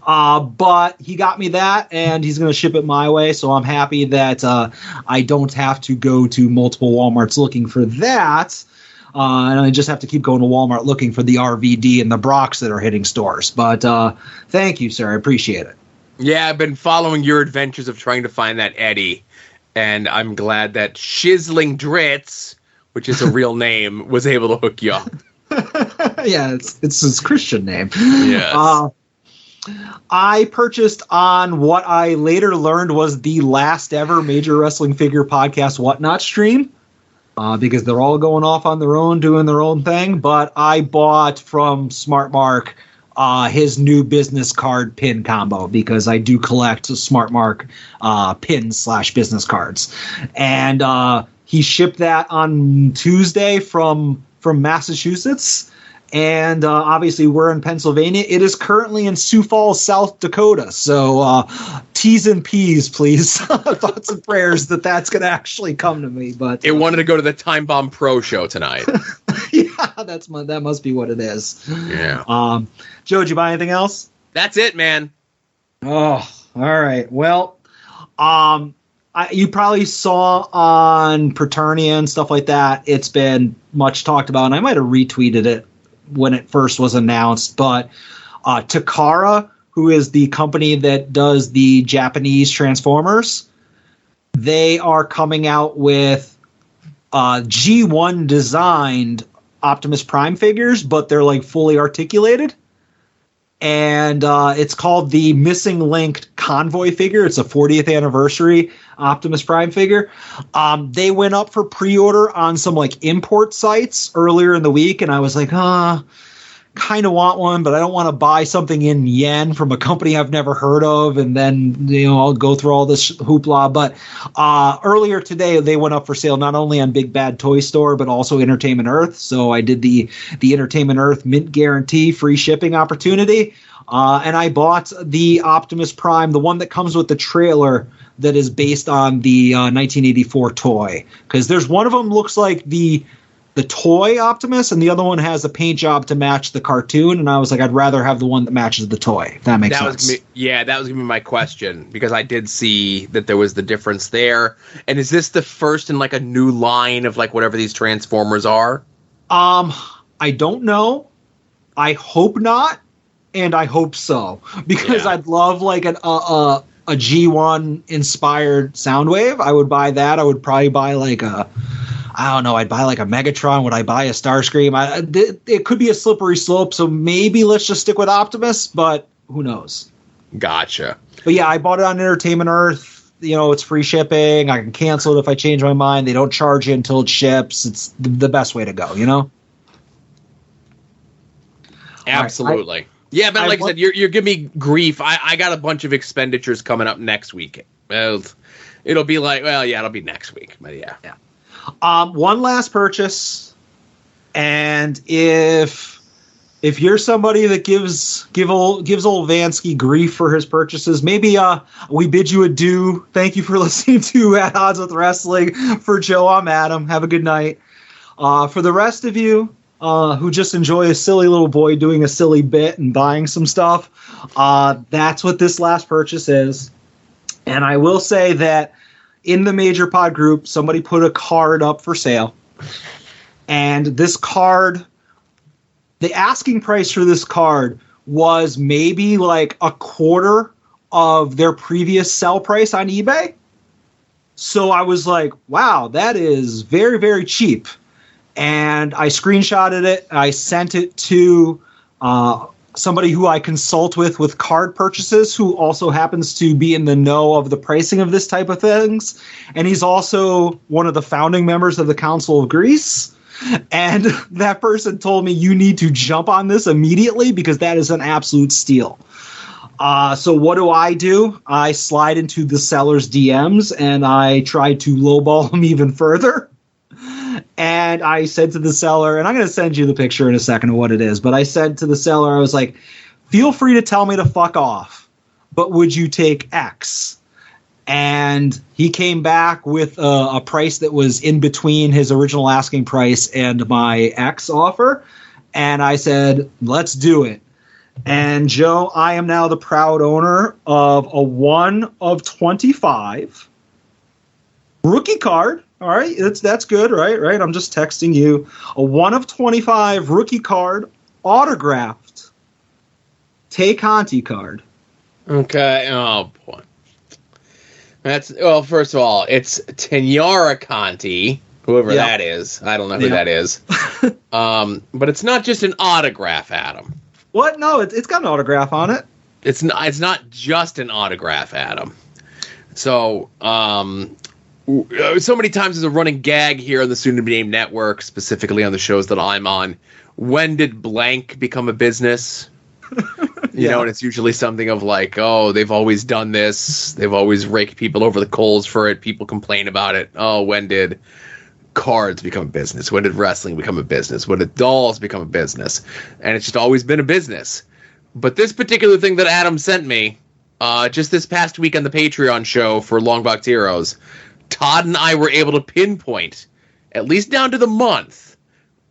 But he got me that, and he's going to ship it my way, so I'm happy that I don't have to go to multiple Walmarts looking for that. And I just have to keep going to Walmart looking for the RVD and the Brocs that are hitting stores. But thank you, sir. I appreciate it. Yeah, I've been following your adventures of trying to find that Eddie, and I'm glad that Shizzling Dritz, which is a real name, was able to hook you up. Yeah, it's his Christian name. Yes. I purchased on what I later learned was the last ever Major Wrestling Figure Podcast Whatnot stream, because they're all going off on their own, doing their own thing, but I bought from Smart Mark his new business card pin combo because I do collect Smart Mark pins / business cards. And he shipped that on Tuesday from Massachusetts. And obviously we're in Pennsylvania. It is currently in Sioux Falls, South Dakota. So T's and P's, please. Thoughts and prayers that's going to actually come to me. But it wanted to go to the Time Bomb Pro show tonight. Yeah, that must be what it is. Yeah. Joe, did you buy anything else? That's it, man. Oh, all right. Well, You probably saw on Preternia and stuff like that. It's been much talked about, and I might have retweeted it when it first was announced. But Takara, who is the company that does the Japanese Transformers, they are coming out with G1 designed Optimus Prime figures, but they're like fully articulated. And it's called the Missing Link Convoy figure. It's a 40th anniversary Optimus Prime figure. They went up for pre-order on some like import sites earlier in the week, and I was like, kind of want one, but I don't want to buy something in yen from a company I've never heard of, and then I'll go through all this hoopla. But earlier today, they went up for sale not only on Big Bad Toy Store, but also Entertainment Earth. So I did the Entertainment Earth Mint Guarantee free shipping opportunity, and I bought the Optimus Prime, the one that comes with the trailer that is based on the 1984 toy, because there's one of them looks like the toy Optimus, and the other one has a paint job to match the cartoon, and I was like, I'd rather have the one that matches the toy, if that makes sense. That was going to be my question, because I did see that there was the difference there. And is this the first in like a new line of like whatever these Transformers are? I don't know. I hope not, and I hope so, because I'd love like a G1 inspired Soundwave. I would buy that. I would probably buy like I'd buy like a Megatron. Would I buy a Starscream? It could be a slippery slope, so maybe let's just stick with Optimus, but who knows? Gotcha. But yeah, I bought it on Entertainment Earth. It's free shipping. I can cancel it if I change my mind. They don't charge you until it ships. It's the best way to go, Absolutely. But like I said, you're giving me grief. I got a bunch of expenditures coming up next week. It'll be like, it'll be next week. But yeah. One last purchase, and if you're somebody that gives old Vansky grief for his purchases, maybe we bid you adieu. Thank you for listening to At Odds with Wrestling. For Joe, I'm Adam. Have a good night. For the rest of you who just enjoy a silly little boy doing a silly bit and buying some stuff, that's what this last purchase is. And I will say that in the Major Pod group, somebody put a card up for sale. And this card, the asking price for this card was maybe like a quarter of their previous sell price on eBay. So I was like, wow, that is very, very cheap. And I screenshotted it. I sent it to somebody who I consult with card purchases, who also happens to be in the know of the pricing of this type of things. And he's also one of the founding members of the Council of Greece. And that person told me, you need to jump on this immediately because that is an absolute steal. So what do? I slide into the seller's DMs and I try to lowball him even further. And I said to the seller, and I'm going to send you the picture in a second of what it is, but I said to the seller, I was like, feel free to tell me to fuck off, but would you take X? And he came back with a price that was in between his original asking price and my X offer. And I said, let's do it. And Joe, I am now the proud owner of a 1 of 25 rookie card. All right, that's good, right? I'm just texting you. A 1 of 25 rookie card, autographed Tay Conti card. Okay. Oh boy. First of all, it's Tenyara Conti, whoever that is. I don't know who that is. But it's not just an autograph, Adam. What? No, it's got an autograph on it. It's not just an autograph, Adam. So, so many times there's a running gag here on the Soon to Be Named Network, specifically on the shows that I'm on. When did blank become a business? You know, and it's usually something of like, oh, they've always done this. They've always raked people over the coals for it. People complain about it. Oh, when did cards become a business? When did wrestling become a business? When did dolls become a business? And it's just always been a business. But this particular thing that Adam sent me, just this past week on the Patreon show for Longbox Heroes, Todd and I were able to pinpoint, at least down to the month,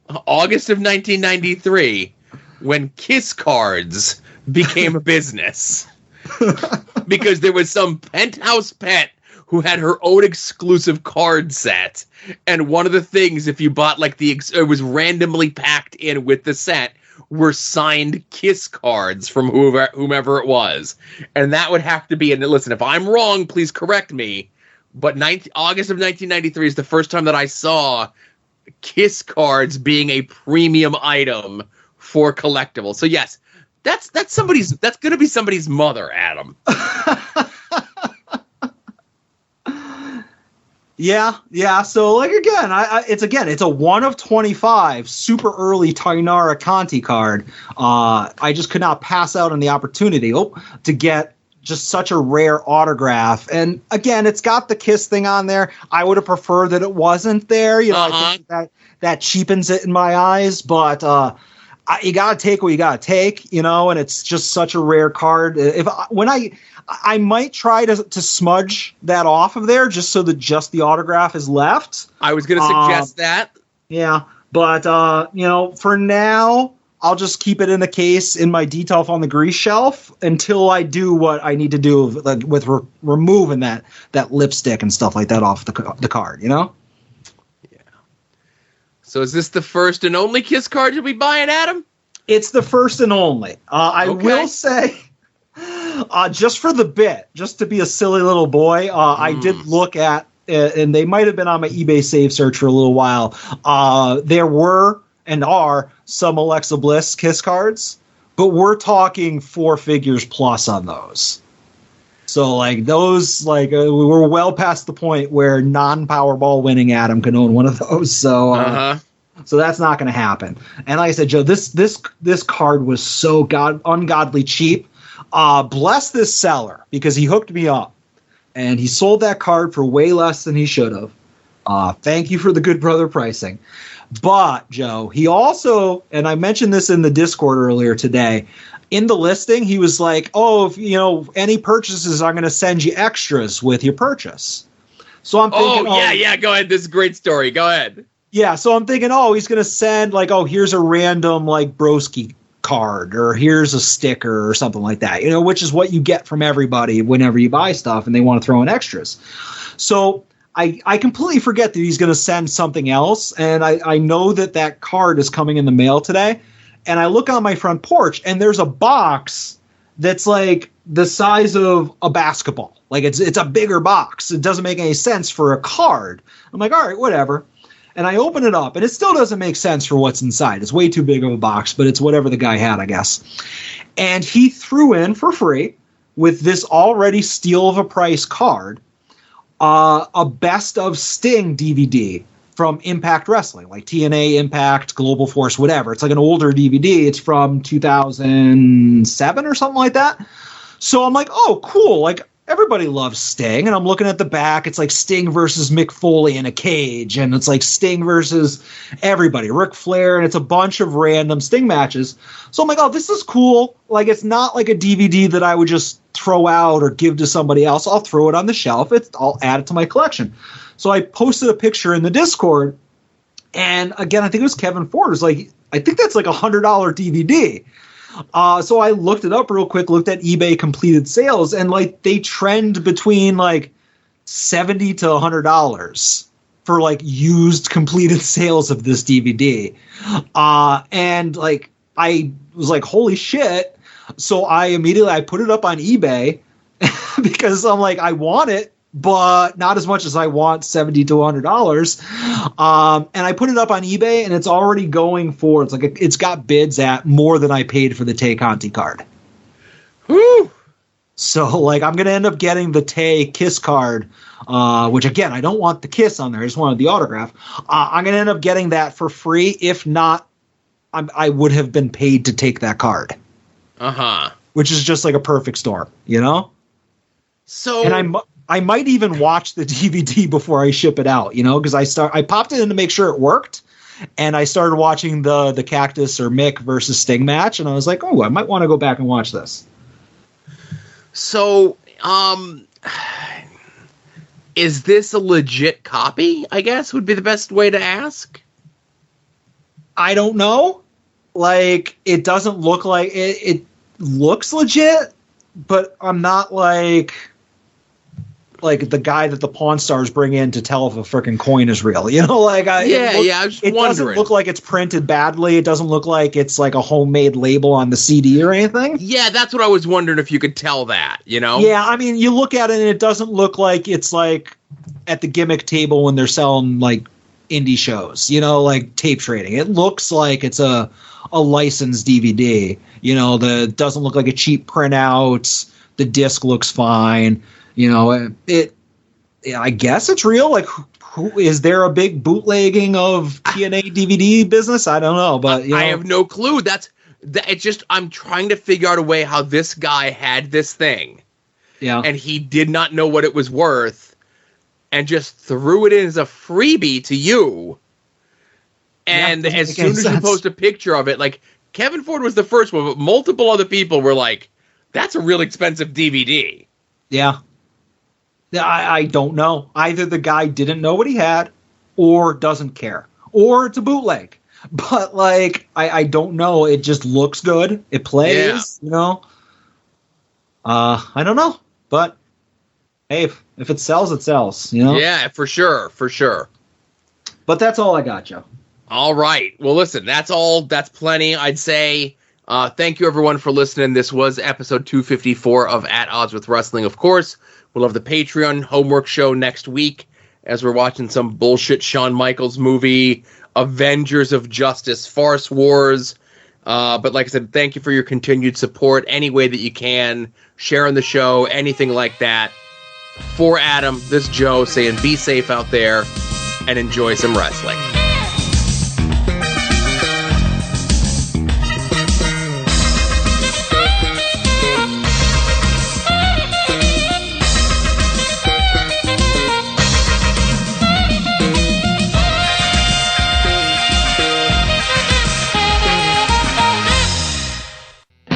August of 1993, when Kiss cards became a business. Because there was some penthouse pet who had her own exclusive card set. And one of the things, if you bought like it was randomly packed in with the set, were signed Kiss cards from whomever it was. And that would have to be, and listen, if I'm wrong, please correct me, but August of 1993 is the first time that I saw Kiss cards being a premium item for collectibles. So yes, that's going to be somebody's mother, Adam. Yeah. So like again, it's a 1 of 25 super early Tainara Conti card. I just could not pass out on the opportunity to get just such a rare autograph. And again, it's got the Kiss thing on there. I would have preferred that it wasn't there. I think that cheapens it in my eyes. But you got to take what you got to take, and it's just such a rare card. I might try to smudge that off of there just so that just the autograph is left. I was going to suggest that. Yeah, but for now, I'll just keep it in the case in my Detolf on the grease shelf until I do what I need to do with removing that lipstick and stuff like that off the card. Yeah. So is this the first and only Kiss card you'll be buying, Adam? It's the first and only. I will say. Just for the bit, just to be a silly little boy, I did look at, and they might have been on my eBay save search for a little while. There were and are some Alexa Bliss Kiss cards, but we're talking 4 figures plus on those. So like those, we're well past the point where non-Powerball winning Adam can own one of those. So. So that's not going to happen. And like I said, Joe, this card was so ungodly cheap. Bless this seller because he hooked me up and he sold that card for way less than he should have. Thank you for the good brother pricing. But Joe, he also, and I mentioned this in the Discord earlier today, in the listing, he was like, oh, if any purchases, I'm going to send you extras with your purchase. So I'm thinking, go ahead. This is a great story. Go ahead. Yeah. So I'm thinking, he's going to send here's a random Broski card or here's a sticker or something like that, which is what you get from everybody whenever you buy stuff and they want to throw in extras. So I completely forget that he's going to send something else. And I know that card is coming in the mail today. And I look on my front porch and there's a box that's like the size of a basketball. Like it's a bigger box. It doesn't make any sense for a card. I'm like, all right, whatever. And I open it up, and it still doesn't make sense for what's inside. It's way too big of a box, but it's whatever the guy had, I guess. And he threw in for free, with this already steal of a price card, a Best of Sting DVD from Impact Wrestling, like TNA, Impact, Global Force, whatever. It's like an older DVD. It's from 2007 or something like that. So I'm like, oh, cool. Like, everybody loves Sting, and I'm looking at the back. It's like Sting versus Mick Foley in a cage, and it's like Sting versus everybody, Ric Flair, and it's a bunch of random Sting matches. So I'm like, oh, this is cool. Like, it's not like a DVD that I would just throw out or give to somebody else. I'll throw it on the shelf. I'll add it to my collection. So I posted a picture in the Discord, and again, I think it was Kevin Ford. It was like, I think that's like $100 DVD. So I looked it up real quick, looked at eBay completed sales, and they trend between $70 to $100 for used completed sales of this DVD. And I was like, holy shit. So I immediately put it up on eBay because I'm like, I want it, but not as much as I want $70 to $100. And I put it up on eBay, and it's already going for it's got bids at more than I paid for the Tay Conti card. Woo! So I'm gonna end up getting the Tay Kiss card, which again I don't want the Kiss on there. I just wanted the autograph. I'm gonna end up getting that for free. If not, I would have been paid to take that card. Which is just like a perfect storm, So and I might even watch the DVD before I ship it out, because I popped it in to make sure it worked, and I started watching the Cactus or Mick versus Sting match, and I was like, oh, I might want to go back and watch this. So, is this a legit copy, I guess, would be the best way to ask? I don't know. It doesn't look like it looks legit, but I'm not like the guy that the Pawn Stars bring in to tell if a freaking coin is real. You know, like I was just it doesn't look like it's printed badly. It doesn't look like it's like a homemade label on the CD or anything. Yeah, that's what I was wondering if you could tell that, you know? Yeah, I mean, you look at it and it doesn't look like it's like at the gimmick table when they're selling like indie shows, you know, like tape trading. It looks like it's a licensed DVD. You know, it doesn't look like a cheap printout. The disc looks fine. You know, I guess it's real. Like, who is there a big bootlegging of TNA DVD business? I don't know, but I have no clue. It's just I'm trying to figure out a way how this guy had this thing, and he did not know what it was worth, and just threw it in as a freebie to you. And as soon as you post a picture of it, like Kevin Ford was the first one, but multiple other people were like, "That's a real expensive DVD." Yeah. I don't know. Either the guy didn't know what he had or doesn't care. Or it's a bootleg. But, like, I don't know. It just looks good. It plays, you know. I don't know. But, hey, if it sells, it sells, you know. Yeah, for sure. For sure. But that's all I got, Joe. All right. Well, listen, that's all. That's plenty, I'd say. Thank you, everyone, for listening. This was episode 254 of At Odds with Wrestling. Of course, we'll have the Patreon homework show next week as we're watching some bullshit Shawn Michaels movie, Avengers of Justice, Farce Wars. But like I said, thank you for your continued support any way that you can, sharing the show, anything like that. For Adam, this is Joe saying be safe out there and enjoy some wrestling.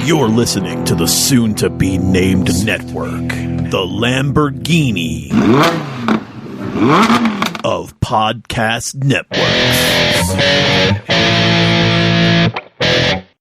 You're listening to the soon-to-be-named network, the Lamborghini of podcast networks.